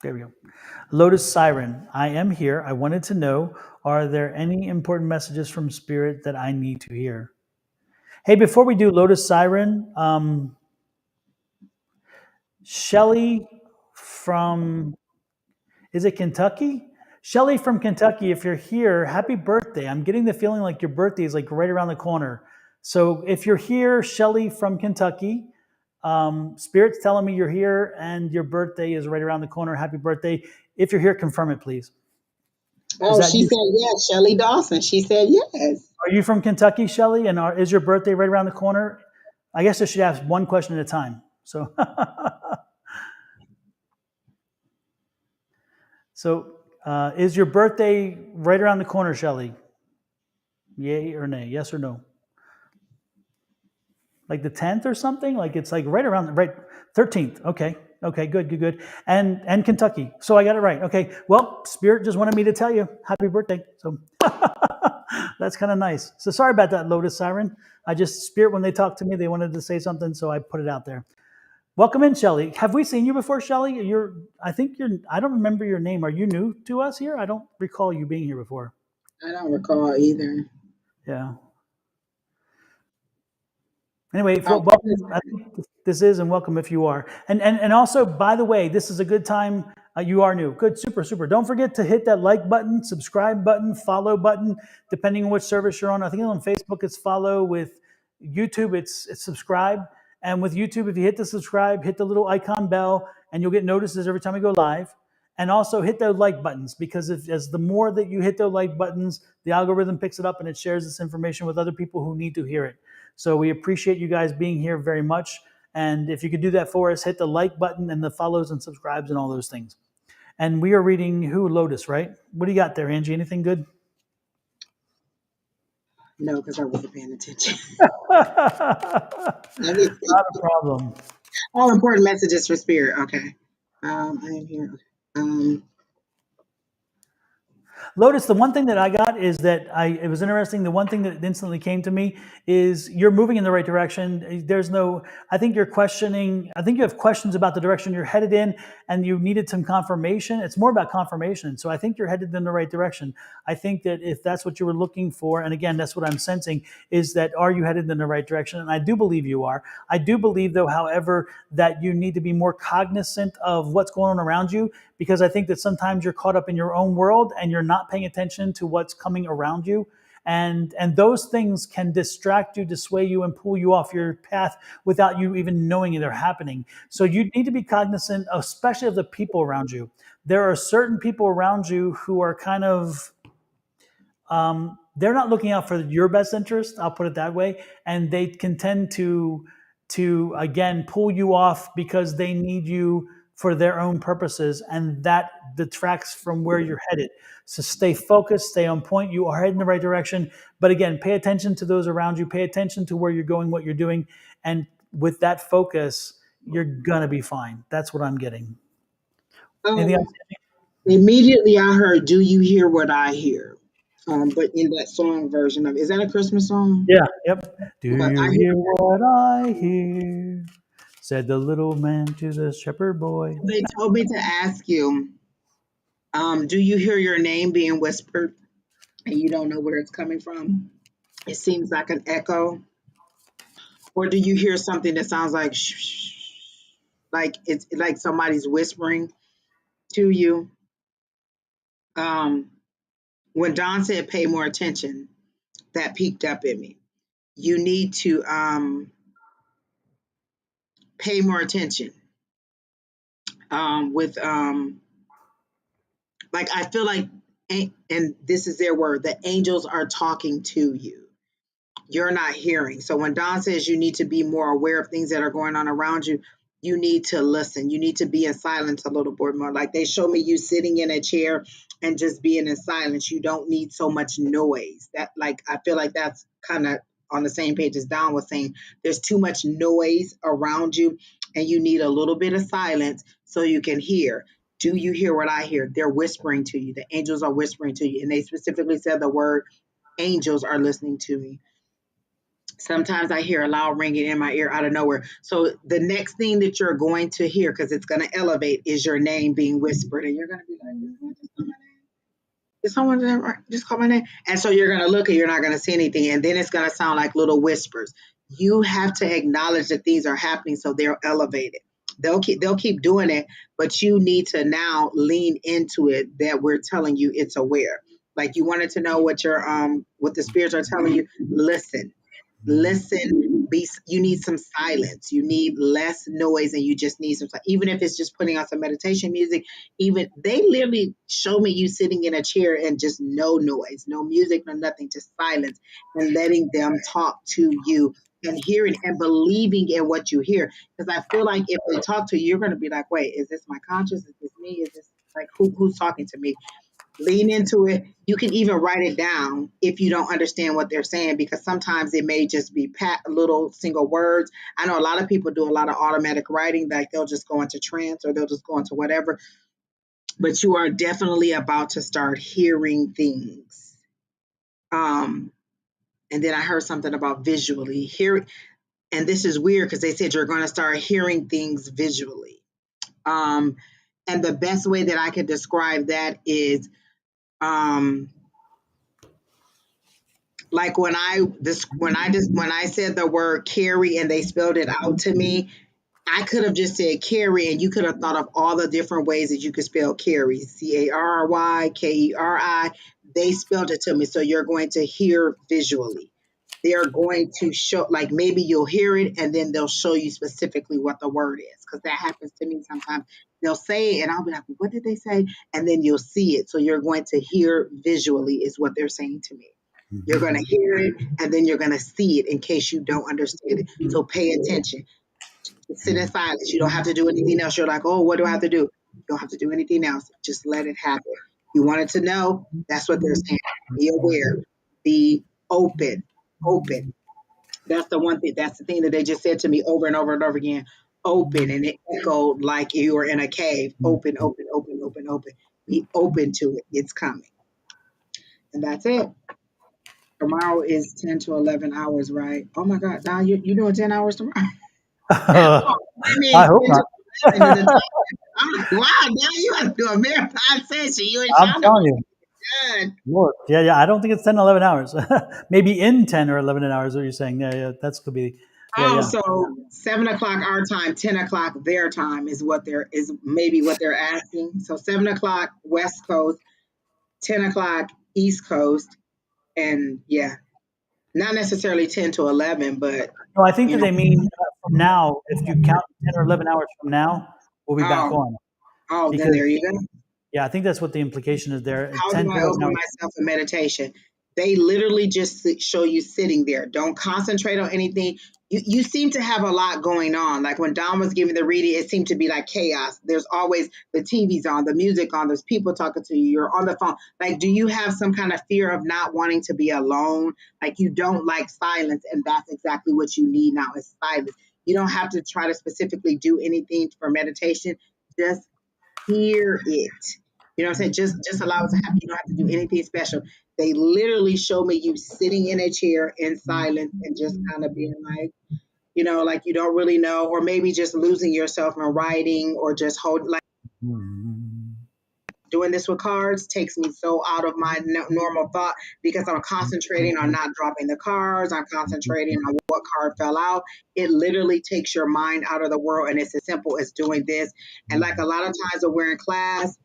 There we go. Lotus Siren, I am here. I wanted to know, are there any important messages from Spirit that I need to hear? Hey, before we do Lotus Siren, Shelly from, is it Kentucky? Shelly from Kentucky, if you're here, happy birthday. I'm getting the feeling like your birthday is like right around the corner. So if you're here, Shelly from Kentucky, Spirit's telling me you're here and your birthday is right around the corner. Happy birthday. If you're here, confirm it, please. Is Oh, that she you? said yes. Shelly Dawson. She said yes. Are you from Kentucky, Shelly? And is your birthday right around the corner? I guess I should ask one question at a time. So, is your birthday right around the corner, Shelly? Yay or nay? Yes or no? Like the 10th or something? Like it's like right around, right, 13th. Okay. Okay, good. And Kentucky. So I got it right. Okay. Well, Spirit just wanted me to tell you happy birthday. So That's kind of nice. So sorry about that, Lotus Siren. I just spirit when they talked to me, they wanted to say something, so I put it out there. Welcome in, Shelly. Have we seen you before, Shelly? I think you're. I don't remember your name. Are you new to us here? I don't recall you being here before. I don't recall either. Yeah. Anyway, Oh, welcome. I think this is, and welcome if you are. And also, by the way, this is a good time. You are new. Good, super, super. Don't forget to hit that like button, subscribe button, follow button, depending on which service you're on. I think on Facebook it's follow. With YouTube, it's subscribe. And with YouTube, if you hit the subscribe, hit the little icon bell, and you'll get notices every time we go live. And also hit those like buttons, because as the more that you hit those like buttons, the algorithm picks it up and it shares this information with other people who need to hear it. So we appreciate you guys being here very much. And if you could do that for us, hit the like button and the follows and subscribes and all those things. And we are reading who? Lotus, right? What do you got there, Angie? Anything good? no, because I wasn't paying attention. Not a problem. All important messages for spirit. Okay. I am here. Lotus, the one thing that I got is that it was interesting. The one thing that instantly came to me is you're moving in the right direction. I think you're questioning, I think you have questions about the direction you're headed in, and you needed some confirmation. It's more about confirmation. So I think you're headed in the right direction. I think that if that's what you were looking for, and again, that's what I'm sensing, is that are you headed in the right direction? And I do believe you are. I do believe, though, however, that you need to be more cognizant of what's going on around you, because I think that sometimes you're caught up in your own world and you're not paying attention to what's coming around you. And those things can distract you, dissuade you, and pull you off your path without you even knowing they're happening. So you need to be cognizant, especially of the people around you. There are certain people around you who are kind of they're not looking out for your best interest. I'll put it that way, and they can tend to again pull you off because they need you for their own purposes, and that detracts from where you're headed. So stay focused, stay on point. You are heading in the right direction, but again, pay attention to those around you. Pay attention to where you're going, what you're doing, and with that focus, you're gonna be fine. That's what I'm getting. Anything else? Immediately I heard, "Do you hear what I hear?" But in that song version of, is that a Christmas song? Yeah. Yep. Do But you I hear hear what I hear? Said the little man to the shepherd boy. they told me to ask you, do you hear your name being whispered and you don't know where it's coming from? It seems like an echo, or do you hear something that sounds like shh, shh, shh, like it's like somebody's whispering to you? Um, when Don said pay more attention, that peaked up in me. You need to pay more attention with like I feel like, and this is their word, the angels are talking to you. You're not hearing. So when Don says you need to be more aware of things that are going on around you, you need to listen. You need to be in silence a little bit more. Like they show me you sitting in a chair and just being in silence. You don't need so much noise. That, like, I feel like that's kind of on the same page as Don was saying. There's too much noise around you, and you need a little bit of silence so you can hear. Do you hear what I hear? They're whispering to you. The angels are whispering to you. And they specifically said the word angels are listening to me. Sometimes I hear a loud ringing in my ear out of nowhere. So the next thing that you're going to hear, because it's going to elevate, is your name being whispered. And you're going to be like, "Did someone just call my name?" And so you're going to look and you're not going to see anything. And then it's going to sound like little whispers. You have to acknowledge that things are happening so they're elevated. They'll keep doing it, but you need to now lean into it, that we're telling you it's aware. Like you wanted to know what the spirits are telling you. Listen. You need some silence, you need less noise, and you just need even if it's just putting on some meditation music. Even they literally show me you sitting in a chair and just no noise, no music, no nothing, just silence, and letting them talk to you and hearing and believing in what you hear. Because I feel like if they talk to you, you're going to be like, wait, is this my conscience? Is this me? Is this like who's talking to me? Lean into it. You can even write it down if you don't understand what they're saying, because sometimes it may just be little single words. I know a lot of people do a lot of automatic writing, like they'll just go into trance or they'll just go into whatever. But you are definitely about to start hearing things. Um, and then I heard something about visually hear, and this is weird because they said you're going to start hearing things visually. Um, and the best way that I could describe that is, um, like when I said the word carry and they spelled it out to me, I could have just said Carrie, and you could have thought of all the different ways that you could spell Carrie, Carry. They spelled it to me. So you're going to hear visually. They're going to show, like maybe you'll hear it and then they'll show you specifically what the word is. Because that happens to me sometimes. They'll say it and I'll be like, what did they say? And then you'll see it. So you're going to hear visually, is what they're saying to me. You're going to hear it and then you're going to see it in case you don't understand it. So pay attention. Sit in silence. You don't have to do anything else. You're like, oh, what do I have to do? You don't have to do anything else. Just let it happen. You wanted to know? That's what they're saying. Be aware. Be open. Open. That's the one thing. That's the thing that they just said to me over and over and over again. Open. And it echoed like you were in a cave. Open, open, open, open, open. Be open to it. It's coming. And that's it. Tomorrow is 10 to 11 hours, right? Oh my God. Don, you doing 10 hours tomorrow? I I mean, hope 10 not. to 11 is the time. I'm like, wow, now you have to do a marathon session. You and I'm Shawna telling you. done. Lord. Yeah, yeah. I don't think it's 10, 11 hours. Maybe in 10 or 11 hours, what you're saying. Yeah, yeah. That's could be. Yeah, Oh, yeah. so 7 o'clock our time, 10 o'clock their time is maybe what they're asking. So 7 o'clock West Coast, 10 o'clock East Coast, and yeah, not necessarily 10 to 11, but No, I think you that know, they mean from now, if you count 10 or 11 hours from now, we'll be back oh, on. then Because, there you go. yeah, I think that's what the implication is there. How do 10 to I 11 open hours. myself in meditation? They literally just show you sitting there. Don't concentrate on anything. You seem to have a lot going on. Like when Don was giving the reading, it seemed to be like chaos. There's always the TV's on, the music on, there's people talking to you, you're on the phone. Like, do you have some kind of fear of not wanting to be alone? Like you don't like silence, and that's exactly what you need now is silence. You don't have to try to specifically do anything for meditation. Just hear it. You know what I'm saying? Just allow it to happen. You don't have to do anything special. They literally show me you sitting in a chair in silence and just kind of being like, like you don't really know, or maybe just losing yourself in writing or just hold like doing this with cards takes me so out of my normal thought because I'm concentrating on not dropping the cards. I'm concentrating on what card fell out. It literally takes your mind out of the world, and it's as simple as doing this. And like a lot of times when we're in class,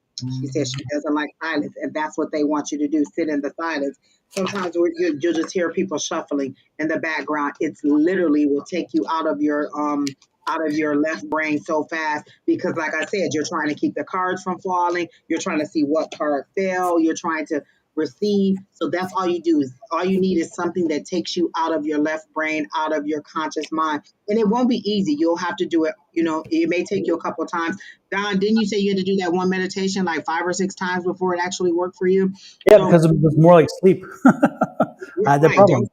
she says she doesn't like silence, and that's what they want you to do, sit in the silence. Sometimes you'll just hear people shuffling in the background. It's literally will take you out of your left brain so fast because like I said, you're trying to keep the cards from falling, you're trying to see what card fell, you're trying to receive. So that's all you do is all you need is something that takes you out of your left brain, out of your conscious mind. And it won't be easy. You'll have to do it, it may take you a couple of times. Don, didn't you say you had to do that one meditation like 5 or 6 times before it actually worked for you? Yeah, So because it was more like sleep. I had that right, don't problem. feel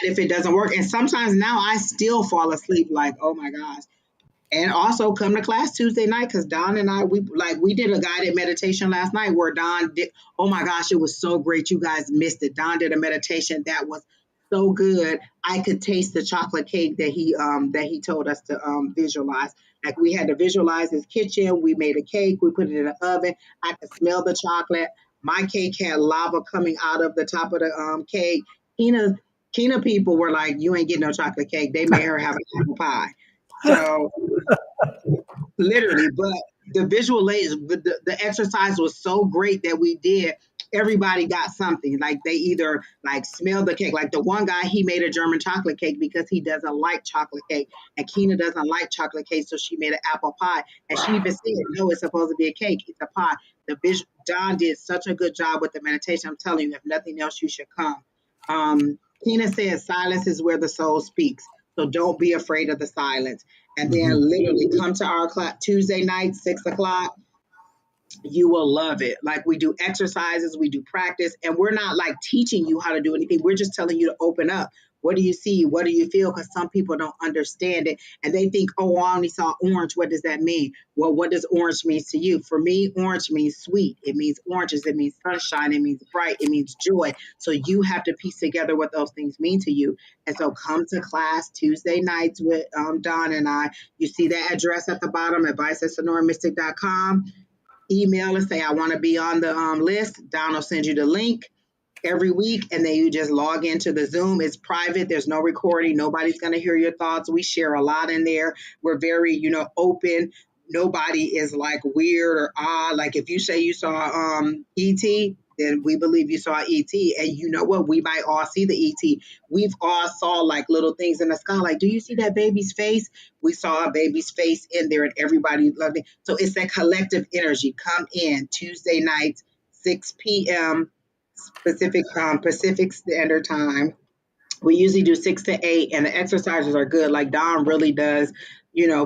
bad if it doesn't work. And sometimes now I still fall asleep like, oh my gosh. And also come to class Tuesday night because Don and I we did a guided meditation last night where Don did. Oh my gosh, it was so great! You guys missed it. Don did a meditation that was so good. I could taste the chocolate cake that he told us to visualize. Like we had to visualize his kitchen. We made a cake. We put it in the oven. I could smell the chocolate. My cake had lava coming out of the top of the cake. Kina Kina people were like, "You ain't getting no chocolate cake." They made her have an apple pie. So literally, but the the exercise was so great that we did. Everybody got something. Like they either like smelled the cake. Like the one guy, he made a German chocolate cake because he doesn't like chocolate cake, and Keena doesn't like chocolate cake, so she made an apple pie. And she even said, "No, it's supposed to be a cake. It's a pie." John did such a good job with the meditation. I'm telling you, if nothing else, you should come. Keena says, "Silence is where the soul speaks." So don't be afraid of the silence. And then Mhm. literally come to our class Tuesday night, 6 o'clock. You will love it. Like we do exercises, we do practice, and we're not like teaching you how to do anything. We're just telling you to open up. What do you see? What do you feel? Because some people don't understand it and they think, oh, I only saw orange. What does that mean? Well, what does orange mean to you? For me, orange means sweet. It means oranges. It means sunshine. It means bright. It means joy. So you have to piece together what those things mean to you. And so come to class Tuesday nights with Don and I. You see the address at the bottom, advice@sonoramystic.com. Email and say, I want to be on the list. Don will send you the link every week, and then you just log into the Zoom. It's private. There's no recording. Nobody's going to hear your thoughts. We share a lot in there. We're very, open. Nobody is like weird or odd. Like if you say you saw ET, then we believe you saw ET. And you know what? We might all see the ET. We've all saw like little things in the sky. Like, do you see that baby's face? We saw a baby's face in there, and everybody loved it. So it's that collective energy. Come in Tuesday nights, 6 p.m. Pacific Standard Time. We usually do 6 to 8, and the exercises are good. Like Don really does,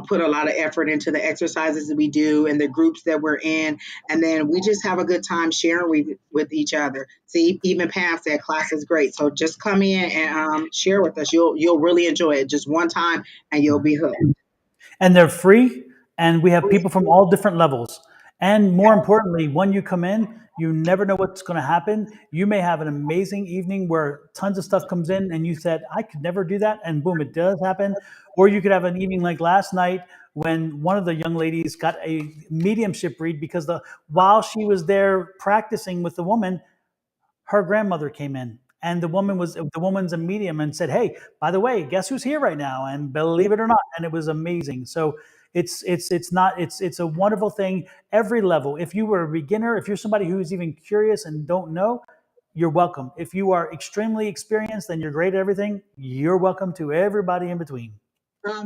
put a lot of effort into the exercises that we do and the groups that we're in. And then we just have a good time sharing with each other. See, even Pam said class is great. So just come in and share with us. You'll really enjoy it. Just one time and you'll be hooked. And they're free, and we have people from all different levels. And more importantly, when you come in, you never know what's going to happen. You may have an amazing evening where tons of stuff comes in and you said, I could never do that, and boom, it does happen. Or you could have an evening like last night when one of the young ladies got a mediumship read because while she was there practicing with the woman, her grandmother came in, and the woman's a medium and said, hey, by the way, guess who's here right now? And believe it or not, and it was amazing. So it's a wonderful thing. Every level, if you were a beginner, if you're somebody who's even curious and don't know, you're welcome. If you are extremely experienced and you're great at everything, you're welcome to everybody in between.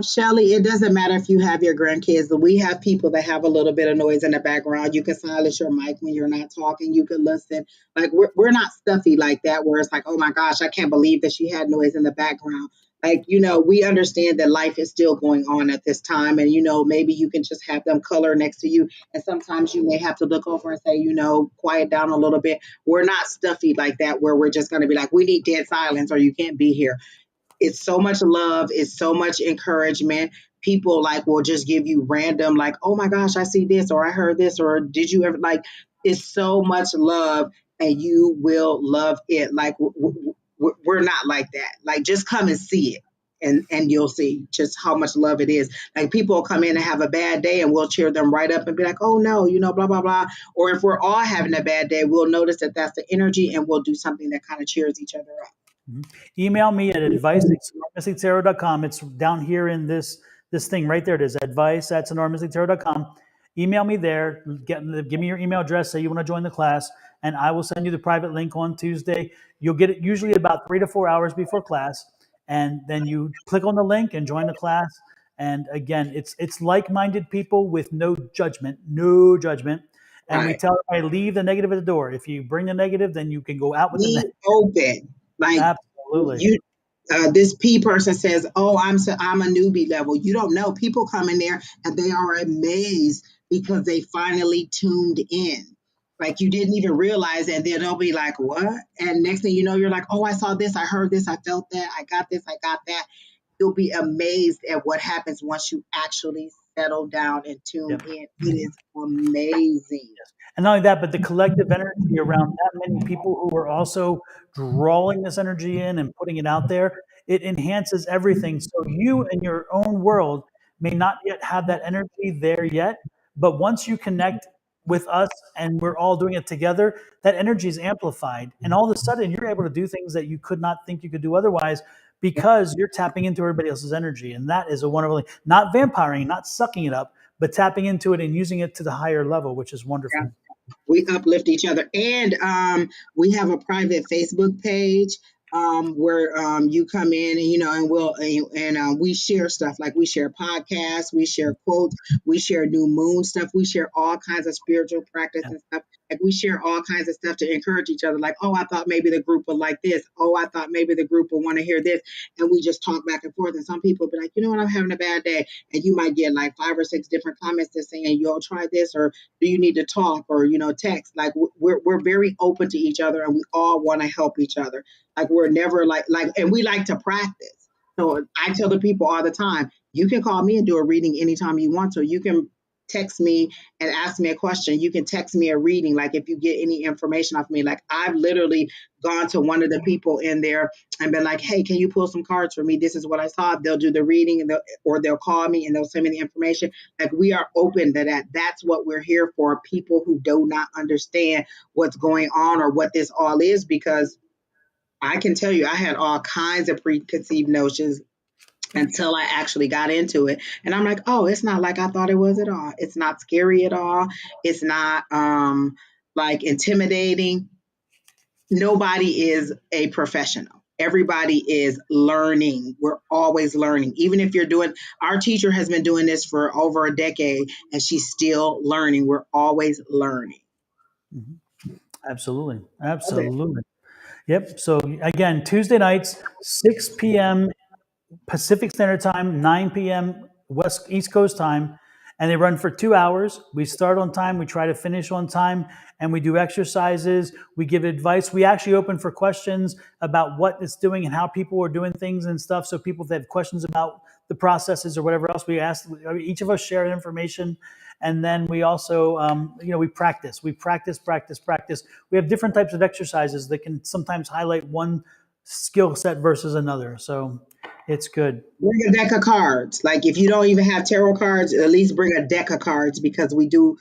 Shelly, it doesn't matter if you have your grandkids. We have people that have a little bit of noise in the background. You can silence your mic when you're not talking. You can listen. Like we're not stuffy like that, where it's like, oh my gosh, I can't believe that she had noise in the background. Like, we understand that life is still going on at this time. And, maybe you can just have them color next to you. And sometimes you may have to look over and say, quiet down a little bit. We're not stuffy like that, where we're just going to be like, we need dead silence or you can't be here. It's so much love. It's so much encouragement. People will just give you random, like, oh my gosh, I see this, or I heard this, or did you ever, it's so much love, and you will love it. Like we're not like that. Like just come and see it. And you'll see just how much love it is. Like people will come in and have a bad day and we'll cheer them right up and be like, oh no, blah, blah, blah. Or if we're all having a bad day, we'll notice that that's the energy and we'll do something that kind of cheers each other up. Email me at advice@sonoramystictarot.com. It's down here in this thing right there. It is advice@sonoramystictarot.com. Email me there. Give me your email address. Say you want to join the class, and I will send you the private link on Tuesday. You'll get it usually about 3 to 4 hours before class, and then you click on the link and join the class. And again, it's like-minded people with no judgment, And we tell everybody, leave the negative at the door. If you bring the negative, then you can go out with the negative. Open. Like absolutely. This P person says, oh, I'm a newbie level. You don't know. People come in there and they are amazed because they finally tuned in. Like you didn't even realize, and then they'll be like, what? And next thing you know, you're like, oh, I saw this, I heard this, I felt that, I got this, I got that. You'll be amazed at what happens once you actually settle down and tune in. It is amazing. Yes. And not only that, but the collective energy around that many people who are also drawing this energy in and putting it out there, it enhances everything. So you in your own world may not yet have that energy there yet, but once you connect with us and we're all doing it together, that energy is amplified. And all of a sudden you're able to do things that you could not think you could do otherwise because you're tapping into everybody else's energy. And that is a wonderful thing. Not vampiring, not sucking it up, but tapping into it and using it to the higher level, which is wonderful. Yeah. We uplift each other. And we have a private Facebook page where you come in and we share stuff. Like we share podcasts, we share quotes, we share new moon stuff, we share all kinds of spiritual practice and stuff. Like we share all kinds of stuff to encourage each other. Like, oh, I thought maybe the group would like this. Oh, I thought maybe the group would want to hear this. And we just talk back and forth. And some people be like, you know what, I'm having a bad day. And you might get like 5 or 6 different comments that's saying, yo, try this, or do you need to talk, or, text. Like we're very open to each other, and we all want to help each other. Like we're never and we like to practice. So I tell the people all the time, you can call me and do a reading anytime you want to. You can text me and ask me a question. You can text me a reading. Like if you get any information off me, like I've literally gone to one of the people in there and been like, hey, can you pull some cards for me? This is what I saw. They'll do the reading, and they'll call me and they'll send me the information. Like we are open to that. That's what we're here for. People who do not understand what's going on or what this all is, because I can tell you, I had all kinds of preconceived notions until I actually got into it. And I'm like, oh, it's not like I thought it was at all. It's not scary at all. It's not like intimidating. Nobody is a professional. Everybody is learning. We're always learning. Even if you're our teacher has been doing this for over a decade and she's still learning. We're always learning. Absolutely. Absolutely. Yep. So again, Tuesday nights, 6 p.m. Pacific Standard Time, 9 p.m. East Coast time, and they run for 2 hours. We start on time, we try to finish on time, and we do exercises. We give advice. We actually open for questions about what it's doing and how people are doing things and stuff. So people that have questions about the processes or whatever else, we ask. Each of us share information. And then we also, we practice. We practice. We have different types of exercises that can sometimes highlight one skill set versus another. So it's good. Bring a deck of cards. Like if you don't even have tarot cards, at least bring a deck of cards, because we do,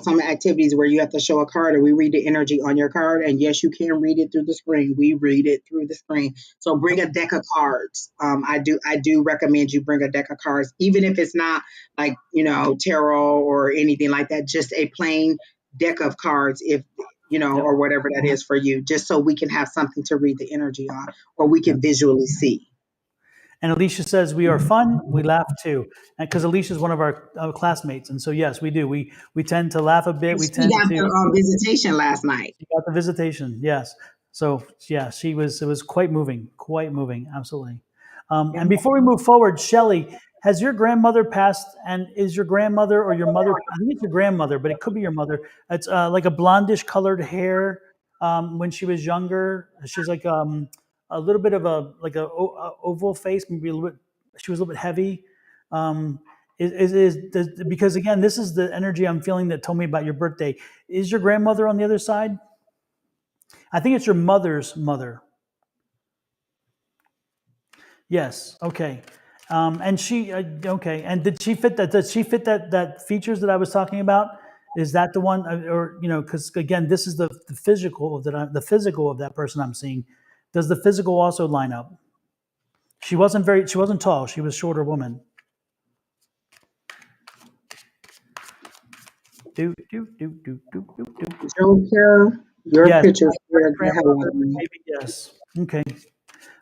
some activities where you have to show a card and we read the energy on your card. And yes, you can read it through the screen. We read it through the screen. So bring a deck of cards. I do recommend you bring a deck of cards, even if it's not like, tarot or anything like that, just a plain deck of cards, if, or whatever that is for you, just so we can have something to read the energy on, or we can visually see. And Alicia says we are fun. We laugh too, because Alicia is one of our classmates, and so yes, we do. We tend to laugh a bit. We tend got to. The visitation last night. She got the visitation. Yes. So yeah, she was. It was quite moving. Quite moving. Absolutely. And before we move forward, Shelley, has your grandmother passed? And is your grandmother or your mother? I think it's your grandmother, but it could be your mother. It's like a blondish colored hair. When she was younger, she's like a little bit of a oval face, maybe a little bit. She was a little bit heavy. Because again, this is the energy I'm feeling that told me about your birthday. Is your grandmother on the other side? I think it's your mother's mother. Yes. Okay. And she okay. And did she fit that? Does she fit that features that I was talking about? Is that the one, or because again, this is the physical the physical of that person I'm seeing. Does the physical also line up? She wasn't tall. She was a shorter woman. Joker, your yes, picture. Maybe yes. Okay.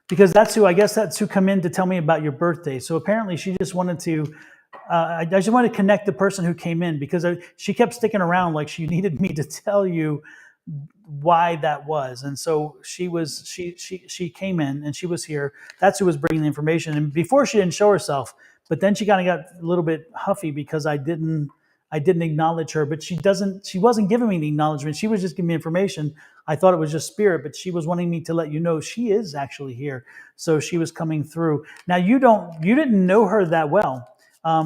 Because that's who come in to tell me about your birthday. So apparently she just wanted to, I just wanted to connect the person who came in, because she kept sticking around like she needed me to tell you why that was. And so she came in and she was here. That's who was bringing the information. And before, she didn't show herself, but then she kind of got a little bit huffy because I didn't acknowledge her, but she wasn't giving me the acknowledgement. She was just giving me information. I thought it was just spirit, but she was wanting me to let you know she is actually here. So she was coming through. Now you didn't know her that well. I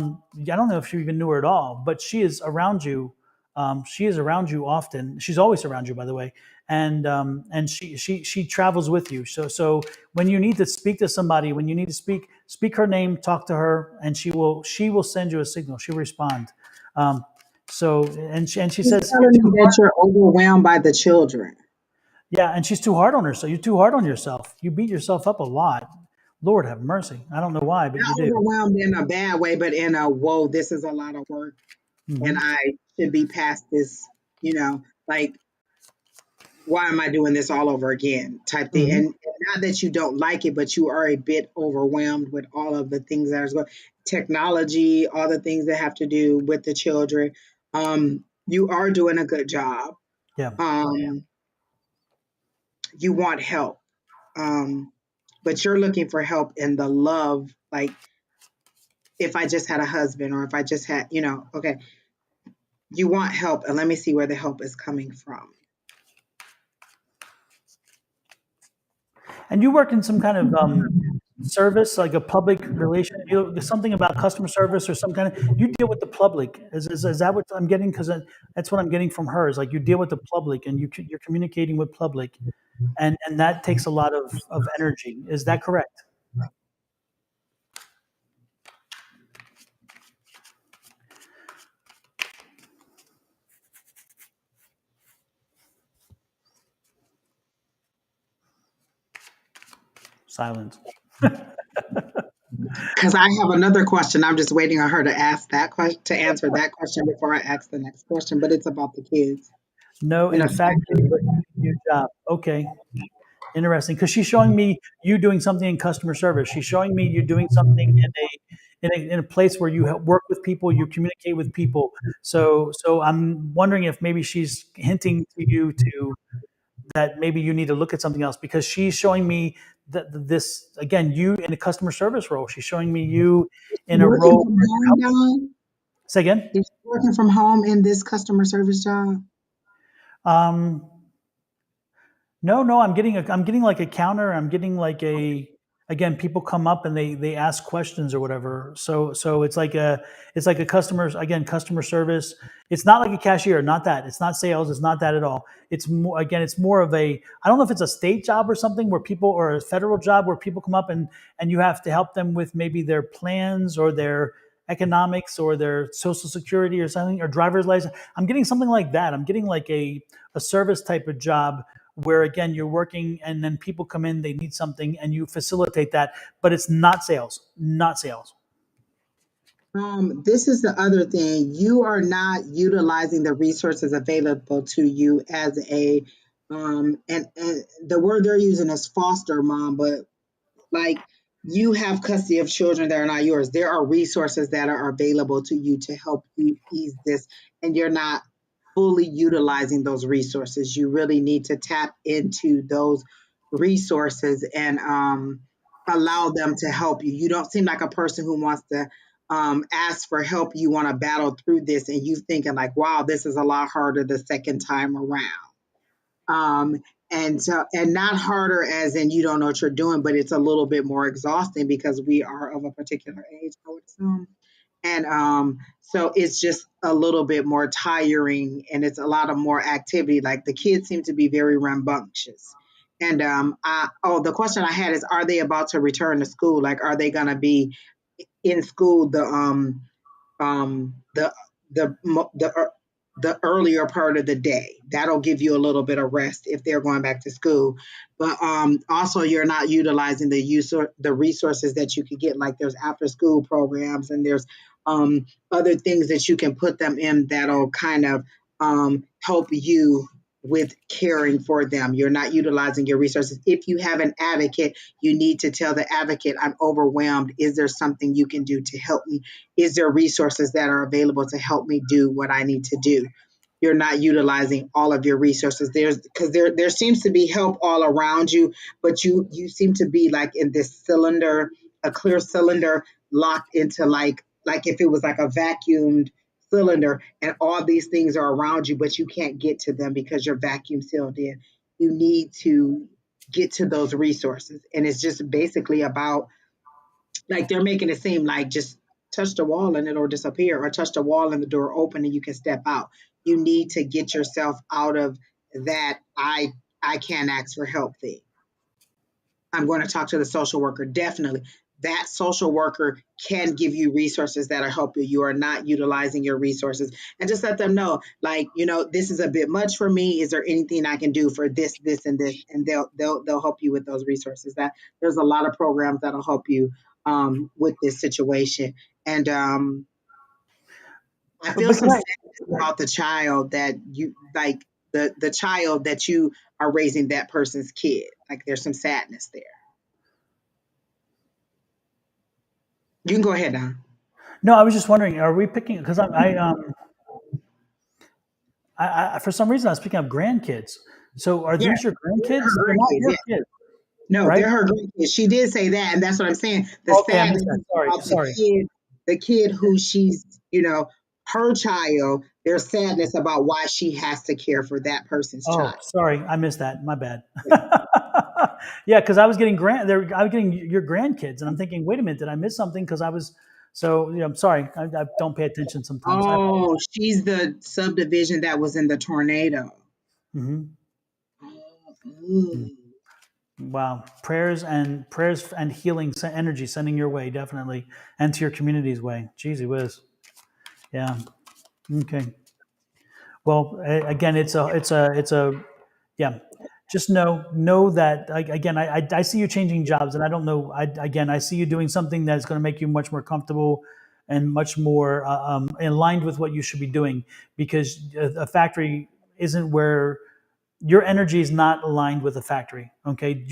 don't know if you even knew her at all, but she is around you. She is around you often. She's always around you, by the way. And she travels with you. So when you need to speak to somebody, when you need to speak her name, talk to her, and she will send you a signal. She'll respond. And she says that you're overwhelmed by the children. Yeah, and she's too hard on herself. You're too hard on yourself. You beat yourself up a lot. Lord have mercy. I don't know why, but Not you do. overwhelmed in a bad way, but in a whoa, this is a lot of work, and I should be past this. Like, why am I doing this all over again? Type thing. And not that you don't like it, but you are a bit overwhelmed with all of the things that are going, technology, all the things that have to do with the children. You are doing a good job. Yeah. You want help, but you're looking for help in the love, like if I just had a husband or if I just had, okay, you want help, and let me see where the help is coming from. And you work in some kind of service, like a public relation, there's something about customer service or some kind of, you deal with the public. Is that what I'm getting? Because that's what I'm getting from her, is like you deal with the public and you're communicating with public, and that takes a lot of energy. Is that correct? Silence. Because I have another question. I'm just waiting on her to ask that question, to answer that question before I ask the next question. But it's about the kids. No, You know, in fact, but you can do your job. Okay. Interesting. Because she's showing me you doing something in customer service. She's showing me you doing something in a place where you work with people, you communicate with people. So I'm wondering if maybe she's hinting to you to that maybe you need to look at something else, because she's showing me that this again, you in a customer service role. She's showing me you in a working role. from home, Don? Say again. Is she working from home in this customer service job? Um, no, I'm getting like a counter. I'm getting like again, people come up and they ask questions or whatever. So it's like a customer service. It's not like a cashier, not that. It's not sales, it's not that at all. It's more, again, it's more of a, I don't know if it's a state job or something where people, or a federal job where people come up and you have to help them with maybe their plans or their economics or their social security or something, or driver's license. I'm getting something like that. I'm getting like a service type of job where again you're working and then people come in, they need something and you facilitate that, but it's not sales, not sales. This is the other thing. You are not utilizing the resources available to you as a, and the word they're using is foster mom, but like you have custody of children that are not yours. There are resources that are available to you to help you ease this, and you're not fully utilizing those resources. You really need to tap into those resources and allow them to help you. You don't seem like a person who wants to ask for help. You want to battle through this, and you thinking like, wow, this is a lot harder the second time around. Um, and not harder as in you don't know what you're doing, but it's a little bit more exhausting because we are of a particular age, I would assume. And so it's just a little bit more tiring, and it's a lot of more activity. Like the kids seem to be very rambunctious. And the question I had is, are they about to return to school? Like, are they going to be in school um, the the the earlier part of the day? That'll give you a little bit of rest if they're going back to school. But also, you're not utilizing the resources that you could get. Like there's after school programs, and there's other things that you can put them in that'll kind of help you with caring for them. You're not utilizing your resources. If you have an advocate, you need to tell the advocate, I'm overwhelmed. Is there something you can do to help me? Is there resources that are available to help me do what I need to do? You're not utilizing all of your resources. There seems to be help all around you, but you seem to be like in this cylinder, a clear cylinder locked into like if it was like a vacuumed cylinder, and all these things are around you, but you can't get to them because you're vacuum sealed in. You need to get to those resources, and it's just basically about, like they're making it seem like just touch the wall and it'll disappear, or touch the wall and the door open and you can step out. You need to get yourself out of that I can't ask for help thing. I'm going to talk to the social worker. Definitely. That social worker can give you resources that'll help you. You are not utilizing your resources. And just let them know, like, this is a bit much for me. Is there anything I can do for this, and this? And they'll help you with those resources. That there's a lot of programs that'll help you with this situation. And I feel But some can I, sadness about the child that you like, the child that you are raising, that person's kid. Like there's some sadness there. You can go ahead now. no, I was just wondering, are we picking, because For some reason, I was picking up grandkids. So are Yeah, these your they're grandkids? her They're not grandkids. your Yeah. kids, No, right? they're her grandkids. She did say that, and that's what I'm saying. The Okay, I missed sadness that. is Sorry, about sorry. the kid who she's, her child. There's sadness about why she has to care for that person's Oh, child. sorry, I missed that. My bad. Yeah. Yeah, because I was getting I was getting your grandkids, and I'm thinking, wait a minute, did I miss something? Because I was I'm sorry, I don't pay attention sometimes. Oh, she's the subdivision that was in the tornado. Mhm. Oh, ooh. Wow, prayers and healing energy sending your way definitely, and to your community's way. Jeezy whiz. Yeah. Okay. Well, again, it's a yeah. Just know that again. I see you changing jobs, and I don't know. I see you doing something that's going to make you much more comfortable and much more aligned with what you should be doing, because a factory isn't where your energy is not aligned with a factory. Okay,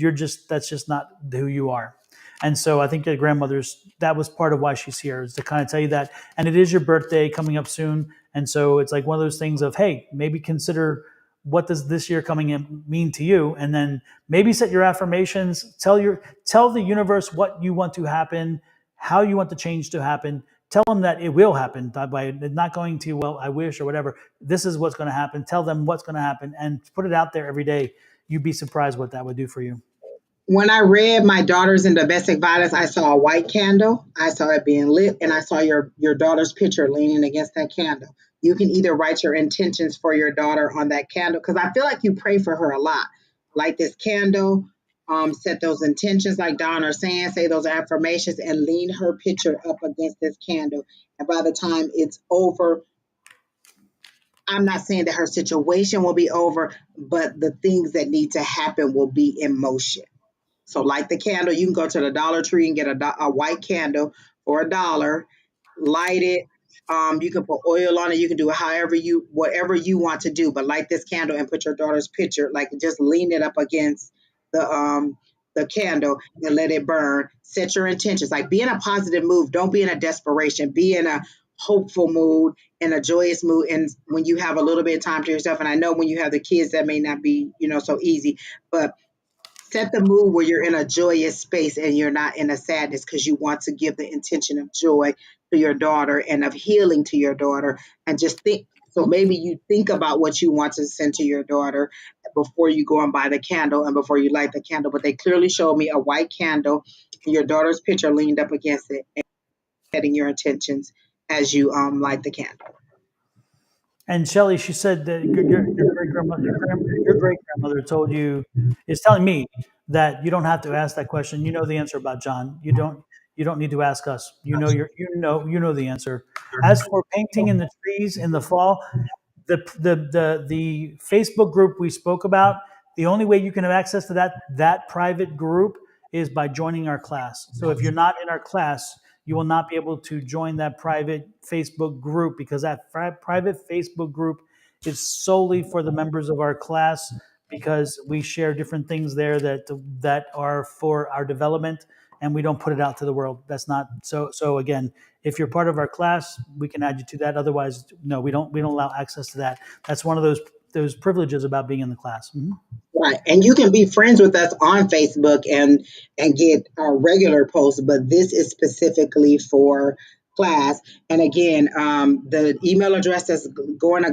that's just not who you are. And so I think your grandmother's that was part of why she's here, is to kind of tell you that. And it is your birthday coming up soon, and so it's like one of those things of, hey, maybe consider what does this year coming in mean to you, and then maybe set your affirmations. Tell the universe what you want to happen, how you want the change to happen. Tell them that it will happen by not going to, well, I wish or whatever. This is what's going to happen. Tell them what's going to happen and put it out there every day. You'd be surprised what that would do for you. When I read My Daughters in Domestic Violence, I saw a white candle. I saw it being lit, and I saw your daughter's picture leaning against that candle. You can either write your intentions for your daughter on that candle, because I feel like you pray for her a lot. Light this candle, set those intentions, like Don are saying, say those affirmations, and lean her picture up against this candle. And by the time it's over, I'm not saying that her situation will be over, but the things that need to happen will be in motion. So, like the candle, you can go to the Dollar Tree and get a white candle for $1. Light it. You can put oil on it. You can do it whatever you want to do. But light this candle and put your daughter's picture, like just lean it up against the candle and let it burn. Set your intentions. Like, be in a positive mood. Don't be in a desperation. Be in a hopeful mood, in a joyous mood. And when you have a little bit of time to yourself, and I know when you have the kids, that may not be so easy, but set the mood where you're in a joyous space and you're not in a sadness, because you want to give the intention of joy to your daughter and of healing to your daughter. And just think, so maybe you think about what you want to send to your daughter before you go and buy the candle and before you light the candle. But they clearly showed me a white candle and your daughter's picture leaned up against it, and setting your intentions as you light the candle. And Shelley, she said that your great grandmother, your great grandmother told you, is telling me that you don't have to ask that question. You know the answer about John. You don't need to ask us. You know the answer. As for painting in the trees in the fall, the Facebook group we spoke about, the only way you can have access to that private group is by joining our class. So if you're not in our class, you will not be able to join that private Facebook group, because that private Facebook group is solely for the members of our class, because we share different things there that are for our development, and we don't put it out to the world. That's not so again, if you're part of our class, we can add you to that. Otherwise, no, we don't allow access to that. That's one of those privileges about being in the class. Mhm. Right, and you can be friends with us on Facebook and get our regular posts, but this is specifically for class. And again, the email address that's going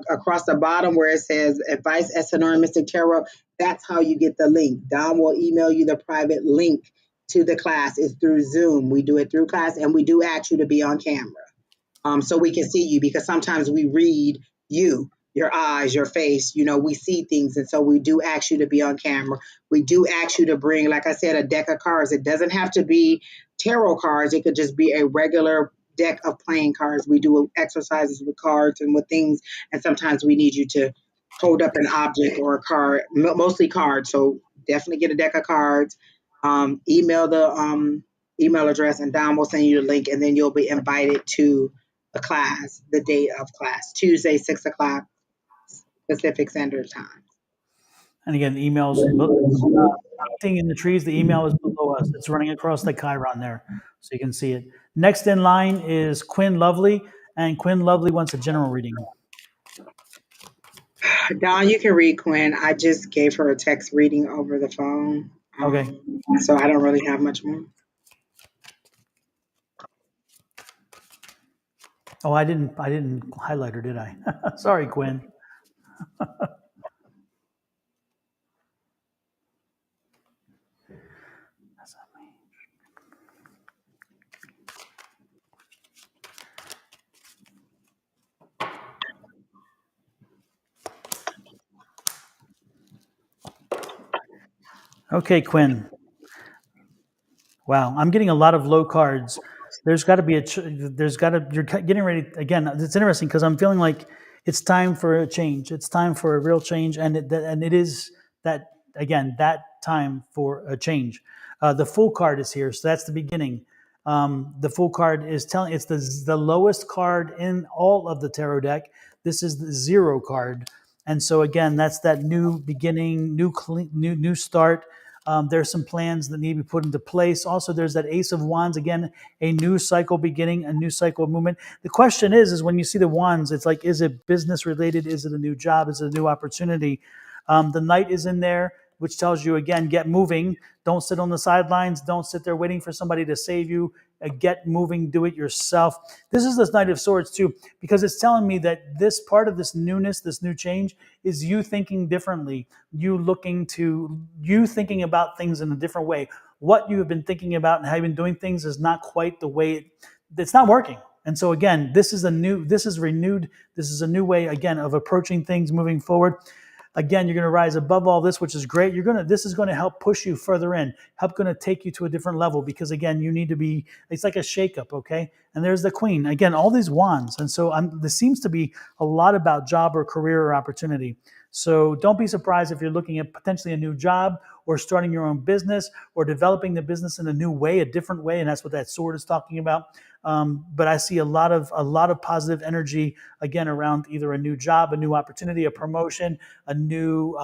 across the bottom where it says advice at Sonoran Mystic Tarot, that's how you get the link. Don will email you the private link to the class. It's through Zoom. We do it through class, and we do ask you to be on camera, so we can see you, because sometimes we read you, your eyes, your face, we see things. And so we do ask you to be on camera. We do ask you to bring, like I said, a deck of cards. It doesn't have to be tarot cards. It could just be a regular deck of playing cards. We do exercises with cards and with things. And sometimes we need you to hold up an object or a card, mostly cards. So definitely get a deck of cards. Email the email address, and Don will send you the link, and then you'll be invited to a class, the day of class, Tuesday, 6 o'clock Pacific Standard Time. And again, the emails, painting in the trees, the email is below us. It's running across the Chiron there, so you can see it. Next in line is Quinn Lovely, and Quinn Lovely wants a general reading. Don, you can read Quinn. I just gave her a text reading over the phone. Okay. So I don't really have much more. Oh, I didn't highlight her, did I? Sorry, Quinn. Okay, Quinn. Wow, I'm getting a lot of low cards. There's got to be there's got to, you're getting ready again. It's interesting because I'm feeling like it's time for a change. It's time for a real change, and it is that again that time for a change. The full card is here, so that's the beginning. The full card is telling it's the lowest card in all of the tarot deck. This is the zero card, and so again, that's that new beginning, new clean, new start. There's some plans that need to be put into place. Also, there's that Ace of Wands again, a new cycle beginning, a new cycle of movement. The question is when you see the wands, it's like, is it business related? Is it a new job? Is it a new opportunity? The Knight is in there, which tells you again, get moving. Don't sit on the sidelines. Don't sit there waiting for somebody to save you. Get moving. Do it yourself. This is the Knight of Swords too, because it's telling me that this part of this newness, this new change, is you thinking differently. You thinking about things in a different way. What you have been thinking about and how you've been doing things is not quite the way it's not working. And so again, this is renewed. This is a new way again of approaching things moving forward. Again, you're going to rise above all this, which is great. This is going to help push you further in, going to take you to a different level because again, you need to be, it's like a shakeup. Okay. And there's the Queen again, all these wands. And so this seems to be a lot about job or career or opportunity. So don't be surprised if you're looking at potentially a new job or starting your own business or developing the business in a new way, a different way. And that's what that sword is talking about. But I see a lot of positive energy again around either a new job, a new opportunity, a promotion, a new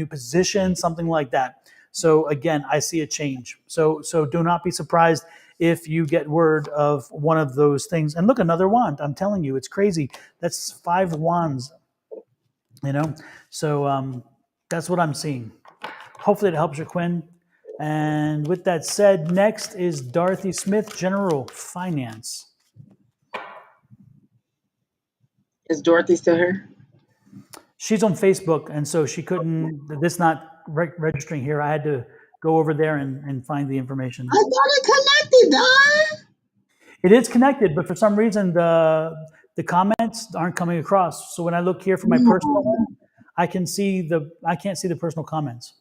position, something like that. So again, I see a change. So do not be surprised if you get word of one of those things. And look, another wand. I'm telling you, it's crazy. That's 5 wands. So that's what I'm seeing. Hopefully it helps you, Quinn. And with that said, next is Dorothy Smith, General Finance. Is Dorothy still here? She's on Facebook, and so she couldn't. This not registering here. I had to go over there and find the information. I thought it connected, Don. It is connected, but for some reason the comments aren't coming across. So when I look here for my personal one, I can't see the personal comments.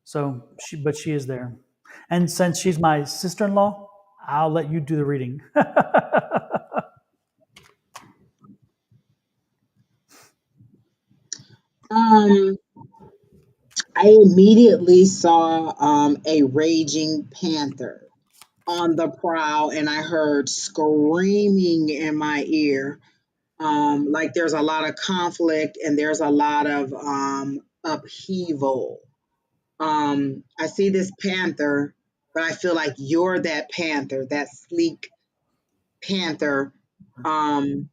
So she is there, and since she's my sister-in-law, I'll let you do the reading. Um, I immediately saw a raging panther on the prowl, and I heard screaming in my ear. Like there's a lot of conflict and there's a lot of upheaval. I see this panther, but I feel like you're that panther, that sleek panther, um,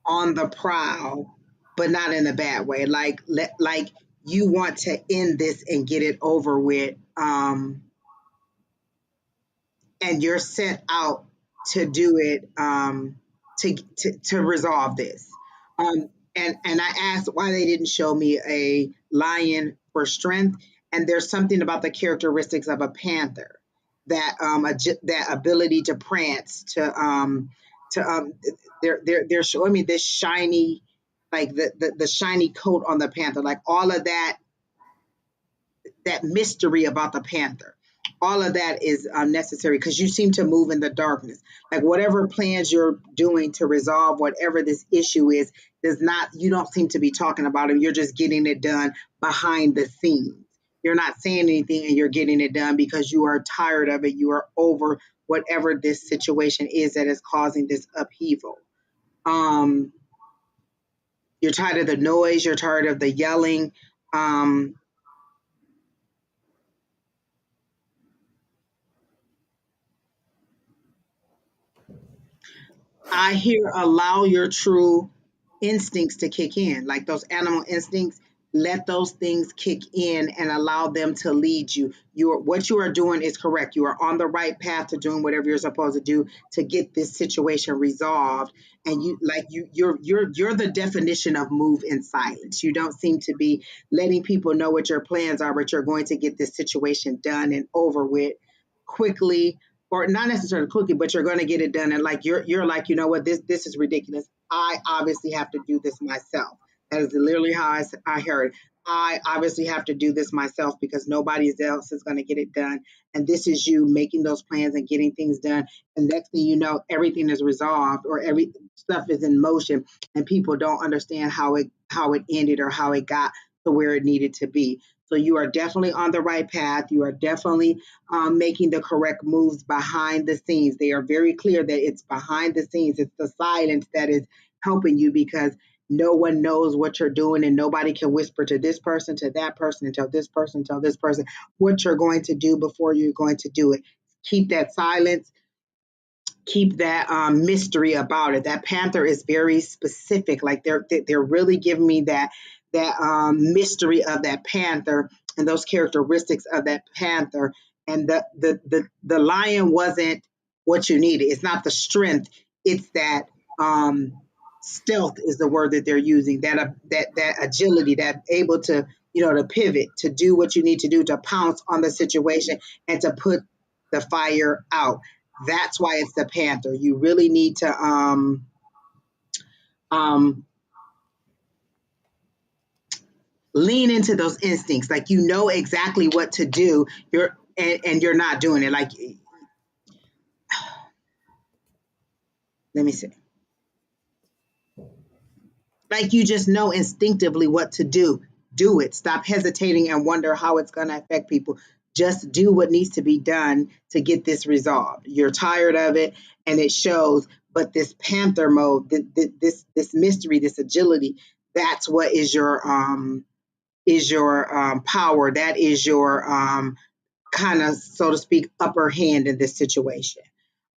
on the prowl, but not in a bad way. Like you want to end this and get it over with. And you're sent out to do it, to resolve this. And I asked why they didn't show me a lion for strength, and there's something about the characteristics of a panther, that that ability to prance, to they're showing me this shiny, like the shiny coat on the panther, like all of that mystery about the panther. All of that is unnecessary because you seem to move in the darkness. Like whatever plans you're doing to resolve whatever this issue is, you don't seem to be talking about it. You're just getting it done behind the scenes. You're not saying anything and you're getting it done because you are tired of it. You are over whatever this situation is that is causing this upheaval. Um, you're tired of the noise. You're tired of the yelling. Um, I hear allow your true instincts to kick in, like those animal instincts. Let those things kick in and allow them to lead you. What you are doing is correct. You are on the right path to doing whatever you're supposed to do to get this situation resolved. And you're the definition of move in silence. You don't seem to be letting people know what your plans are, but you're going to get this situation done and over with quickly, or not necessarily quickly, but you're going to get it done. And like you're like, you know what, this is ridiculous. I obviously have to do this myself. That is literally how I heard. I obviously have to do this myself because nobody else is going to get it done. And this is you making those plans and getting things done. And next thing you know, everything is resolved or every stuff is in motion, and people don't understand how it ended or how it got to where it needed to be. So you are definitely on the right path. You are definitely making the correct moves behind the scenes. They are very clear that it's behind the scenes. It's the silence that is helping you, because no one knows what you're doing, and nobody can whisper to this person, to that person, and tell this person what you're going to do before you're going to do it. Keep that silence, keep that mystery about it. That panther is very specific. Like they're really giving me that mystery of that panther and those characteristics of that panther. And the lion wasn't what you needed. It's not the strength. It's that stealth is the word that they're using. That agility, that able to to pivot, to do what you need to do, to pounce on the situation and to put the fire out. That's why it's the panther. You really need to um, lean into those instincts. Like you know exactly what to do. And you're not doing it. Like, let me see. Like you just know instinctively what to do. Do it. Stop hesitating and wonder how it's going to affect people. Just do what needs to be done to get this resolved. You're tired of it, and it shows. But this panther mode, this mystery, this agility, that's what is your power. That is your kind of, so to speak, upper hand in this situation.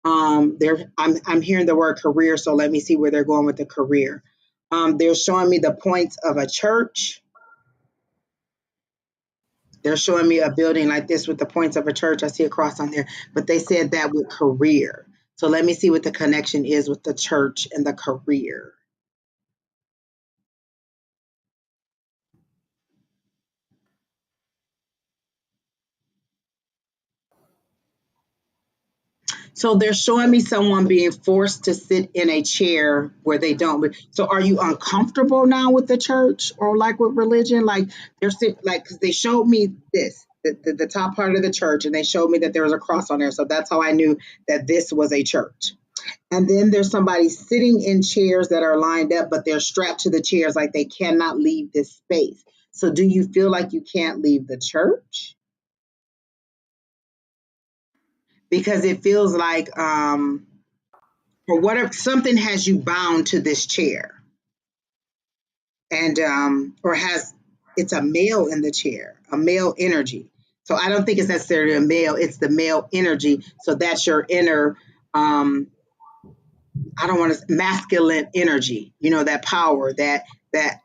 I'm hearing the word career, so let me see where they're going with the career. They're showing me the points of a church. They're showing me a building like this with the points of a church. I see a cross on there, but they said that with career. So let me see what the connection is with the church and the career. So they're showing me someone being forced to sit in a chair where they don't. So are you uncomfortable now with the church or like with religion? Like they're like, because they showed me this, the top part of the church, and they showed me that there was a cross on there. So that's how I knew that this was a church. And then there's somebody sitting in chairs that are lined up, but they're strapped to the chairs like they cannot leave this space. So do you feel like you can't leave the church? Because it feels like or whatever, something has you bound to this chair, and or has, it's a male in the chair, a male energy. So I don't think it's necessarily a male, it's the male energy. So that's your inner I don't want to, masculine energy, that power, that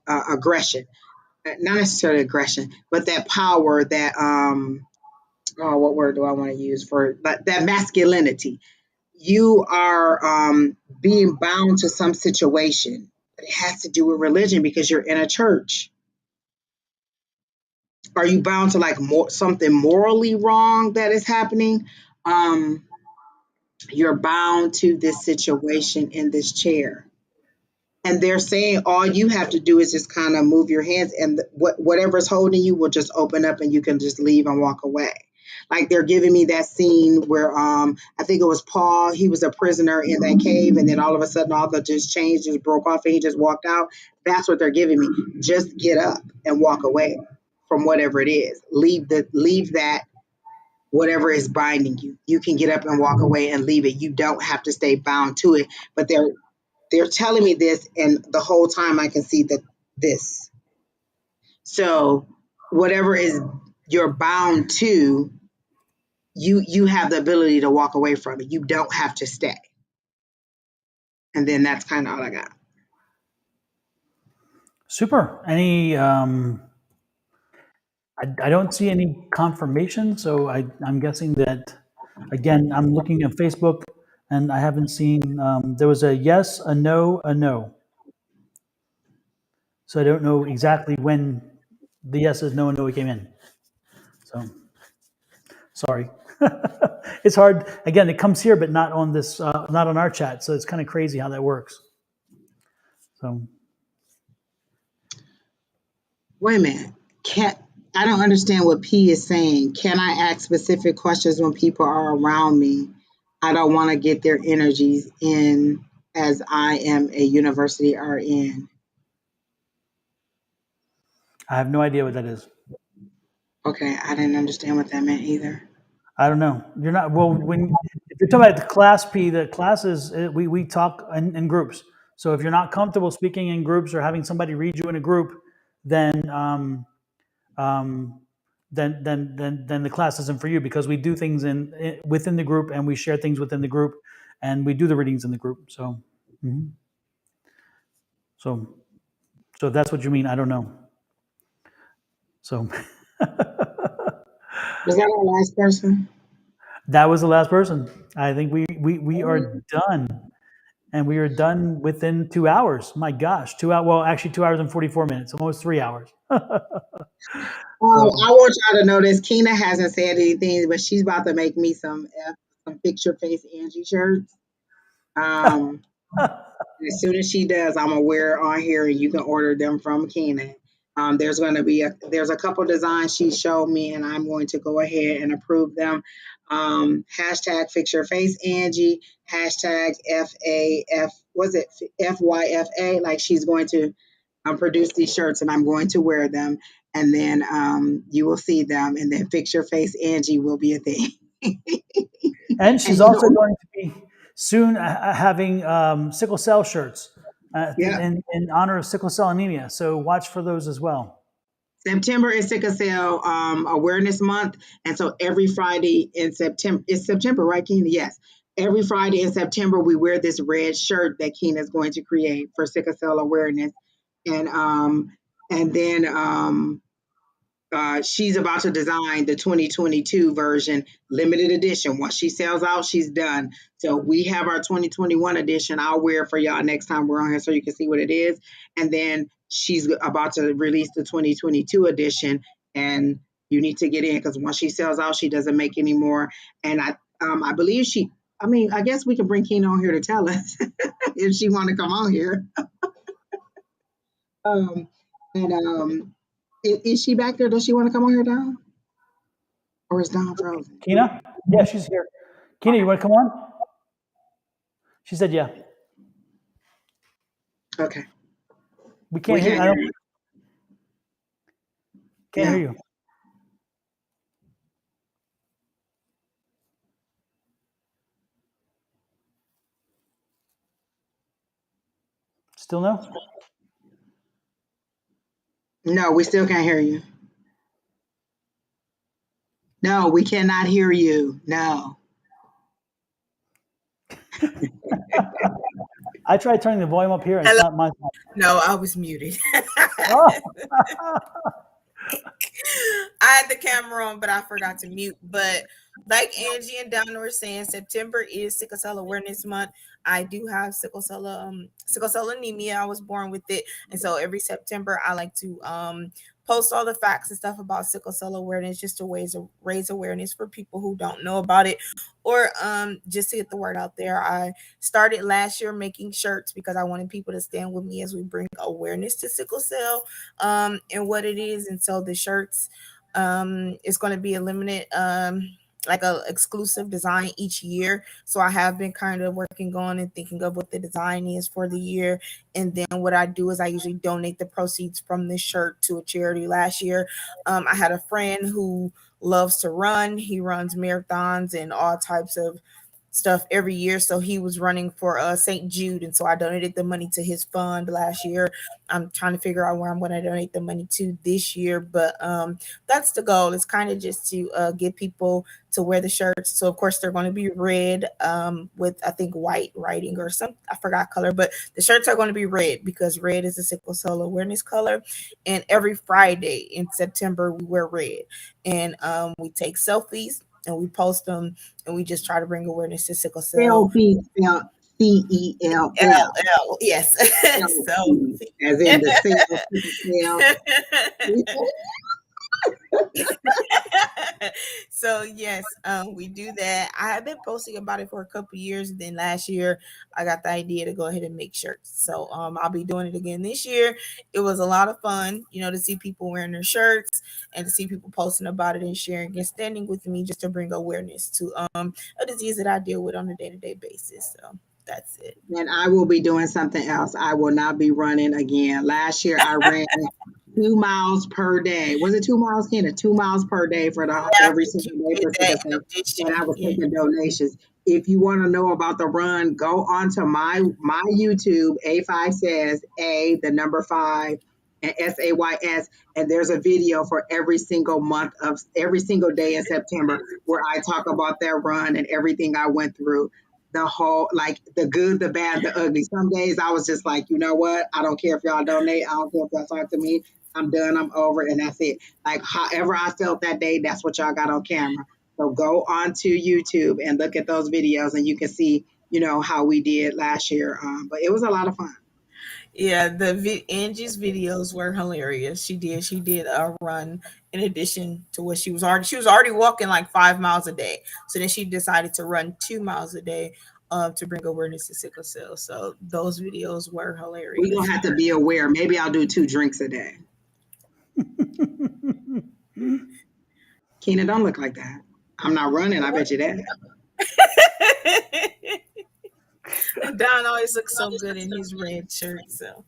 aggression, not necessarily aggression, but that power, that oh, what word do I want to use for, but that masculinity. You are being bound to some situation. It has to do with religion because you're in a church. Are you bound to like something morally wrong that is happening? Um, you're bound to this situation in this chair. And they're saying all you have to do is just kind of move your hands, and whatever's holding you will just open up and you can just leave and walk away. Like they're giving me that scene where I think it was Paul, he was a prisoner in that cave, and then all of a sudden all the just chains just broke off and he just walked out. That's what they're giving me. Just get up and walk away from whatever it is. Leave that, whatever is binding you. You can get up and walk away and leave it. You don't have to stay bound to it. But they're telling me this, and the whole time I can see that this. So whatever is you're bound to, you have the ability to walk away from it. You don't have to stay. And then that's kind of all I got. Super. Any? I don't see any confirmation, so I'm guessing that. Again, I'm looking at Facebook, and I haven't seen. There was a yes, a no, a no. So I don't know exactly when the yeses, no, and no came in. So sorry. It's hard. Again, it comes here, but not on this, not on our chat. So it's kind of crazy how that works. So Wait a minute. I don't understand what P is saying. Can I ask specific questions when people are around me? I don't want to get their energies in as I am a university RN. I have no idea what that is. Okay, I didn't understand what that meant either. I don't know. You're not well when if you're talking about the class P. The classes we talk in groups. So if you're not comfortable speaking in groups or having somebody read you in a group, then um, then the class isn't for you because we do things within the group and we share things within the group and we do the readings in the group. So mhm. so so if that's what you mean, I don't know. So Was that our last person? that was the last person. I think we are done. And we are done within 2 hours. My gosh, 2 hours. Well, actually, 2 hours and 44 minutes, almost 3 hours. So, I want y'all to know this. Keena hasn't said anything, but she's about to make me some picture face Angie shirts. Um, as soon as she does, I'm gonna wear it on here, and you can order them from Keena. There's going to be there's a couple designs she showed me, and I'm going to go ahead and approve them. Hashtag fix your face Angie. Hashtag FAF. Was it FYFA? Like she's going to produce these shirts, and I'm going to wear them, and then you will see them, and then fix your face Angie will be a thing. and And she's you also know, going to be soon having sickle cell shirts yeah. in honor of sickle cell anemia. So watch for those as well. September is Sickle Cell Awareness Month, and so every Friday in September, it's September, right, Keena? Yes. Every Friday in September, we wear this red shirt that Keena is going to create for sickle cell awareness, and then she's about to design the 2022 version, limited edition. Once she sells out, she's done. So we have our 2021 edition. I'll wear it for y'all next time we're on here so you can see what it is. And then she's about to release the 2022 edition, and you need to get in because once she sells out, she doesn't make any more. And I believe she. I mean, I guess we can bring Keena on here to tell us if she want to come on here. Um, and is she back there? Does she want to come on here, Don? Or is Don frozen? Kina? Yeah, she's here. Kina, you want to come on? She said, yeah. Okay. We We can't hear you. can't I hear don't, you. can't hear No. you. Still no? No, we still can't hear you. No, we cannot hear you. No. I tried turning the volume up here and it's Hello. not my fault. No, I was muted. Oh. I had the camera on, but I forgot to mute. But like Angie and Donna were saying, September is Sickle Cell Awareness Month. I do have sickle cell anemia. I was born with it, and so every September I like to post all the facts and stuff about sickle cell awareness, just to raise awareness for people who don't know about it, or just to get the word out there. I started last year making shirts because I wanted people to stand with me as we bring awareness to sickle cell and what it is. And so the shirts is going to be a limited like a exclusive design each year. So I have been kind of working on and thinking of what the design is for the year. And then what I do is I usually donate the proceeds from this shirt to a charity. Last year, I had a friend who loves to run. He runs marathons and all types of stuff every year. So he was running for St. Jude, and so I donated the money to his fund last year. I'm trying to figure out where I'm going to donate the money to this year, but that's the goal. It's kind of just to get people to wear the shirts. So of course they're going to be red with I think white writing or some, I forgot color, but the shirts are going to be red because red is a sickle cell awareness color. And every Friday in September we wear red, and we take selfies and we post them, and we just try to bring awareness to sickle cell. Selfie spelled CELL. LL, yes. Selfie, as in the cell. So yes, we do that. I have been posting about it for a couple years. And then last year I got the idea to go ahead and make shirts. So I'll be doing it again this year. It was a lot of fun, to see people wearing their shirts and to see people posting about it and sharing and standing with me just to bring awareness to a disease that I deal with on a day-to-day basis. So that's it. And I will be doing something else. I will not be running again. Last year I ran 2 miles per day. Was it 2 miles, Kenna? 2 miles per day for every single day for sickle cell. And I was taking donations. If you want to know about the run, go onto my YouTube. A5 says A, the number 5, and SAYS. And there's a video for every single day in September where I talk about that run and everything I went through. The whole, like the good, the bad, the ugly. Some days I was just like, you know what? I don't care if y'all donate. I don't care if y'all talk to me. I'm done. I'm over. And that's it. Like however I felt that day, that's what y'all got on camera. So go onto YouTube and look at those videos and you can see, how we did last year. But it was a lot of fun. Yeah, Angie's videos were hilarious. She did a run in addition to what she was already walking like 5 miles a day. So then she decided to run 2 miles a day to bring awareness to sickle cell. So those videos were hilarious. We're gonna have to be aware. Maybe I'll do 2 drinks a day. Keena, don't look like that. I'm not running, I bet you that. Don always looks so good in his red shirt. So,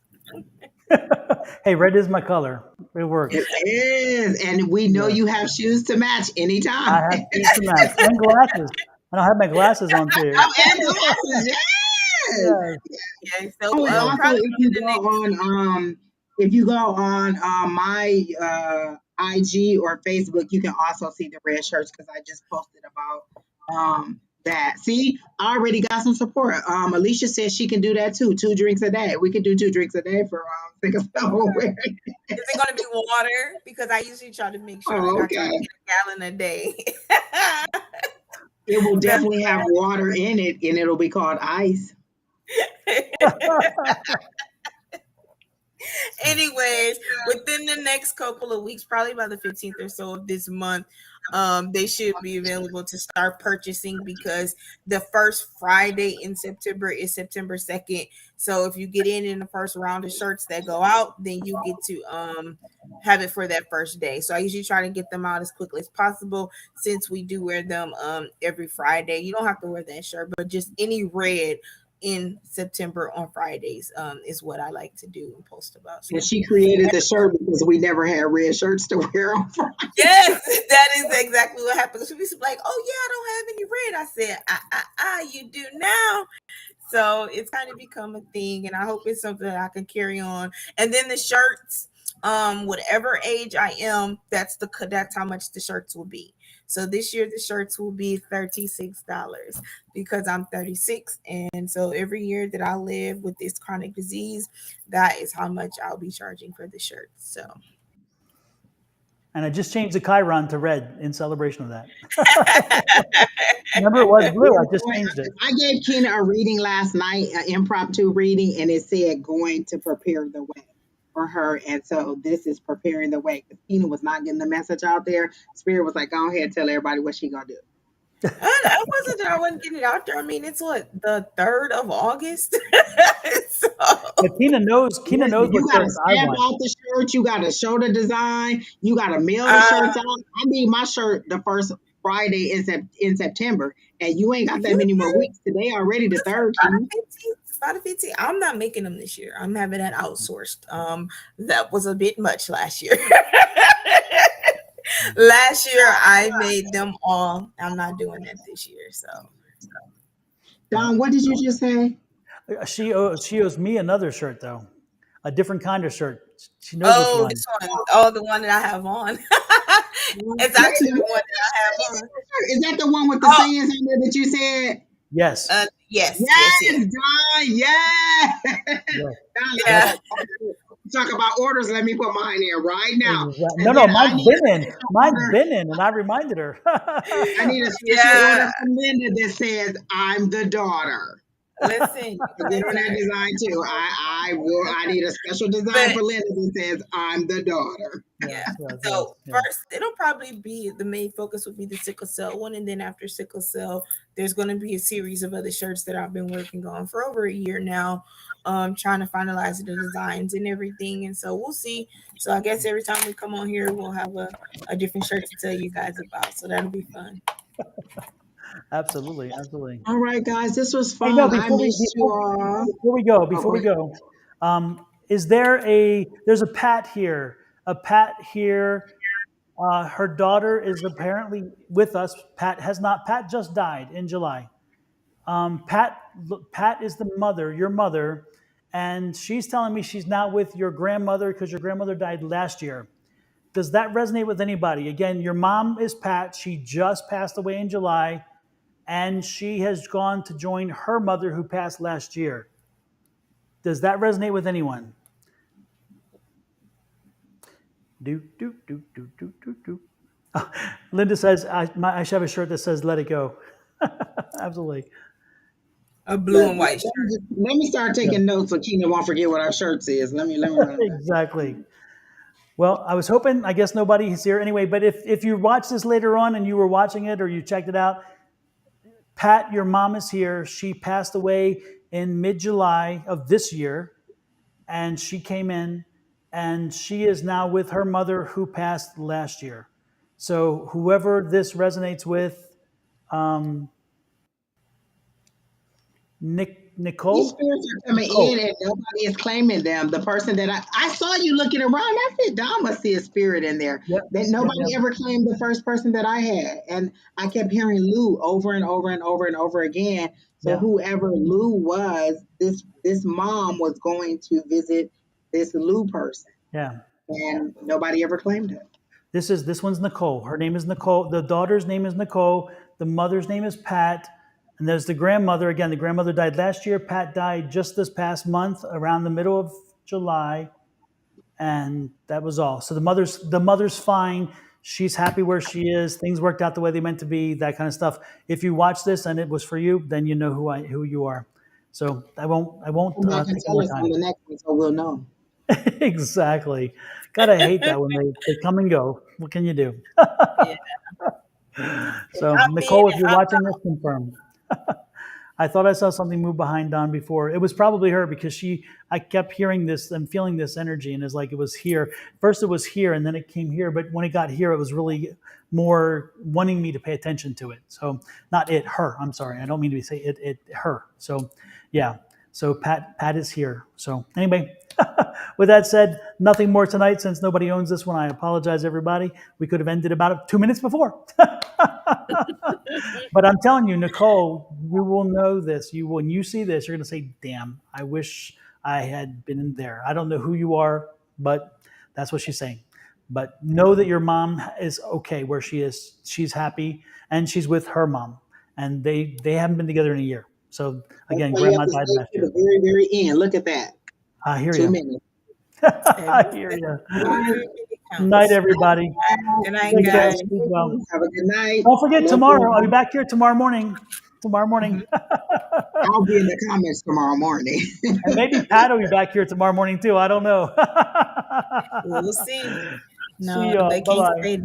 hey, red is my color. It works. It is, and we know you have shoes to match anytime. I have shoes to match and glasses. I don't have my glasses on too. Oh, and glasses, yes. Yeah. So also, if you go on my IG or Facebook, you can also see the red shirts because I just posted about that. See, I already got some support. Alicia says she can do that too. 2 drinks a day. We can do 2 drinks a day for sickle cell awareness. Is it going to be water? Because I usually try to make sure I get a gallon a day. It will definitely have water in it, and it'll be called ice. Anyways, within the next couple of weeks, probably by the 15th or so of this month, they should be available to start purchasing because the first Friday in September is September 2nd. So if you get in the first round of shirts that go out, then you get to have it for that first day. So I usually try to get them out as quickly as possible since we do wear them every Friday. You don't have to wear that shirt, but just any red in September on Fridays is what I like to do and post about. So. And she created the shirt because we never had red shirts to wear on Friday. Yes, that is exactly what happened. She was like, "Oh yeah, I don't have any red." I said, you do now. So it's kind of become a thing, and I hope it's something that I can carry on. And then the shirts, whatever age I am, that's how much the shirts will be. So this year the shirts will be $36 because I'm 36. And so every year that I live with this chronic disease, that is how much I'll be charging for the shirts. So. And I just changed the Chiron to red in celebration of that. Remember it was blue, I just changed it. I gave Keena a reading last night, an impromptu reading, and it said going to prepare the way for her. And so this is preparing the way because Keena was not getting the message out there. Spirit was like, go ahead and tell everybody what she gonna do. That wasn't that I wasn't getting it out there. I mean, it's what, the 3rd of August. So. But Keena knows You what gotta shirts I stamp want. out the shirt. You gotta show the design. You gotta mail the shirts out. I need my shirt the first Friday in September, and you ain't got that many more weeks. Today already the 3rd. By the 15th. I'm not making them this year. I'm having that outsourced. That was a bit much last year. Last year I made them all. I'm not doing that this year. So Don, what did you just say? She owes me another shirt though, a different kind of shirt. She knows which Oh, one. this one. Oh, the one that I have on. It's actually the one that I have on. Is that the one with the sayings in there that you said? Yes. Yes. Don, yes. Yeah. Talk about orders. Let me put mine in right now. Exactly. No, mine's been in. Mine's been in, and I reminded her. I need a special order from Linda that says, "I'm the daughter." Listen, Get on that design too. I need a special design for Linda that says, "I'm the daughter." Yeah. So first, it'll probably be the main focus would be the sickle cell one, and then after sickle cell, there's going to be a series of other shirts that I've been working on for over a year now, trying to finalize the designs and everything. And so we'll see. So I guess every time we come on here, we'll have a different shirt to tell you guys about. So that'll be fun. Absolutely. All right, guys, this was fun. Hey, no, I missed you all. Before we go, is there's a Pat here? Her daughter is apparently with us. Pat just died in July. Pat is the mother, your mother, and she's telling me she's not with your grandmother because your grandmother died last year. Does that resonate with anybody? Again, your mom is Pat. She just passed away in July. And she has gone to join her mother who passed last year. Does that resonate with anyone? Linda says, I should have a shirt that says, "Let it go." Absolutely. A blue and white shirt. Let me start taking notes so Keena won't forget what our shirt says. Let me run. Exactly. Well, I was hoping, I guess nobody is here anyway, but if you watch this later on and you were watching it or you checked it out, Pat, your mom is here. She passed away in mid-July of this year, and she came in, and she is now with her mother who passed last year. So whoever this resonates with, Nicole? These spirits are coming in and nobody is claiming them. The person that I saw you looking around, I said, Don must see a spirit in there. Yep. That nobody ever claimed the first person that I had. And I kept hearing Lou over and over and over and over again. So whoever Lou was, this mom was going to visit this Lou person. Yeah. And nobody ever claimed it. This one's Nicole. Her name is Nicole. The daughter's name is Nicole. The mother's name is Pat. And there's the grandmother. Again, the grandmother died last year. Pat died just this past month, around the middle of July. And that was all. So the mother's fine. She's happy where she is. Things worked out the way they meant to be, that kind of stuff. If you watch this and it was for you, then you know who you are. So I won't tell us on the next one so we'll know. Exactly. God, I hate that when they come and go. What can you do? So Nicole, if you're watching this, confirm. I thought I saw something move behind Don before. It was probably her because I kept hearing this and feeling this energy, and it's like it was here. First it was here, and then it came here. But when it got here, it was really more wanting me to pay attention to it. So not it, her. I'm sorry. I don't mean to say it, her. So yeah. So Pat is here. So anyway, with that said, nothing more tonight since nobody owns this one. I apologize, everybody. We could have ended about 2 minutes before. But I'm telling you, Nicole, you will know this. When you see this, you're going to say, damn, I wish I had been in there. I don't know who you are, but that's what she's saying. But know that your mom is okay where she is. She's happy, and she's with her mom. And they haven't been together in a year. So again, Grandma died last year. The very, very end. Look at that. I hear 2 you. minutes. I hear you. Night, everybody. Good night, guys. Have a good night. Don't forget tomorrow. I'll be back here tomorrow morning. I'll be in the comments tomorrow morning. And maybe Pat will be back here tomorrow morning too. I don't know. We'll see. No, See y'all. they can't Bye-bye. stay